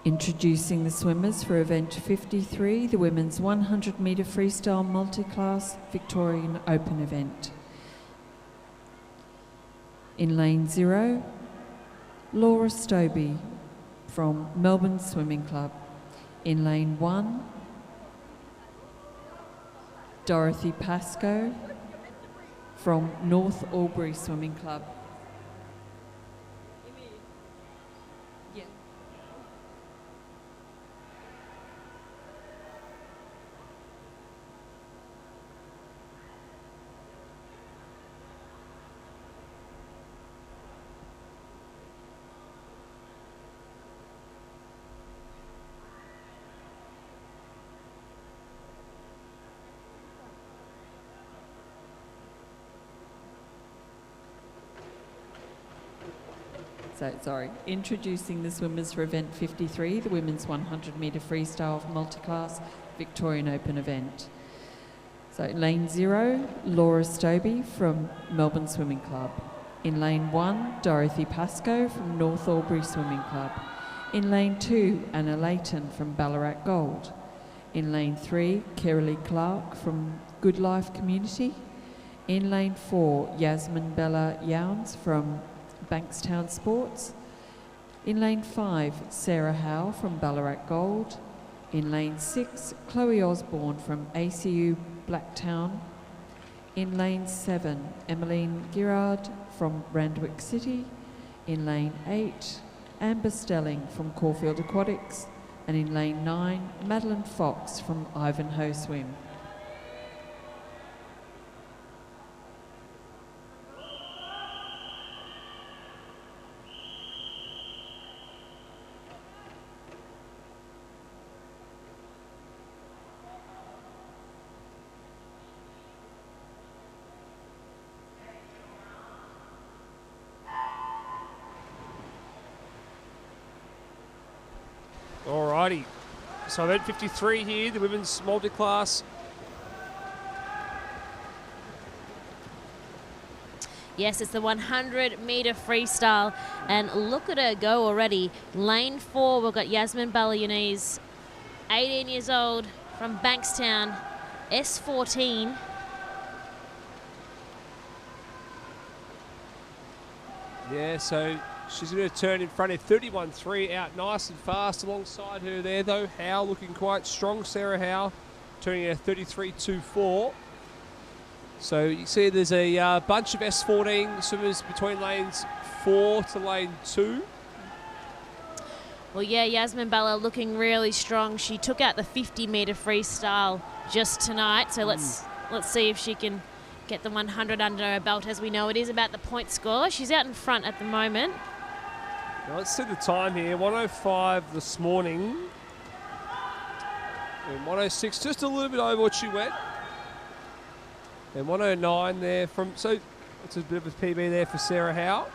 Introducing the swimmers for event 53, the women's 100 metre freestyle multi-class Victorian Open event. In lane 0, Laura Stobie from Melbourne Swimming Club. In lane 1, Dorothy Pascoe from North Albury Swimming Club. Introducing the swimmers for event 53, the women's 100 metre freestyle multi-class Victorian Open event. So lane 0, Laura Stobie from Melbourne Swimming Club. In lane 1, Dorothy Pascoe from North Albury Swimming Club. In lane 2, Anna Layton from Ballarat Gold. In lane 3, Kiralee Clark from Good Life Community. In lane 4, Yasmin Bella Youns from Bankstown Sports. In lane 5, Sarah Howe from Ballarat Gold. In lane 6, Chloe Osborne from ACU Blacktown. In lane 7, Emmeline Girard from Randwick City. In lane 8, Amber Stelling from Caulfield Aquatics. And in lane 9, Madeline Fox from Ivanhoe Swim. Alrighty, so event 53 here, the women's multi-class. Yes, it's the 100-metre freestyle, and look at her go already. Lane 4, we've got Yasmin Balayunese, 18 years old, from Bankstown, S14. Yeah, so she's going to turn in front of 31.3, out nice and fast alongside her there, though. Howe looking quite strong. Sarah Howe turning in a 33.24. So you see there's a bunch of S14 swimmers between lanes 4 to lane 2. Well, yeah, Yasmin Balla looking really strong. She took out the 50-metre freestyle just tonight, so let's see if she can get the 100 under her belt. As we know, it is about the point score. She's out in front at the moment. Now let's see the time here. 105 this morning. And 106, just a little bit over what she went. And 109 there from, so that's a bit of a PB there for Sarah Howe.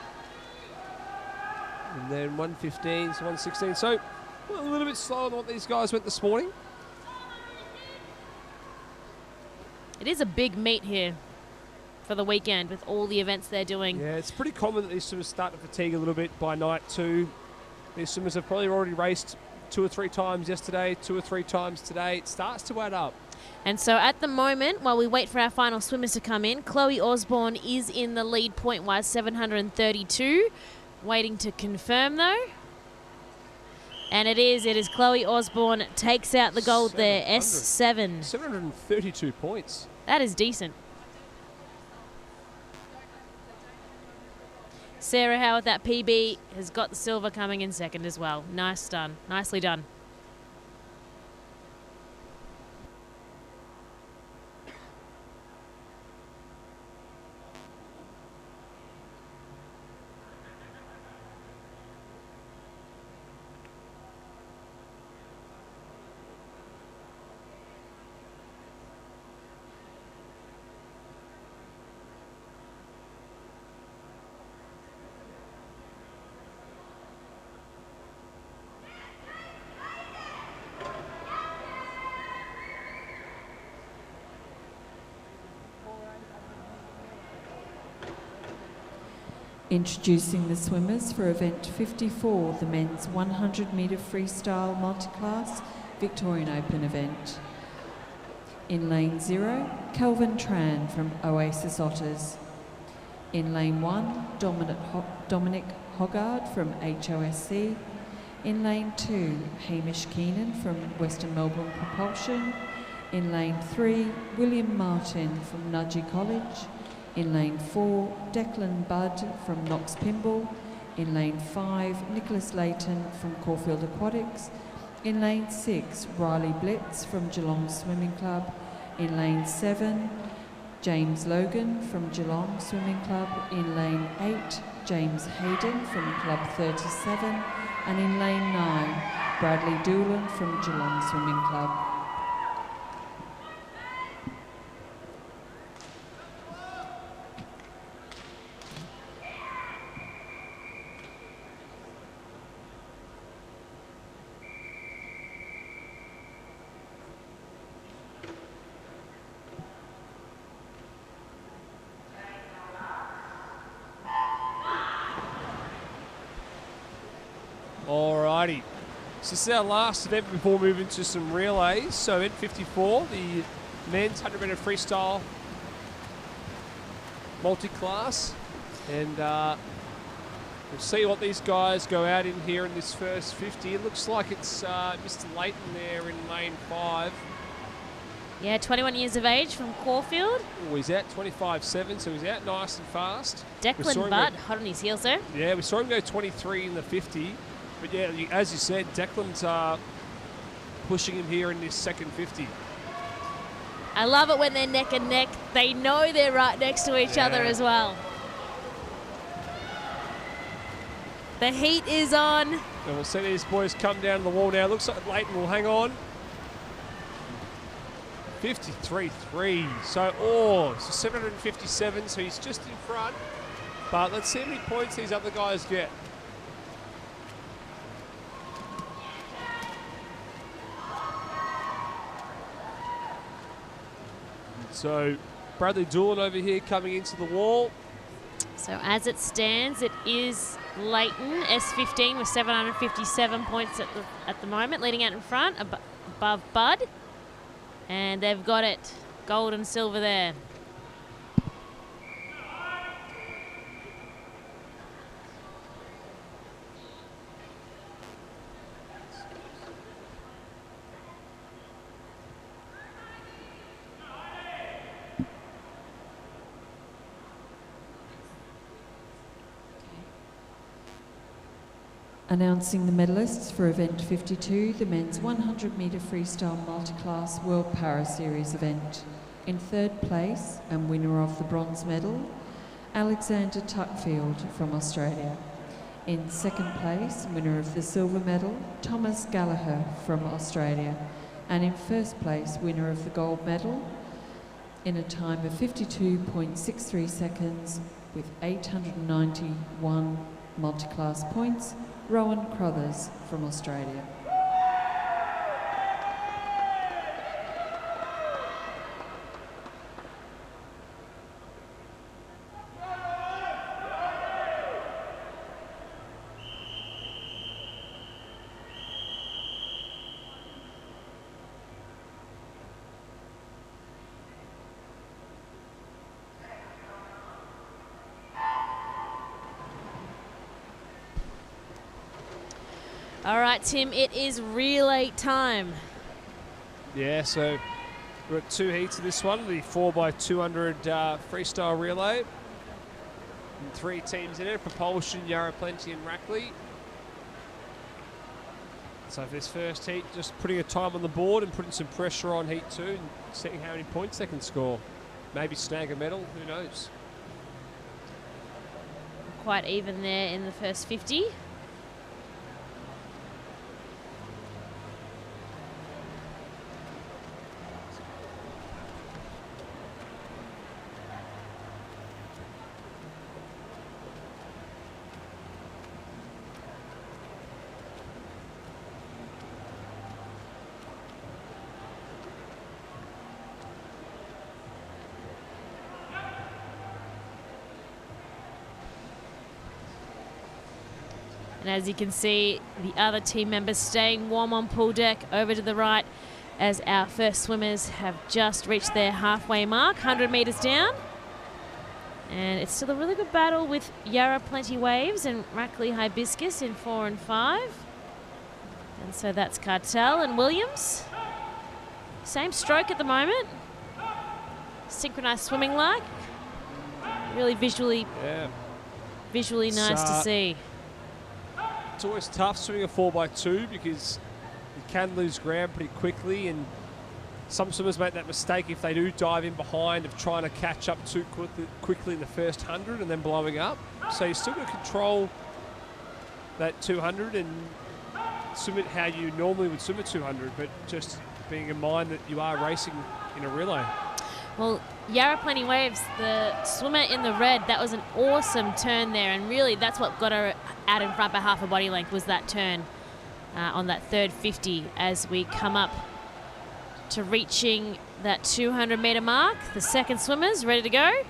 And then 115 to 116. So a little bit slower than what these guys went this morning. It is a big meet here for the weekend with all the events they're doing. Yeah, it's pretty common that these swimmers start to fatigue a little bit by night 2. These swimmers have probably already raced 2 or 3 times yesterday, 2 or 3 times today. It starts to add up. And so at the moment, while we wait for our final swimmers to come in, Chloe Osborne is in the lead point-wise, 732. Waiting to confirm, though. And it is Chloe Osborne takes out the gold there, S7. 732 points. That is decent. Sarah Howe with that PB has got the silver coming in second as well. Nice done. Nicely done. Introducing the swimmers for event 54, the men's 100-metre freestyle multi-class Victorian Open event. In lane 0, Kelvin Tran from Oasis Otters. In lane 1, Dominic Hoggard from HOSC. In lane 2, Hamish Keenan from Western Melbourne Propulsion. In lane 3, William Martin from Nudgee College. In lane 4, Declan Budd from Knox Pymble. In lane 5, Nicholas Layton from Caulfield Aquatics. In lane 6, Riley Blitz from Geelong Swimming Club. In lane 7, James Logan from Geelong Swimming Club. In lane 8, James Hayden from Club 37. And in lane 9, Bradley Doolan from Geelong Swimming Club. Alrighty, so this is our last event before moving to some relays. So event 54, the men's 100-metre freestyle multi-class. And we'll see what these guys go out in here in this first 50. It looks like it's Mr. Layton there in lane 5. Yeah, 21 years of age from Caulfield. Oh, he's out 25.7, so he's out nice and fast. Declan Butt, hot on his heels there. Yeah, we saw him go 23 in the 50. But yeah, as you said, Declan's pushing him here in this second 50. I love it when they're neck and neck. They know they're right next to each other as well. The heat is on. And we'll see these boys come down the wall now. Looks like Leighton will hang on. 53.3. So 757, so he's just in front. But let's see how many points these other guys get. So Bradley Doolan over here coming into the wall. So as it stands, it is Leighton, S15 with 757 points at the moment, leading out in front above Bud. And they've got it, gold and silver there. Announcing the medalists for event 52, the men's 100 metre freestyle multi-class World Para Series event. In third place and winner of the bronze medal, Alexander Tuckfield from Australia. In second place, winner of the silver medal, Thomas Gallagher from Australia. And in first place, winner of the gold medal, in a time of 52.63 seconds with 891 multi-class points, Rowan Crothers from Australia. All right, Tim, it is relay time. Yeah, so we've got two heats of this one, the 4x200 freestyle relay. And three teams in it, Propulsion, Yarra Plenty and Rackley. So for this first heat, just putting a time on the board and putting some pressure on heat two and seeing how many points they can score. Maybe snag a medal, who knows? Quite even there in the first 50. And as you can see, the other team members staying warm on pool deck over to the right as our first swimmers have just reached their halfway mark, 100 metres down. And it's still a really good battle with Yarra Plenty Waves and Rackley Hibiscus in 4 and 5. And so that's Cartel and Williams. Same stroke at the moment. Synchronised swimming like. Really visually nice to see. It's always tough swimming a 4x2 because you can lose ground pretty quickly, and some swimmers make that mistake if they do dive in behind of trying to catch up too quickly in the first 100 and then blowing up. So you still got to control that 200 and swim it how you normally would swim a 200, but just being in mind that you are racing in a relay. Well, Yarra Plenty Waves, the swimmer in the red, that was an awesome turn there, and really that's what got her out in front by half a body length, was that turn on that third 50 as we come up to reaching that 200 metre mark. The second swimmers ready to go.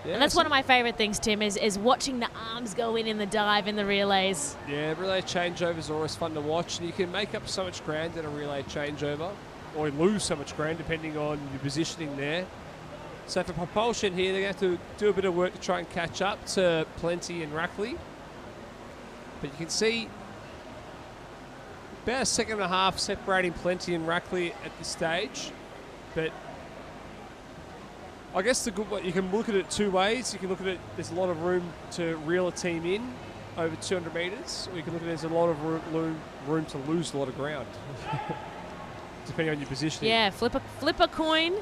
Yeah, and that's one of my favourite things, Tim, is watching the arms go in the dive in the relays. Yeah, relay changeovers are always fun to watch, and you can make up so much ground in a relay changeover, or lose so much ground depending on your positioning there. So for Propulsion here, they're going to have to do a bit of work to try and catch up to Plenty and Rackley. But you can see about a second and a half separating Plenty and Rackley at this stage. But I guess the good one, you can look at it two ways. You can look at it, there's a lot of room to reel a team in over 200 metres, or you can look at it, there's a lot of room to lose a lot of ground, depending on your positioning. Yeah, flip a coin.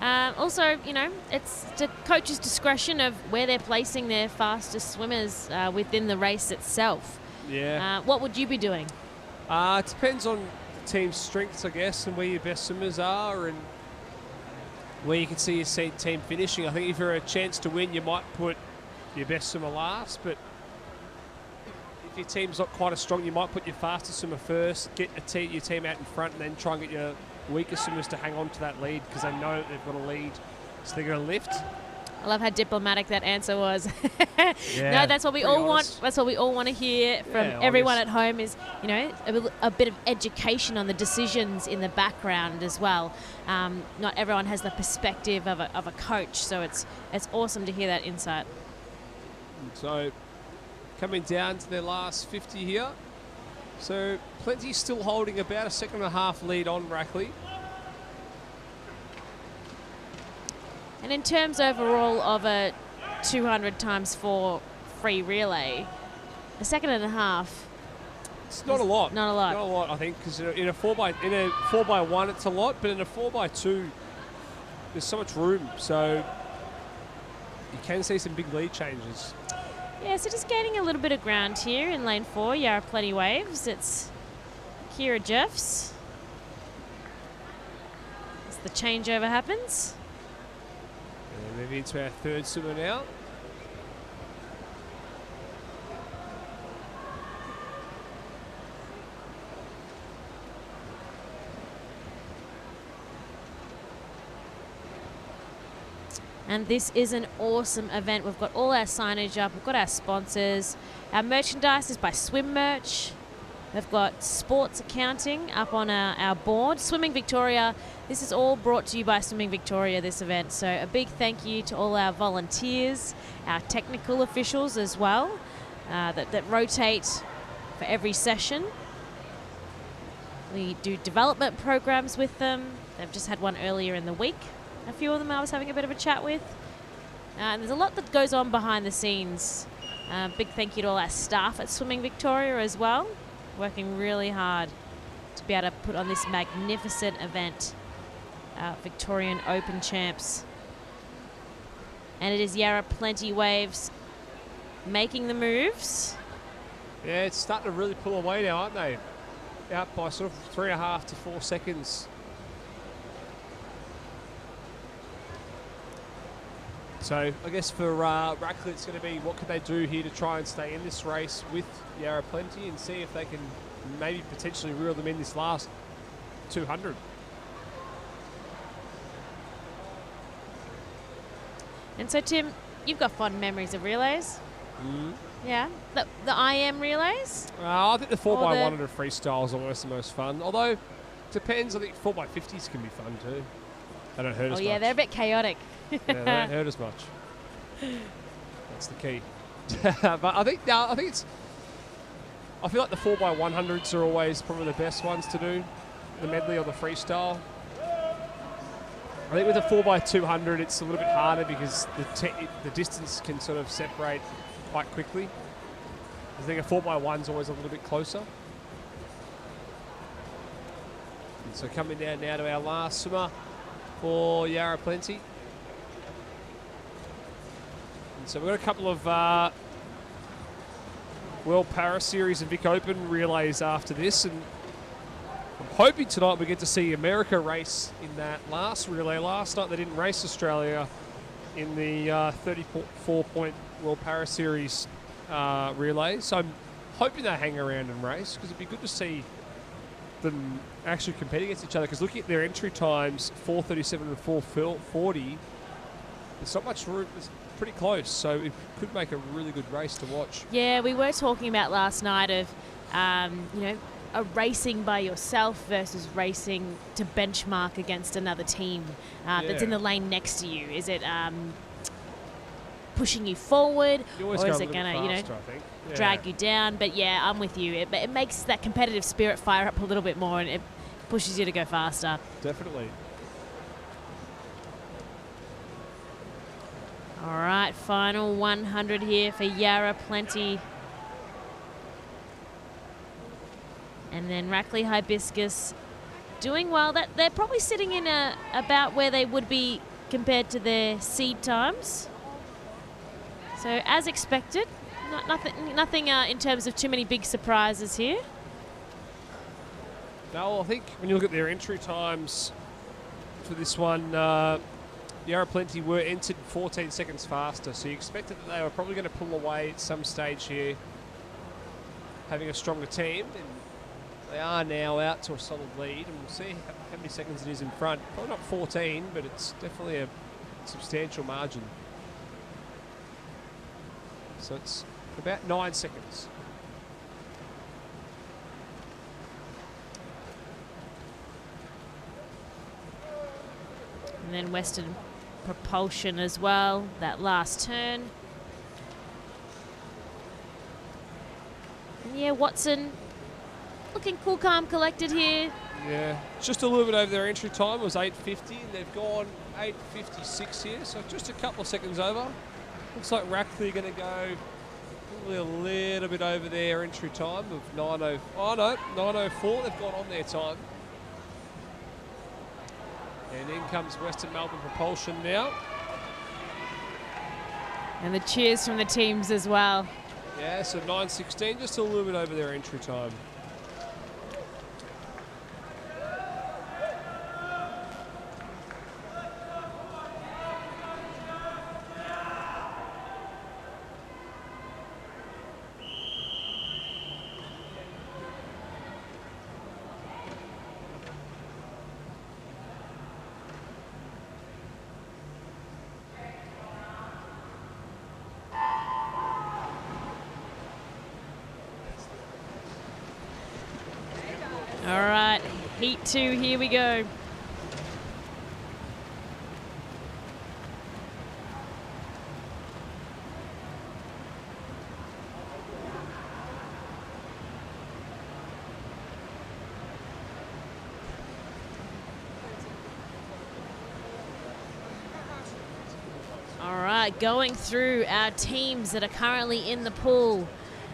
Also, you know, it's the coach's discretion of where they're placing their fastest swimmers within the race itself. Yeah. What would you be doing? It depends on the team's strengths, I guess, and where your best swimmers are and where you can see your team finishing. I think if you're a chance to win, you might put your best swimmer last, but if your team's not quite as strong, you might put your fastest swimmer first, get your team out in front, and then try and get your weaker swimmers to hang on to that lead because they know that they've got a lead, so they're going to lift. I love how diplomatic that answer was. Yeah, no, that's what we all honest. want. That's what we all want to hear from everyone at home is, you know, a bit of education on the decisions in the background as well. Not everyone has the perspective of a coach, so it's awesome to hear that insight. So coming down to their last 50 here. So Plenty still holding about a second and a half lead on Rackley. And in terms overall of a 200 times 4 free relay, a second and a half. It's not a lot. Not a lot. Not a lot, I think, because in a 4x1 it's a lot, but in a 4x2 there's so much room, so you can see some big lead changes. Yeah, so just gaining a little bit of ground here in lane 4, Yarra Plenty Waves. It's Kira Jeffs. As the changeover happens. And moving into our third swimmer now. And this is an awesome event. We've got all our signage up. We've got our sponsors. Our merchandise is by Swim Merch. We've got sports accounting up on our board. Swimming Victoria. This is all brought to you by Swimming Victoria, this event. So a big thank you to all our volunteers, our technical officials as well, that rotate for every session. We do development programs with them. They've just had one earlier in the week. A few of them I was having a bit of a chat with. And there's a lot that goes on behind the scenes. Big thank you to all our staff at Swimming Victoria as well, working really hard to be able to put on this magnificent event, Victorian Open Champs. And it is Yarra Plenty Waves making the moves. Yeah, it's starting to really pull away now, aren't they? Out by sort of 3.5 to 4 seconds. So I guess for Rackley, it's going to be what can they do here to try and stay in this race with Yarra Plenty and see if they can maybe potentially reel them in this last 200. And so, Tim, you've got fond memories of relays. Mm. Yeah, the IM relays. I think the 4x100 freestyle is almost the most fun. Although, depends. I think 4x50s can be fun too. They don't hurt as much. Oh yeah, they're a bit chaotic. Yeah, they don't hurt as much. That's the key. But I think it's. I feel like the 4x100s are always probably the best ones to do, the medley or the freestyle. I think with the 4x200, it's a little bit harder because the distance can sort of separate quite quickly. I think a 4x1's always a little bit closer. And so coming down now to our last swimmer for Yarra Plenty. And so we've got a couple of World Para Series and Vic Open relays after this, and I'm hoping tonight we get to see America race in that last relay. Last night they didn't race Australia in the 34-point World Para Series relay, so I'm hoping they hang around and race because it'd be good to see them actually compete against each other, because looking at their entry times, 4:37 and 4:40, there's not much room. It's pretty close, so it could make a really good race to watch. Yeah, we were talking about last night of, a racing by yourself versus racing to benchmark against another team that's in the lane next to you. Is it pushing you forward, You always or go is a it little going to, faster, I think. Yeah. drag you down? But yeah, I'm with you. It makes that competitive spirit fire up a little bit more, and it pushes you to go faster. Definitely. All right, final 100 here for Yarra Plenty. And then Rackley Hibiscus doing well. That they're probably sitting in about where they would be compared to their seed times. So as expected, nothing in terms of too many big surprises here. No, I think when you look at their entry times for this one, Yarra Plenty were entered 14 seconds faster, so you expected that they were probably going to pull away at some stage here, having a stronger team. And they are now out to a solid lead, and we'll see how many seconds it is in front. Probably not 14, but it's definitely a substantial margin. So it's about 9 seconds. And then Western Propulsion as well, that last turn. And yeah, Watson looking cool, calm, collected here. Yeah, just a little bit over their entry time. It was 8:50, and they've gone 8:56 here, so just a couple of seconds over. Looks like Rackley are going to go probably a little bit over their entry time of 9:04. They've gone on their time. And in comes Western Melbourne Propulsion now. And the cheers from the teams as well. Yeah, so 9:16, just a little bit over their entry time. All right, heat 2, here we go. All right, going through our teams that are currently in the pool.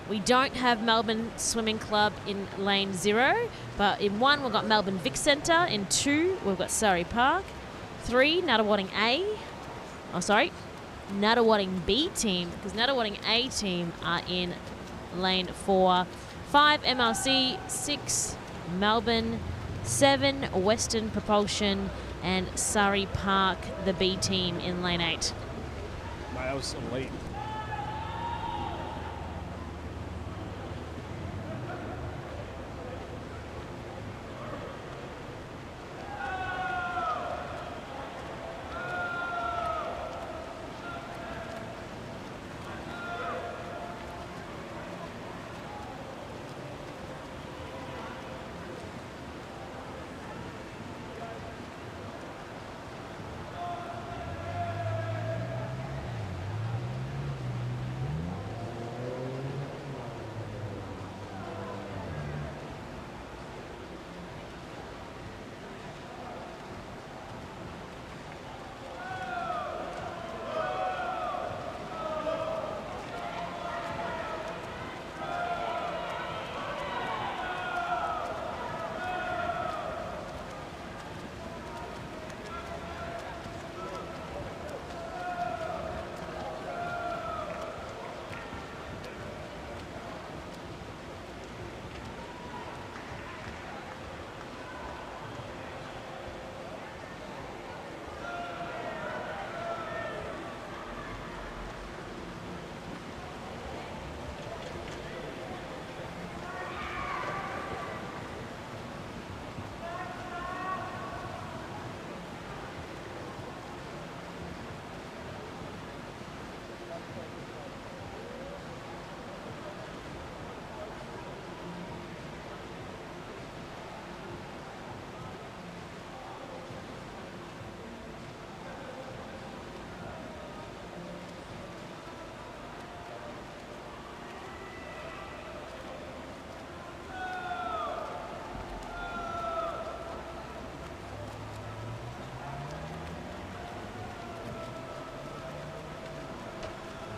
We don't have Melbourne Swimming Club in lane 0, but in 1 we've got Melbourne Vic Centre. In 2 we've got Surrey Park. 3 Nuttawading Nuttawading B team, because Nuttawading A team are in lane 4. 5 MLC, 6 Melbourne, 7 Western Propulsion, and Surrey Park, the B team, in lane 8. Mate, that was elite.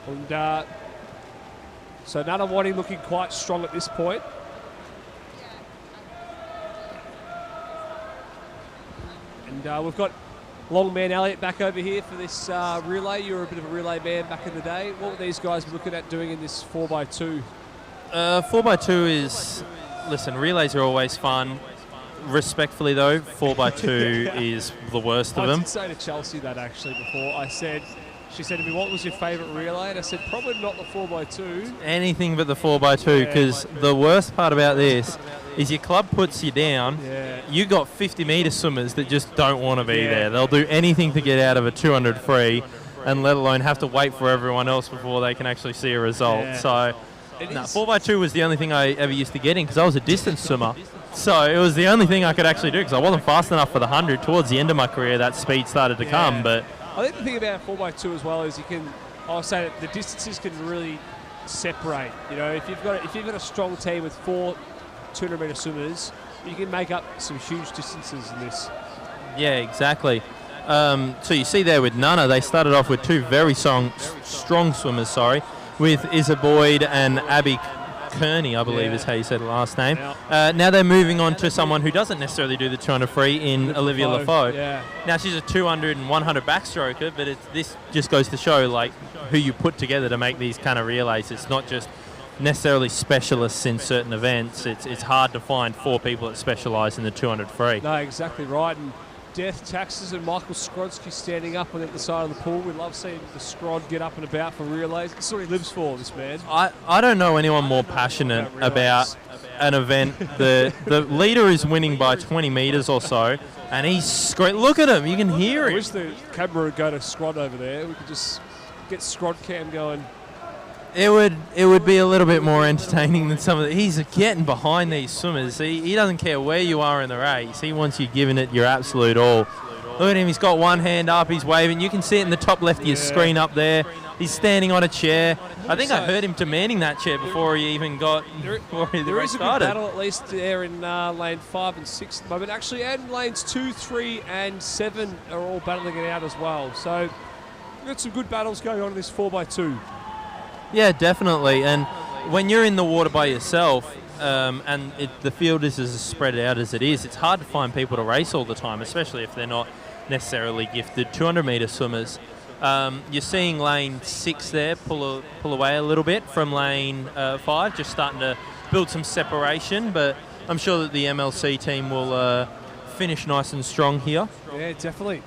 And so Nunawading looking quite strong at this point. And we've got Longman Elliott back over here for this relay. You were a bit of a relay man back in the day. What were these guys looking at doing in this 4x2? 4x2 is, listen, relays are always fun. Respectfully though, 4x2 is the worst of them. I did say to Chelsea that actually before. She said to me, what was your favourite relay? And I said, probably not the 4x2. Anything but the 4x2, because the worst part about this is your club puts you down. Yeah. You got 50-metre swimmers that just don't want to be there. They'll do anything to get out of a 200 free, and let alone have to wait for everyone else before they can actually see a result. Yeah. So, 4x2 was the only thing I ever used to get in because I was a distance swimmer. So it was the only thing I could actually do because I wasn't fast enough for the 100. Towards the end of my career, that speed started to come. But I think the thing about 4x2 as well is I was saying the distances can really separate. You know, if you've got a strong team with 4 200-metre swimmers, you can make up some huge distances in this. Yeah, exactly. So you see there with Nunna, they started off with 2 very strong swimmers, with Isa Boyd and Abby Kearney, I believe is how you said the last name. Now they're moving on to someone who doesn't necessarily do the 200 free in Olivia Lafoe. Yeah. Now she's a 200 and 100 backstroker, but this just goes to show like who you put together to make these kind of relays. It's not just necessarily specialists in certain events. It's hard to find 4 people that specialise in the 200 free. No, exactly right. And Death Taxes and Michael Skrodsky standing up on the other side of the pool. We love seeing the Scrod get up and about for relays. It's what he lives for, this man. I don't know anyone more passionate about an event. The leader is winning by 20 metres or so, and he's look at him, you can hear I him. wish the camera would go to Scrod over there. We could just get Scrod cam going. It would be a little bit more entertaining than some of the... He's getting behind these swimmers. He doesn't care where you are in the race. He wants you giving it your absolute all. Look at him. He's got one hand up. He's waving. You can see it in the top left of your screen up there. He's standing on a chair. I think I heard him demanding that chair before he even got... There is a good battle at least there in lane 5 and 6 at the moment. Actually, and lanes 2, 3 and 7 are all battling it out as well. So we've got some good battles going on in this 4x2. Yeah, definitely. And when you're in the water by yourself, and the field is as spread out as it is, it's hard to find people to race all the time, especially if they're not necessarily gifted 200-metre swimmers. You're seeing lane 6 there pull away a little bit from lane 5, just starting to build some separation, but I'm sure that the MLC team will finish nice and strong here. Yeah, definitely.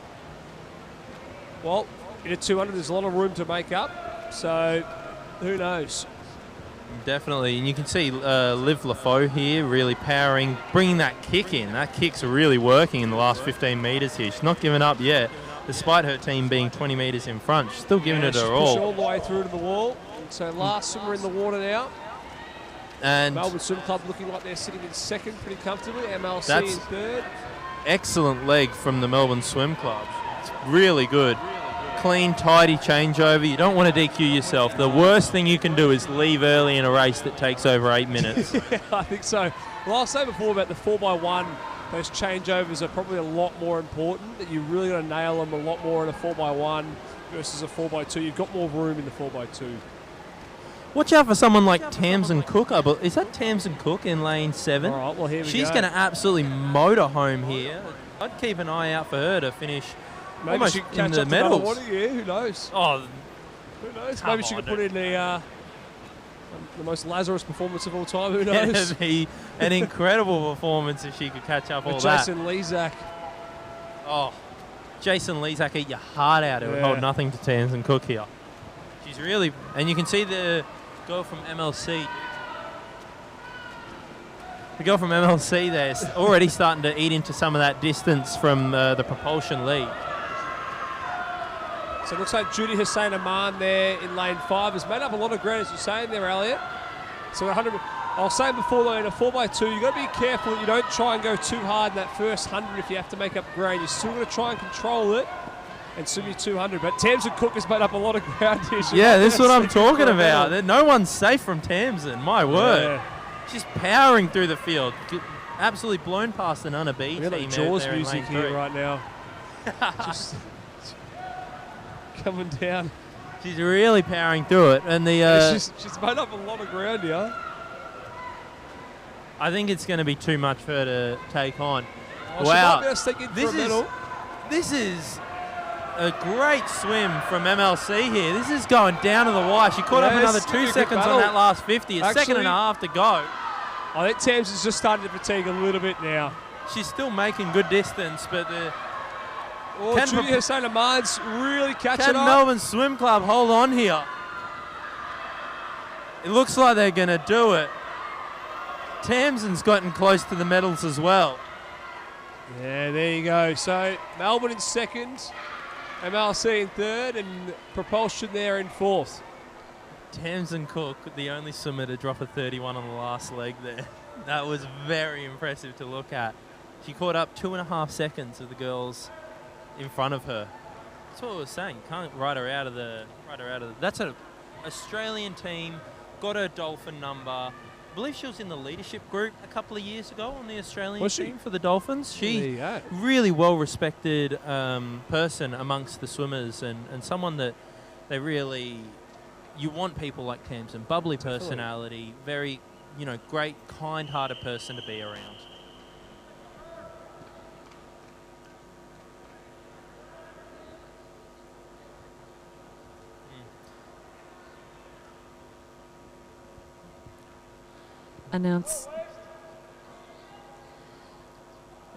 Well, in a 200, there's a lot of room to make up, so... who knows? Definitely, and you can see Liv Lafoe here really powering, bringing that kick in. That kick's really working in the last 15 metres here. She's not giving up yet, despite her team being 20 metres in front. She's still giving it her all. She's all the way through to the wall. So last swimmer in the water now. And Melbourne Swim Club looking like they're sitting in second pretty comfortably. MLC in third. Excellent leg from the Melbourne Swim Club. It's really good. Clean, tidy changeover. You don't want to DQ yourself. The worst thing you can do is leave early in a race that takes over 8 minutes. Yeah, I think so. Well, I was saying before about the 4x1, those changeovers are probably a lot more important, that you really got to nail them a lot more in a 4x1 versus a 4x2. You've got more room in the 4x2. Watch out for someone like Tamsin Cook. Is that Tamsin Cook in lane 7? All right, well, here we go. She's going to absolutely motor home here. I'd keep an eye out for her to finish maybe almost she can in catch the up medals. to another one, yeah, who knows? Oh, who knows? Maybe she could put in the most Lazarus performance of all time. Who knows? It'd be an incredible performance if she could catch up all that. Jason Lezak. Oh, Jason Lezak, eat your heart out. It would hold nothing to Tamsin Cook here. She's really... And you can see the girl from MLC. The girl from MLC there is already starting to eat into some of that distance from the propulsion lead. So it looks like Judy Hussein Aman there in lane 5 has made up a lot of ground, as you're saying there, Elliot. So 100. I was saying before, though, in a 4x2, you've got to be careful that you don't try and go too hard in that first 100 if you have to make up ground. You're still going to try and control it and swim your 200. But Tamsin Cook has made up a lot of ground here. Yeah, this is what I'm talking about. No one's safe from Tamsin, my word. Yeah. She's powering through the field. Absolutely blown past the Nunna B team. We've got Jaws music here right now. Just coming down. She's really powering through it. And she's made up a lot of ground here. I think it's going to be too much for her to take on. Oh, wow. This is a great swim from MLC here. This is going down to the wire. She caught up another 2 seconds on that last 50. A second and a half to go. I think Tams is just starting to fatigue a little bit now. She's still making good distance, but Julia Hussain-Ahmad's really catching Can up. Melbourne Swim Club hold on here? It looks like they're going to do it. Tamsin's gotten close to the medals as well. Yeah, there you go. So Melbourne in second, MLC in third, and Propulsion there in fourth. Tamsin Cook, the only swimmer to drop a 31 on the last leg there. That was very impressive to look at. She caught up 2.5 seconds of the girls in front of her. That's what I was saying. Can't ride her out of the. That's an Australian team. Got her Dolphin number. I believe she was in the leadership group a couple of years ago on the Australian team for the Dolphins. She really well respected person amongst the swimmers and someone that they really. You want people like Tamsin, bubbly personality, very, great, kind-hearted person to be around.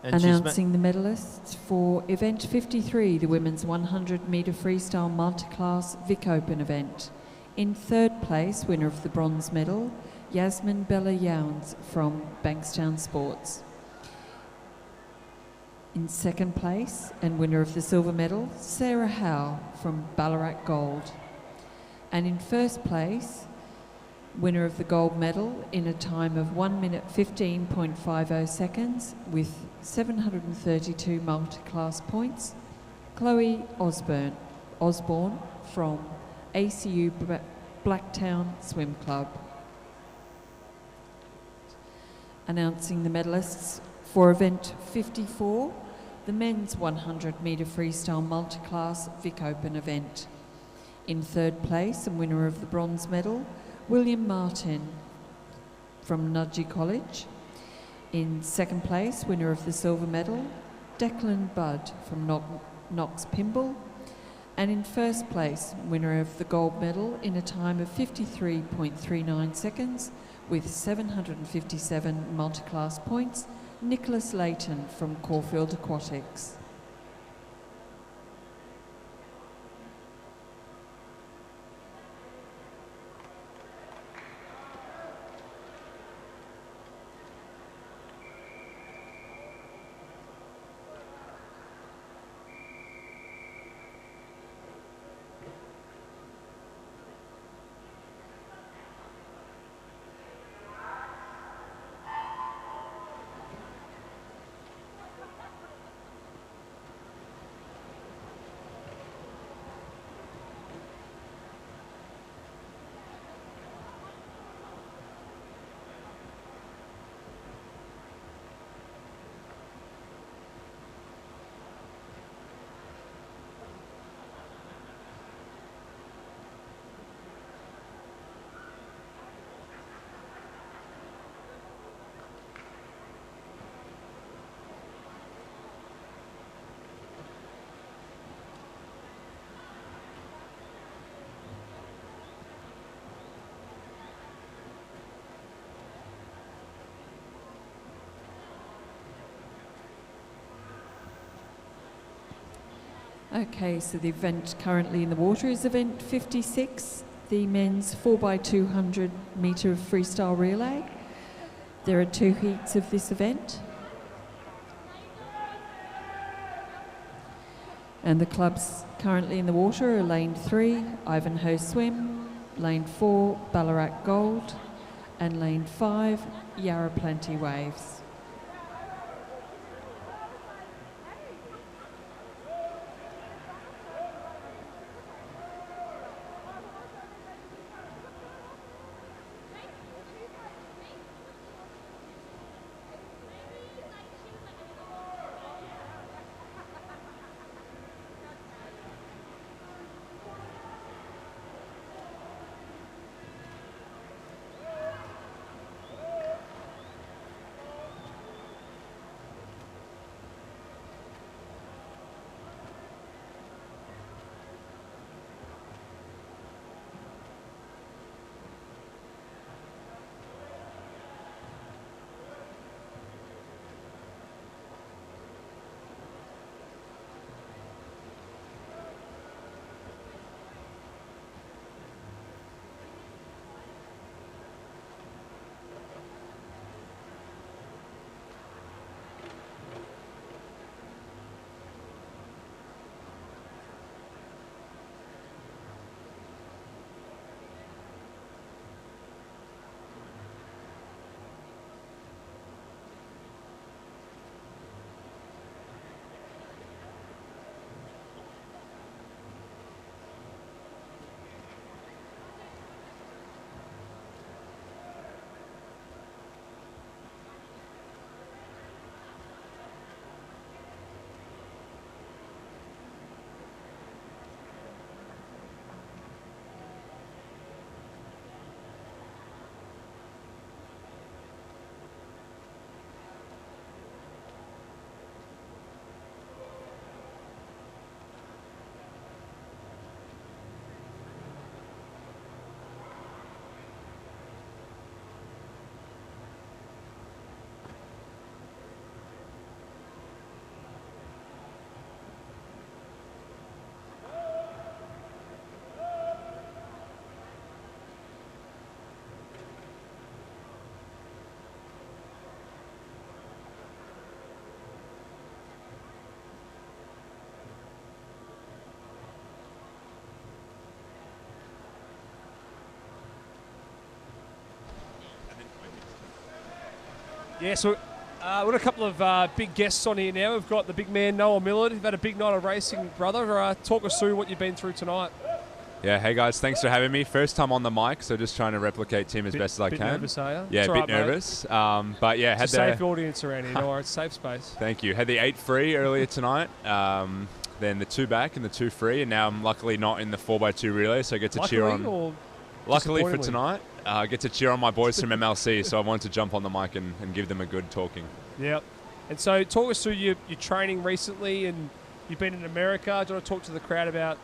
Announcing the medalists for event 53, the women's 100-metre freestyle multi-class Vic Open event. In third place, winner of the bronze medal, Yasmin Bella-Youns from Bankstown Sports. In second place, and winner of the silver medal, Sarah Howe from Ballarat Gold. And in first place, winner of the gold medal in a time of 1 minute 15.50 seconds with 732 multi-class points, Chloe Osborne from ACU Blacktown Swim Club. Announcing the medalists for event 54, the men's 100-metre freestyle multi-class Vic Open event. In third place and winner of the bronze medal, William Martin from Nudgee College. In second place, winner of the silver medal, Declan Budd from Knox Pymble. And in first place, winner of the gold medal in a time of 53.39 seconds with 757 multi-class points, Nicholas Layton from Caulfield Aquatics. Okay, so the event currently in the water is event 56, the men's 4x200 metre freestyle relay. There are 2 heats of this event. And the clubs currently in the water are Lane 3, Ivanhoe Swim, Lane 4, Ballarat Gold, and Lane 5, Yarra Plenty Waves. Yeah, so we've got a couple of big guests on here now. We've got the big man, Noah Millard. You've had a big night of racing, brother. Talk us through what you've been through tonight. Yeah, hey guys, thanks for having me. First time on the mic, so just trying to replicate Tim as best as I can. Nervous, are you? Yeah, it's a bit right, nervous. But yeah, it's a safe audience around here. No, it's safe space. Thank you. Had the 8 free earlier tonight, then the 2 back and the 2 free, and now I'm luckily not in the 4x2 relay, so I get to cheer on. Luckily for tonight, I get to cheer on my boys from MLC, so I wanted to jump on the mic and give them a good talking. Yep. And so talk us through your training recently, and you've been in America. Do you want to talk to the crowd about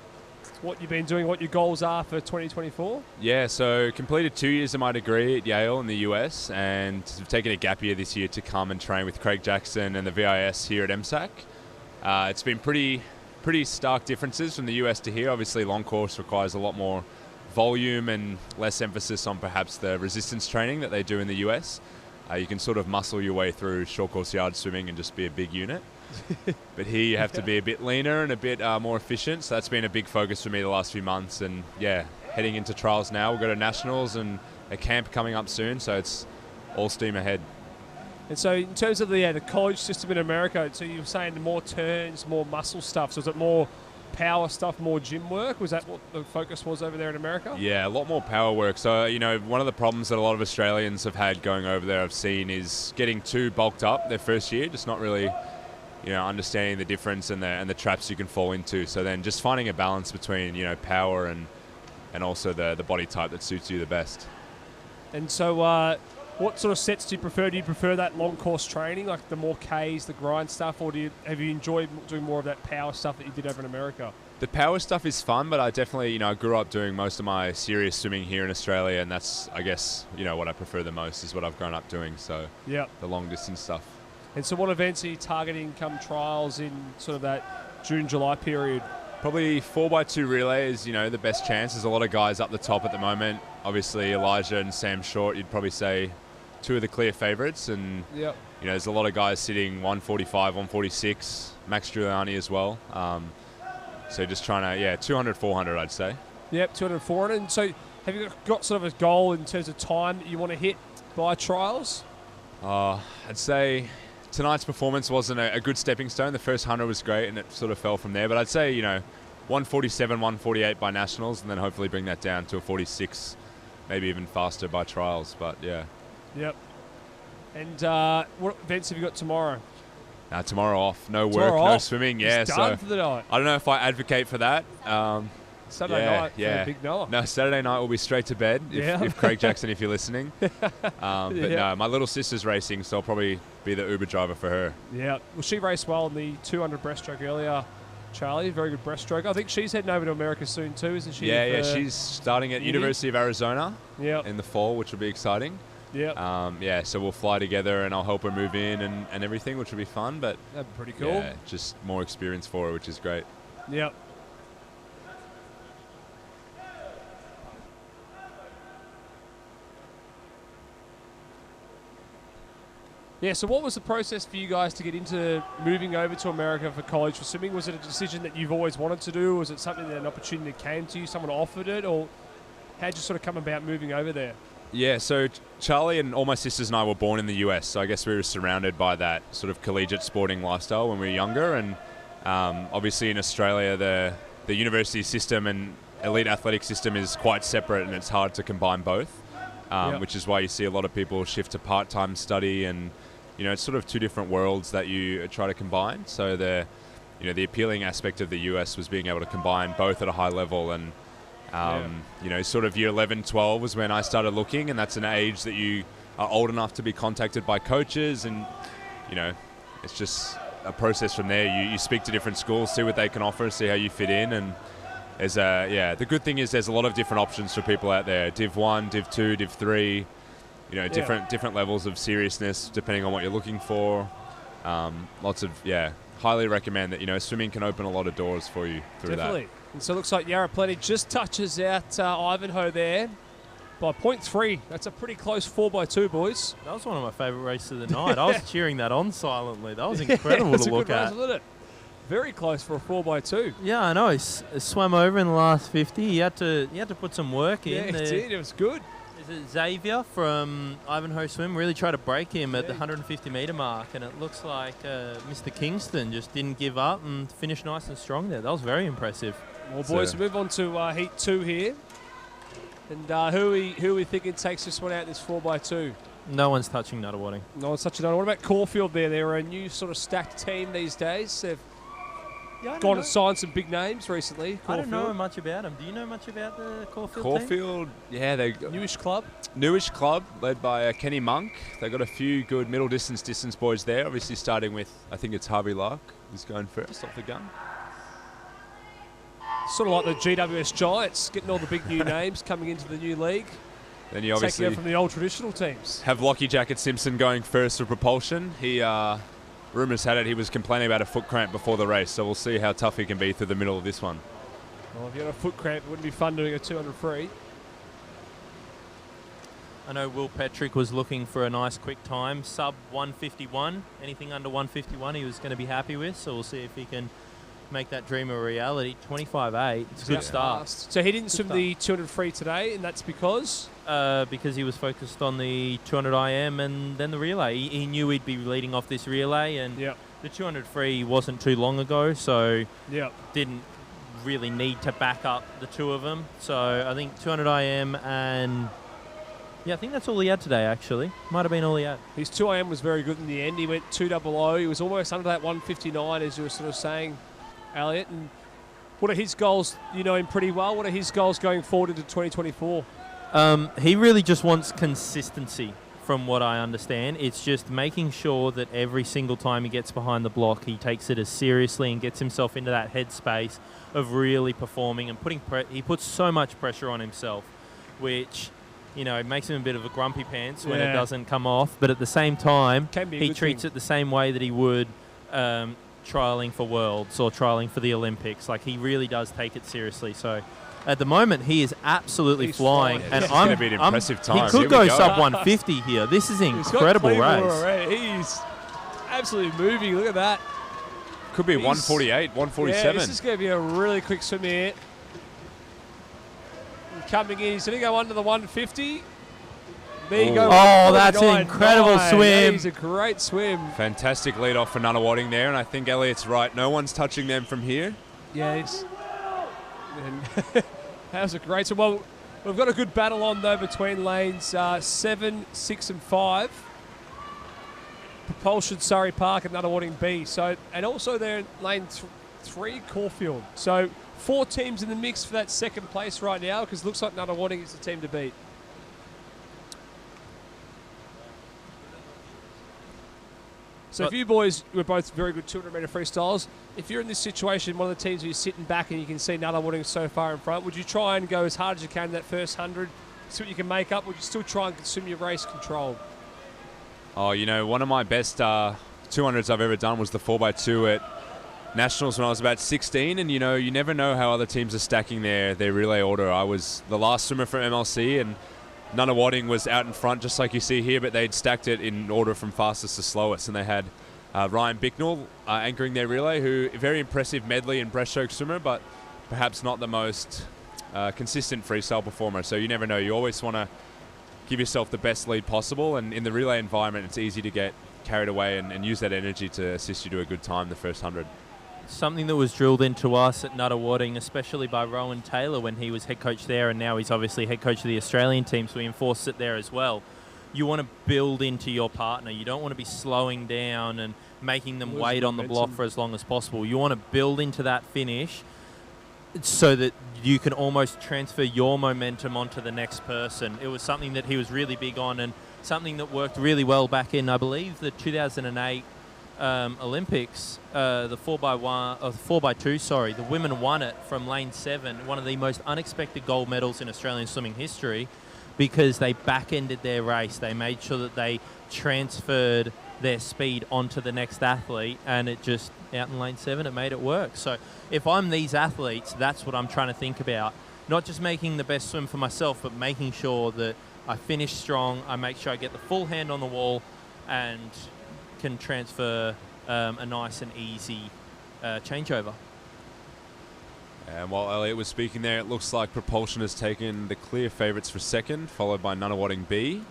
what you've been doing, what your goals are for 2024? Yeah, so completed 2 years of my degree at Yale in the US, and have taken a gap year this year to come and train with Craig Jackson and the VIS here at MSAC. It's been pretty stark differences from the US to here. Obviously, long course requires a lot more volume and less emphasis on perhaps the resistance training that they do in the US. You can sort of muscle your way through short course yard swimming and just be a big unit. But here you have to be a bit leaner and a bit more efficient. So that's been a big focus for me the last few months. And yeah, heading into trials now. We've got a nationals and a camp coming up soon. So it's all steam ahead. And so in terms of the college system in America, so you were saying more turns, more muscle stuff. So is it more power stuff, more gym work? Was that what the focus was over there in America? Yeah, a lot more power work. So, one of the problems that a lot of Australians have had going over there, I've seen, is getting too bulked up their first year, just not really understanding the difference and the traps you can fall into. So then just finding a balance between, power and also the body type that suits you the best. And so what sort of sets do you prefer? Do you prefer that long course training, like the more Ks, the grind stuff, or have you enjoyed doing more of that power stuff that you did over in America? The power stuff is fun, but I definitely, I grew up doing most of my serious swimming here in Australia, and that's, I guess, what I prefer the most is what I've grown up doing. So the long distance stuff. And so what events are you targeting come trials in sort of that June, July period? Probably 4x2 relay is, the best chance. There's a lot of guys up the top at the moment. Obviously, Elijah and Sam Short, you'd probably say 2 of the clear favourites. And, there's a lot of guys sitting 145, 146, Max Giuliani as well. So just trying to, 200, 400, I'd say. Yep, 200, 400. And so have you got sort of a goal in terms of time that you want to hit by trials? I'd say tonight's performance wasn't a good stepping stone. The first 100 was great, and it sort of fell from there. But I'd say, 147, 148 by nationals, and then hopefully bring that down to a 46, maybe even faster by trials. But, yeah. Yep. And what events have you got tomorrow? Tomorrow off. No work, no swimming. Yeah, it's done for the night. I don't know if I advocate for that. Saturday night for Big Noah. No, Saturday night will be straight to bed if Craig Jackson, if you're listening. But no, my little sister's racing, so I'll probably be the Uber driver for her. Yeah. Well, she raced well in the 200 breaststroke earlier, Charlie. Very good breaststroke. I think she's heading over to America soon too, isn't she? Yeah, she's starting at University of Arizona in the fall, which will be exciting. Yeah. So we'll fly together and I'll help her move in and everything, which will be fun. But that'd be pretty cool. Yeah, just more experience for her, which is great. Yep. Yeah, so what was the process for you guys to get into moving over to America for college for swimming? Was it a decision that you've always wanted to do? Was it something that an opportunity came to you, someone offered it? Or how'd you sort of come about moving over there? Yeah, so Charlie and all my sisters and I were born in the US, so I guess we were surrounded by that sort of collegiate sporting lifestyle when we were younger. And obviously in Australia, the university system and elite athletic system is quite separate, and it's hard to combine both, which is why you see a lot of people shift to part-time study, and it's sort of two different worlds that you try to combine. So the appealing aspect of the US was being able to combine both at a high level. And sort of year 11, 12 was when I started looking, and that's an age that you are old enough to be contacted by coaches, and it's just a process from there. You speak to different schools, see what they can offer, see how you fit in. And there's the good thing is there's a lot of different options for people out there. Div 1, Div 2, Div 3, different levels of seriousness depending on what you're looking for. Highly recommend that. Swimming can open a lot of doors for you through Definitely. that. And so it looks like Yarra Plenty just touches out Ivanhoe there by 0.3. That's a pretty close 4x2, boys. That was one of my favourite races of the night. I was cheering that on silently. That was incredible to look at. Race, wasn't it? Very close for a 4x2. Yeah, I know. He swam over in the last 50. He had to put some work in. Yeah, he did. It was good. There's Xavier from Ivanhoe Swim really tried to break him at the 150 metre mark, and it looks like Mr. Kingston just didn't give up and finished nice and strong there. That was very impressive. Well, boys, we move on to Heat 2 here. And who are we thinking takes this one out, this 4x2? No one's touching Nuttawading. No one's touching Nuttawading. What about Caulfield there? They're a new sort of stacked team these days. They've gone and signed some big names recently. I don't know much about them. Do you know much about the Caulfield team? Caulfield, yeah, they newish club. Newish club led by Kenny Monk. They got a few good middle distance boys there. Obviously, starting with I think it's Harvey Lark who's going first off the gun. Sort of like the GWS Giants, getting all the big new names coming into the new league. Then you obviously taking out from the old traditional teams. Have Lockie Jacket Simpson going first for propulsion. He rumours had it he was complaining about a foot cramp before the race, so we'll see how tough he can be through the middle of this one. Well, if you had a foot cramp, it wouldn't be fun doing a 200 free. I know Will Petrick was looking for a nice quick time, sub 151. Anything under 151 he was going to be happy with, so we'll see if he can make that dream a reality. 25.8, it's a good start. So he didn't swim the 200 free today, and that's because? Because he was focused on the 200 IM and then the relay. He knew he'd be leading off this relay, and the 200 free wasn't too long ago, so didn't really need to back up the two of them. So I think 200 IM and I think that's all he had today, actually. Might have been all he had. His 2 IM was very good in the end. He went 200. He was almost under that 159, as you were sort of saying, Elliot. And what are his goals? You know him pretty well. What are his goals going forward into 2024? He really just wants consistency, from what I understand. It's just making sure that every single time he gets behind the block, he takes it as seriously and gets himself into that headspace of really performing and putting. He puts so much pressure on himself, which makes him a bit of a grumpy pants when it doesn't come off. But at the same time, he treats it the same way that he would trialing for Worlds or trialing for the Olympics. Like, he really does take it seriously. So at the moment, he is absolutely flying. And it's going to be an impressive time. He could go sub 150 here. This is an incredible race. He's absolutely moving. Look at that. Could be 148, 147. Yeah, this is going to be a really quick swim here. Coming in, he's going to go under the 150. There you go. Oh, that's an incredible swim. He's a great swim. Fantastic lead off for Nuttawading there, and I think Elliot's right. No one's touching them from here. Yes. That was a great swim. Well, we've got a good battle on, though, between lanes 7, 6 and 5. Propulsion, Surrey Park and Nuttawading B. So, and also they're in lane 3, Caulfield. So 4 teams in the mix for that second place right now, because it looks like Nuttawading is the team to beat. So if you boys were both very good 200-metre freestyles, if you're in this situation, one of the teams where you're sitting back and you can see Nuttawading so far in front, would you try and go as hard as you can in that first 100, see what you can make up? Would you still try and consume your race controlled? Oh, one of my best 200s I've ever done was the 4x2 at Nationals when I was about 16, and you never know how other teams are stacking their relay order. I was the last swimmer from MLC, and Nuttawading was out in front, just like you see here, but they'd stacked it in order from fastest to slowest, and they had Ryan Bicknell anchoring their relay, who very impressive medley and breaststroke swimmer, but perhaps not the most consistent freestyle performer. So you never know. You always want to give yourself the best lead possible, and in the relay environment, it's easy to get carried away and use that energy to assist you to a good time the first 100. Something that was drilled into us at Nuttawading, especially by Rowan Taylor when he was head coach there, and now he's obviously head coach of the Australian team, so we enforced it there as well. You want to build into your partner. You don't want to be slowing down and making them wait on the block for as long as possible. You want to build into that finish so that you can almost transfer your momentum onto the next person. It was something that he was really big on, and something that worked really well back in, I believe, the 2008 Olympics, the 4x2, the women won it from lane 7, one of the most unexpected gold medals in Australian swimming history, because they back-ended their race. They made sure that they transferred their speed onto the next athlete, and it just, out in lane 7, it made it work. So if I'm these athletes, that's what I'm trying to think about. Not just making the best swim for myself, but making sure that I finish strong, I make sure I get the full hand on the wall, and can transfer a nice and easy changeover. And while Elliot was speaking there, it looks like Propulsion has taken the clear favourites for second, followed by Nunawading B.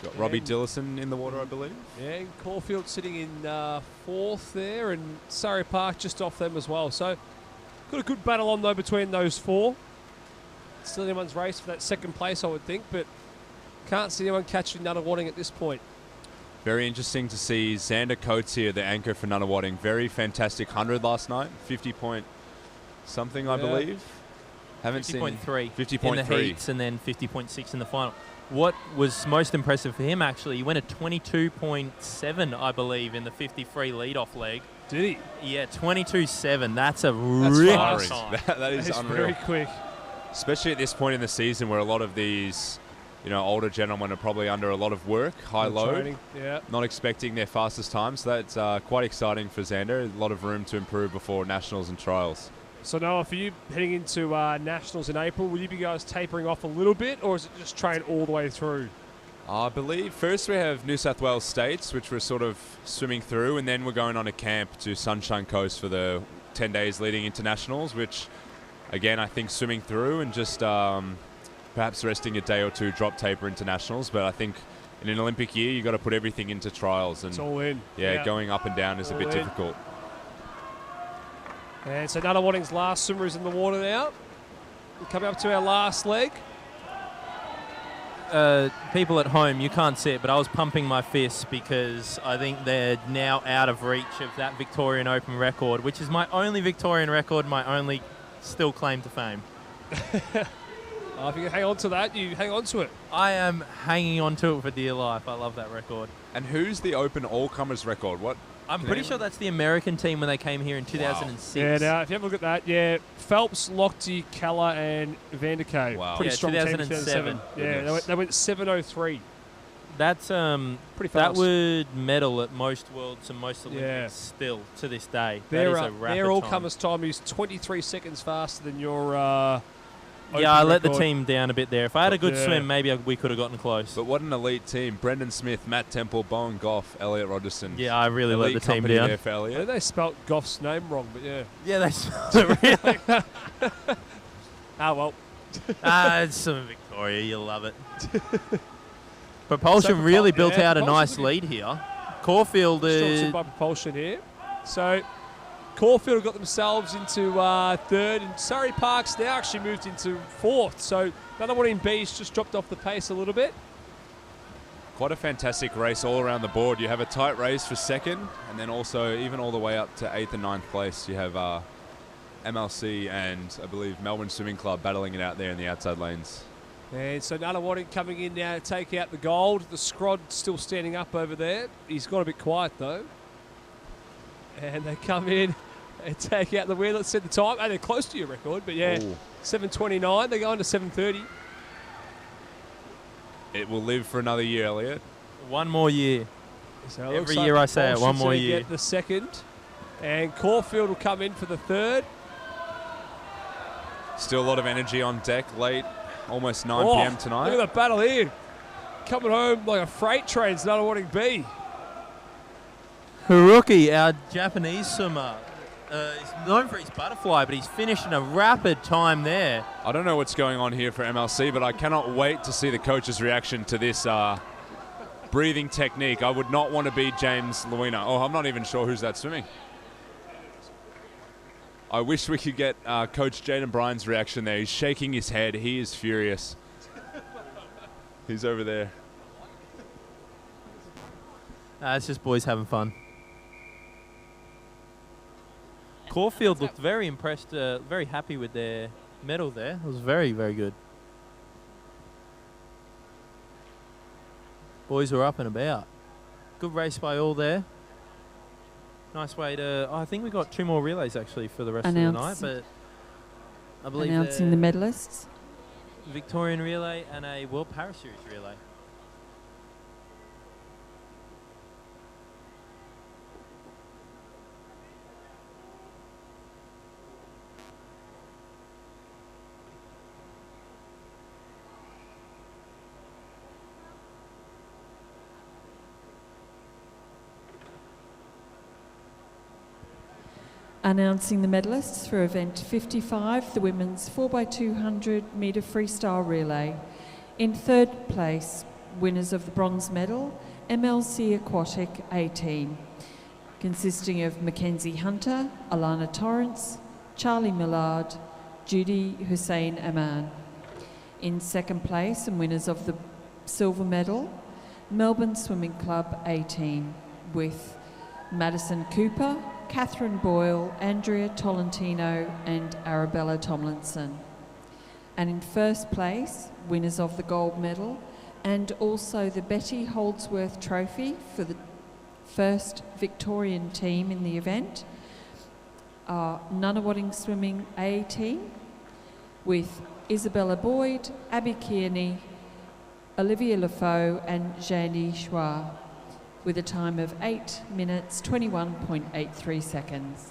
Got Robbie Dillison in the water, I believe. Yeah, and Caulfield sitting in fourth there, and Surrey Park just off them as well. So, got a good battle on, though, between those four. Still anyone's race for that second place, I would think, but can't see anyone catching Nunawading at this point. Very interesting to see Xander Coates here, the anchor for Nunawading. Very fantastic 100 last night, 50 point something, I believe. Haven't 50.3 50.3 in the heats and then 50.6 in the final. What was most impressive for him, actually, he went at 22.7, I believe, in the 53 lead-off leg. Did he? Yeah, 22.7. That's a real fast. time. that is unreal. Very quick. Especially at this point in the season where a lot of these, older gentlemen are probably under a lot of work, high load, training, yeah. not expecting their fastest time. So that's quite exciting for Xander. A lot of room to improve before nationals and trials. So Noah, for you heading into nationals in April, will you be guys tapering off a little bit, or is it just train all the way through? I believe first we have New South Wales States, which we're sort of swimming through, and then we're going on a camp to Sunshine Coast for the 10 days leading into nationals, which, again, I think swimming through and just perhaps resting a day or two, drop taper into nationals. But I think in an Olympic year, you've got to put everything into trials. And it's all in. Yeah, going up and down is a bit difficult. And so Nunawading's last swimmer is in the water now. We're coming up to our last leg. People at home, you can't see it, but I was pumping my fists because I think they're now out of reach of that Victorian Open record, which is my only Victorian record, my only still claim to fame. If you can hang on to that, you hang on to it. I am hanging on to it for dear life. I love that record. And who's the Open All-Comers record? I'm pretty sure that's the American team when they came here in 2006. Yeah, now, if you have a look at that, Phelps, Lochte, Keller, and Vanderkay. Wow. Pretty strong 2007. team. Yeah, they went 7:03. That's pretty fast. That would medal at most Worlds and most Olympics still to this day. That is a rapid their time. all-comers time is 23 seconds faster than your I let the record. team down a bit there. If I had a good swim, maybe we could have gotten close. But what an elite team. Brendan Smith, Matt Temple, Bowen Goff, Elliot Rogerson. Yeah, I really let elite the team company down. there for Elliot. I think they spelt Goff's name wrong, but yeah. Yeah, they spelled it really. Well. It's some Victoria. You'll love it. Propulsion really built out a nice lead here. Caulfield Sponsored by Propulsion here. So Caulfield got themselves into third, and Surrey Park's now actually moved into fourth. So Nunawading B's just dropped off the pace a little bit. Quite a fantastic race all around the board. You have a tight race for second, and then also even all the way up to 8th and 9th place, you have MLC and I believe Melbourne Swimming Club battling it out there in the outside lanes. And so Nunawading coming in now to take out the gold. The Scrod still standing up over there. He's got a bit quiet though. And they come in and take out the win. Let's set the time. Oh, they're close to your record, but yeah, 7:29. They're going to 7:30. It will live for another year, Elliot. One more year. So every year I say it, one more year. Get the second. And Caulfield will come in for the third. Still a lot of energy on deck late, almost 9 p.m. tonight. Look at the battle here. Coming home like a freight train, Nunawading B. Haruki, our Japanese swimmer, is known for his butterfly, but he's finishing a rapid time there. I don't know what's going on here for MLC, but I cannot wait to see the coach's reaction to this breathing technique. I would not want to be James Luina. Oh, I'm not even sure who's that swimming. I wish we could get Coach Jaden Bryan's reaction there. He's shaking his head. He is furious. He's over there. It's just boys having fun. Caulfield looked very impressed, very happy with their medal there. It was very, very good. Boys were up and about. Good race by all there. Nice way to... I think we got 2 more relays actually for the rest of the night, but I believe announcing the medalists. Victorian relay and a World Para Series relay. Announcing the medalists for event 55, the women's 4x200 metre freestyle relay. In third place, winners of the bronze medal, MLC Aquatic 18, consisting of Mackenzie Hunter, Alana Torrance, Charlie Millard, Judy Hussein Aman. In second place, and winners of the silver medal, Melbourne Swimming Club 18, with Madison Cooper, Catherine Boyle, Andrea Tolentino and Arabella Tomlinson. And in first place, winners of the gold medal and also the Betty Holdsworth Trophy for the first Victorian team in the event are Nunawading Swimming A team with Isabella Boyd, Abby Kearney, Olivia Lafoe and Jandy Schwa, with a time of 8 minutes 21.83 seconds.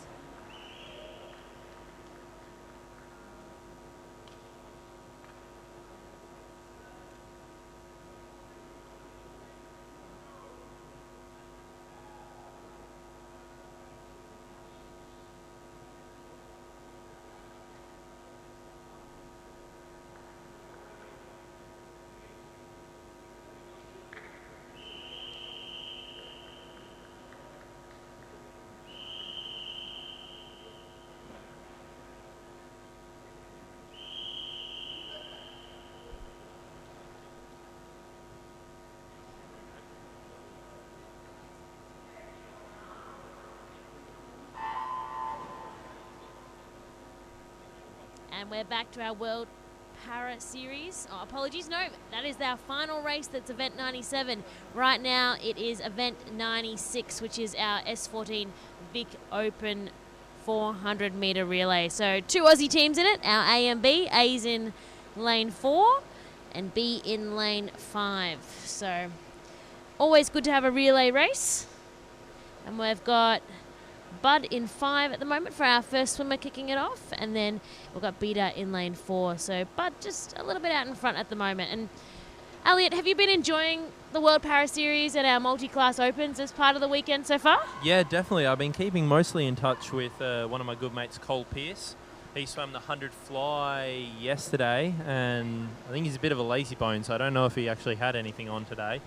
And we're back to our World Para Series. Oh, apologies. No, that is our final race. That's event 97. Right now, it is event 96, which is our S14 Vic Open 400 metre relay. So 2 Aussie teams in it, our A and B. A's in lane 4 and B in lane 5. So always good to have a relay race. And we've got Bud in 5 at the moment for our first swimmer kicking it off, and then we've got Beta in lane 4. So Bud just a little bit out in front at the moment. And Elliot, have you been enjoying the World Para Series and our multi-class opens as part of the weekend so far? Yeah, definitely. I've been keeping mostly in touch with one of my good mates, Cole Pearce. He swam the 100 fly yesterday, and I think he's a bit of a lazy bone, so I don't know if he actually had anything on today.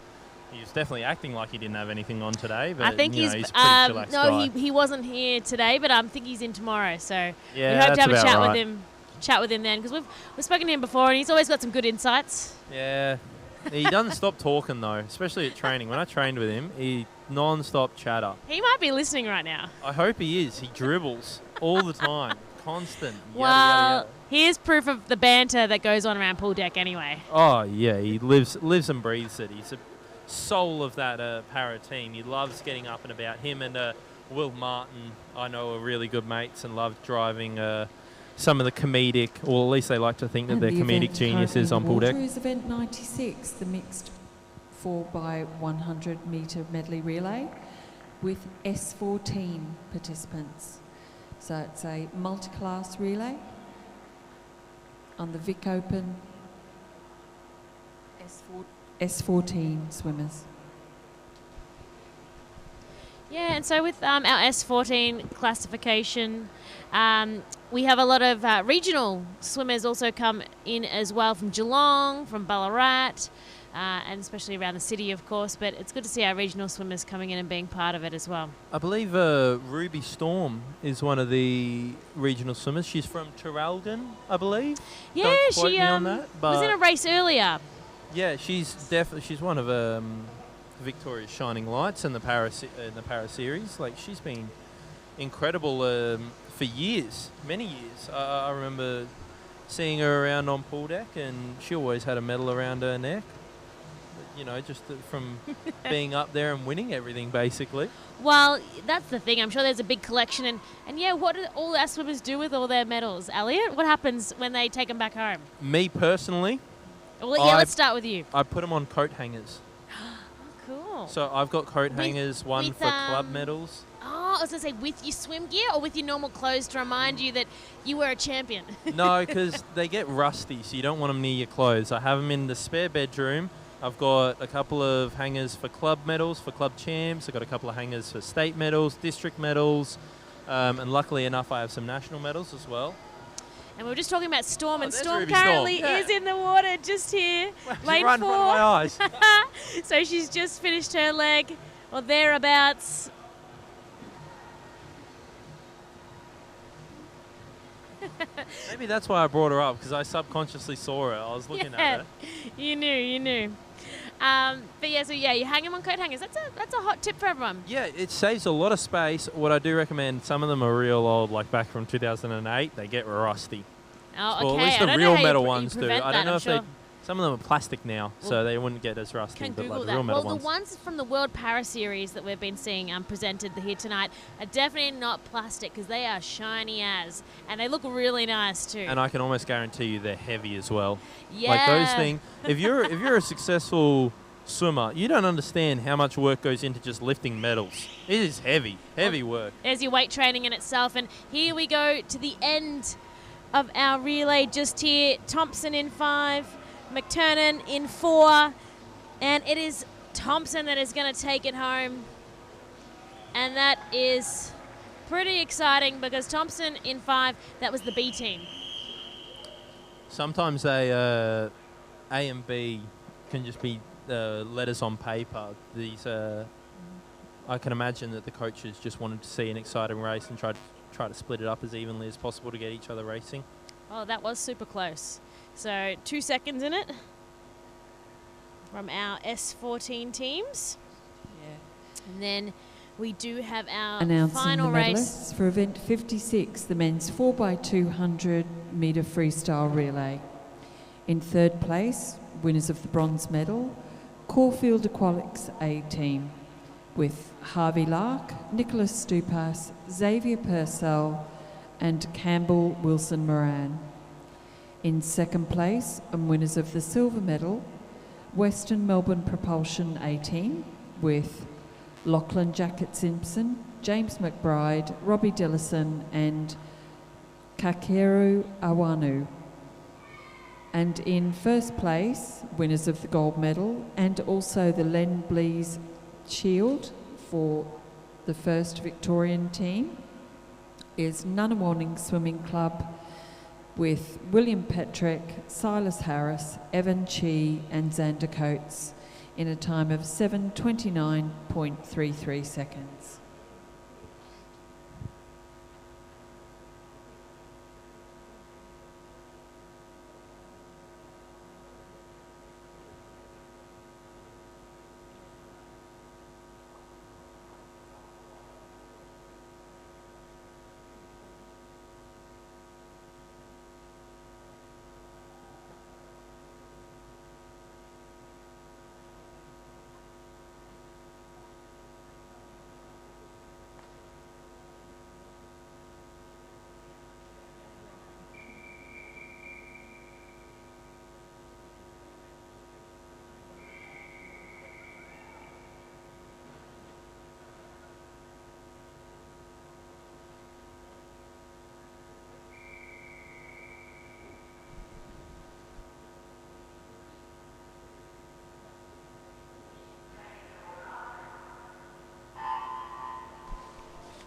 He was definitely acting like he didn't have anything on today, but I think he's a pretty chillax no, guy. he wasn't here today, but I think he's in tomorrow. So Yeah, we hope to have a that's chat about with right. him. Chat with him then, because we've spoken to him before, and he's always got some good insights. Yeah. He doesn't stop talking, though, especially at training. When I trained with him, he non-stop chatter. He might be listening right now. I hope he is. He dribbles all the time. Constant. Well, Yada, yada, here's proof of the banter that goes on around pool deck anyway. Oh, yeah. He lives and breathes it. He's a soul of that para team. He loves getting up and about. Him and Will Martin, I know, are really good mates and love driving some of the comedic, or at least they like to think that And they're the comedic event geniuses on currently pool in deck. water is event 96, the mixed 4x100 metre medley relay with S14 participants. So it's a multi-class relay on the Vic Open S14 swimmers. Yeah, and so with our S14 classification, we have a lot of regional swimmers also come in as well from Geelong, from Ballarat, and especially around the city, of course. But it's good to see our regional swimmers coming in and being part of it as well. I believe Ruby Storm is one of the regional swimmers. She's from Traralgon, I believe. Yeah, Don't quote she me on that, was in a race earlier. Yeah, she's one of Victoria's shining lights in the para series. Like, she's been incredible for years, many years. I remember seeing her around on pool deck, and she always had a medal around her neck. You know, just from being up there and winning everything, basically. Well, that's the thing. I'm sure there's a big collection. And yeah, what do all our swimmers do with all their medals? Elliot, what happens when they take them back home? Me personally, Well, yeah, let's start with you. I put them on coat hangers. Cool. So I've got coat hangers, one with, for club medals. Oh, I was going to say with your swim gear or with your normal clothes to remind you that you were a champion? No, because they get rusty, so you don't want them near your clothes. I have them in the spare bedroom. I've got a couple of hangers for club medals, for club champs. I've got a couple of hangers for state medals, district medals. And luckily enough, I have some national medals as well. And we were just talking about Storm, and there's Storm Ruby currently Storm. Yeah. is in the water just here, lane right in 4. front of my eyes. So she's just finished her leg, or thereabouts. Maybe that's why I brought her up, because I subconsciously saw her. I was looking at her. You knew. But yeah, so yeah, you hang them on coat hangers. That's a hot tip for everyone. Yeah, it saves a lot of space. What I do recommend, some of them are real old, like back from 2008. They get rusty. Oh, Well, okay. at least I the don't real know how metal you ones do. prevent I that, don't know I'm if sure. they. Some of them are plastic now, so they wouldn't get as rusty. Can But Google like the that. real metal Well, ones. the ones from the World Para Series that we've been seeing presented here tonight are definitely not plastic, because they are shiny as, and they look really nice too. And I can almost guarantee you they're heavy as well. Yeah. Like those things. If you're a successful swimmer, you don't understand how much work goes into just lifting medals. It is heavy work. There's your weight training in itself, and here we go to the end of our relay just here. Thompson in 5, McTurnan in 4, and it is Thompson that is going to take it home. And that is pretty exciting, because Thompson in 5, that was the B team. Sometimes A and B can just be letters on paper. These I can imagine that the coaches just wanted to see an exciting race and try to split it up as evenly as possible to get each other racing. Oh, that was super close. So 2 seconds in it from our S14 teams. Yeah. And then we do have our Announcing final the race. medalists for event 56, the men's 4x200 metre freestyle relay. In third place, winners of the bronze medal, Caulfield Aquatics A team, with Harvey Lark, Nicholas Stupas, Xavier Purcell and Campbell Wilson Moran. In second place, and winners of the silver medal, Western Melbourne Propulsion A team, with Lachlan Jacket Simpson, James McBride, Robbie Dillison and Kakeru Awanu. And in first place, winners of the gold medal and also the Len Blease Shield for the first Victorian team, is Nunawading Swimming Club, with William Petrick, Silas Harris, Evan Chee and Xander Coates, in a time of 7:29.33 seconds.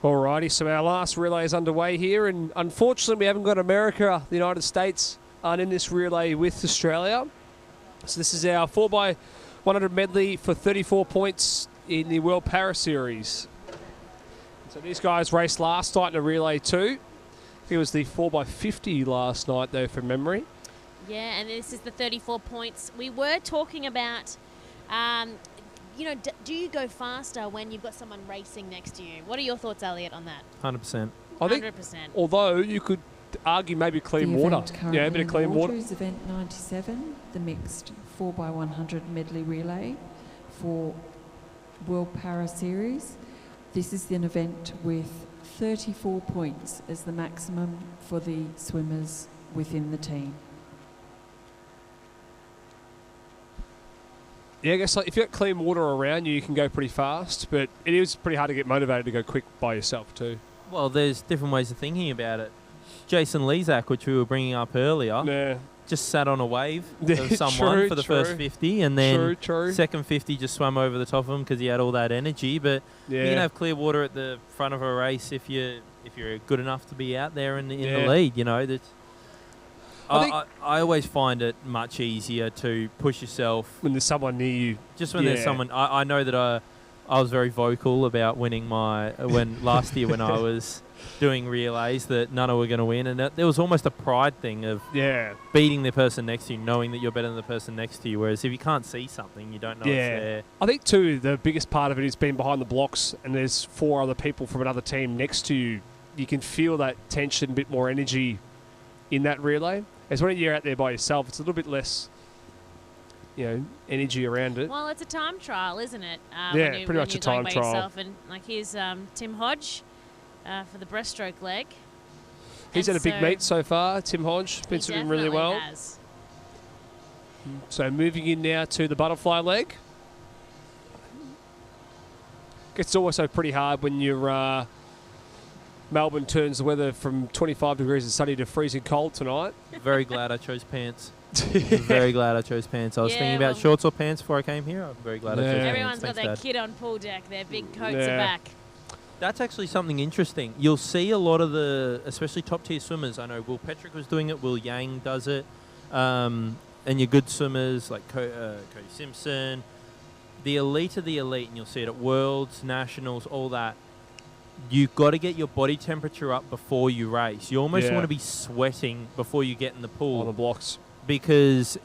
Alrighty, so our last relay is underway here, and unfortunately we haven't got America, the United States, aren't in this relay with Australia. So this is our 4x100 medley for 34 points in the World Para Series. So these guys raced last night in a relay too. It was the 4x50 last night though, from memory. Yeah, and this is the 34 points. We were talking about, do you go faster when you've got someone racing next to you? What are your thoughts, Elliot, on that? 100%. I think, 100%. although you could argue maybe clean water. Yeah, a bit of clean water. Is event 97, the mixed 4x100 medley relay for World Para Series. This is an event with 34 points as the maximum for the swimmers within the team. Yeah, I guess if you've got clean water around you, you can go pretty fast, but it is pretty hard to get motivated to go quick by yourself too. Well, there's different ways of thinking about it. Jason Lezak, which we were bringing up earlier, Yeah. just sat on a wave Yeah, of someone true, for the true. first 50, and then True. second 50 just swam over the top of him because he had all that energy. But you can have clear water at the front of a race if you're good enough to be out there in the lead. You know, that's. I always find it much easier to push yourself when there's someone near you. Just when there's someone. I know that I was very vocal about winning when last year when I was doing relays that none were going to win, and there was almost a pride thing of beating the person next to you, knowing that you're better than the person next to you. Whereas if you can't see something, you don't know it's there. I think too the biggest part of it is being behind the blocks, and there's 4 other people from another team next to you. You can feel that tension, a bit more energy in that relay. As when you're out there by yourself, it's a little bit less, energy around it. Well, it's a time trial, isn't it? Pretty much a time trial. Yourself. And here's Tim Hodge for the breaststroke leg. He's had a big meet so far. Tim Hodge been swimming really well. Has. So moving in now to the butterfly leg. It's also pretty hard when you're Melbourne turns the weather from 25 degrees and sunny to freezing cold tonight. Very glad I chose pants. Very glad I chose pants. I was thinking about shorts or pants before I came here. I'm very glad I chose pants. Everyone's got their kit on pool deck. Their big coats are back. That's actually something interesting. You'll see a lot of especially top-tier swimmers. I know Will Petrick was doing it. Will Yang does it. And your good swimmers like Cody Simpson. The elite of the elite, and you'll see it at Worlds, Nationals, all that. You've got to get your body temperature up before you race. You almost want to be sweating before you get in the pool. On the blocks. Because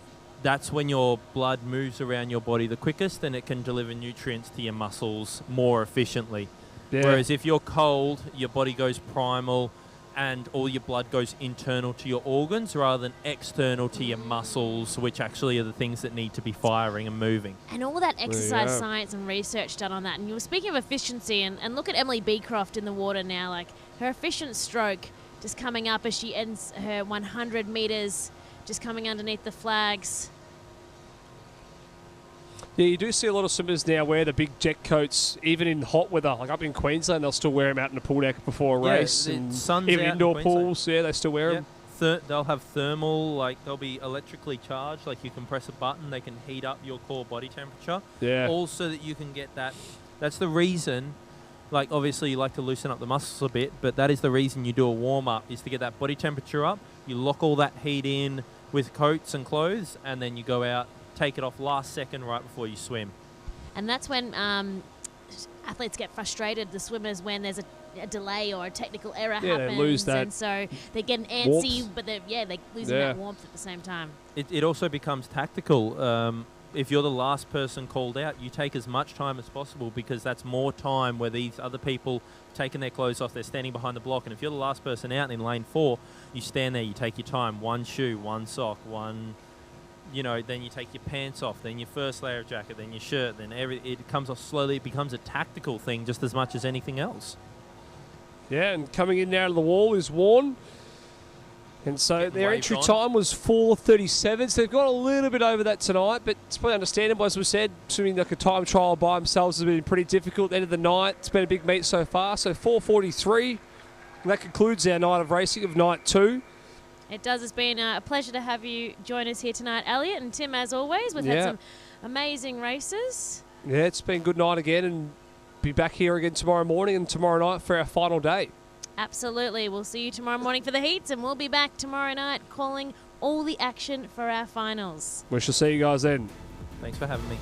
that's when your blood moves around your body the quickest and it can deliver nutrients to your muscles more efficiently. Yeah. Whereas if you're cold, your body goes primal and all your blood goes internal to your organs rather than external to your muscles, which actually are the things that need to be firing and moving. And all that exercise science and research done on that. And you were speaking of efficiency, and look at Emily Beecroft in the water now. Like, her efficient stroke just coming up as she ends her 100 metres, just coming underneath the flags. Yeah, you do see a lot of swimmers now wear the big jet coats, even in hot weather. Like up in Queensland, they'll still wear them out in the pool deck before a race. And sun's even out indoor in pools, they still wear them. They'll have thermal, they'll be electrically charged. Like you can press a button, they can heat up your core body temperature. Yeah. Also that you can get that. That's the reason. Like obviously you like to loosen up the muscles a bit, but that is the reason you do a warm up is to get that body temperature up. You lock all that heat in with coats and clothes, and then you go out. Take it off last second right before you swim. And that's when athletes get frustrated, the swimmers, when there's a delay or a technical error happens. They lose that. And so they get an antsy, warmth. but they're losing that warmth at the same time. It also becomes tactical. If you're the last person called out, you take as much time as possible because that's more time where these other people taking their clothes off, they're standing behind the block. And if you're the last person out in lane 4, you stand there, you take your time, one shoe, one sock, one... then you take your pants off, then your first layer of jacket, then your shirt, then it comes off slowly. It becomes a tactical thing just as much as anything else. Yeah, and coming in now to the wall is Warren. And so their entry time was 4:37, so they've got a little bit over that tonight, but it's probably understandable, as we said, swimming like a time trial by themselves has been pretty difficult. End of the night, it's been a big meet so far, so 4:43. And that concludes our night of racing of night 2. It does. It's been a pleasure to have you join us here tonight, Elliot and Tim, as always. We've had some amazing races. Yeah, it's been a good night again, and be back here again tomorrow morning and tomorrow night for our final day. Absolutely. We'll see you tomorrow morning for the heats, and we'll be back tomorrow night calling all the action for our finals. We shall see you guys then. Thanks for having me.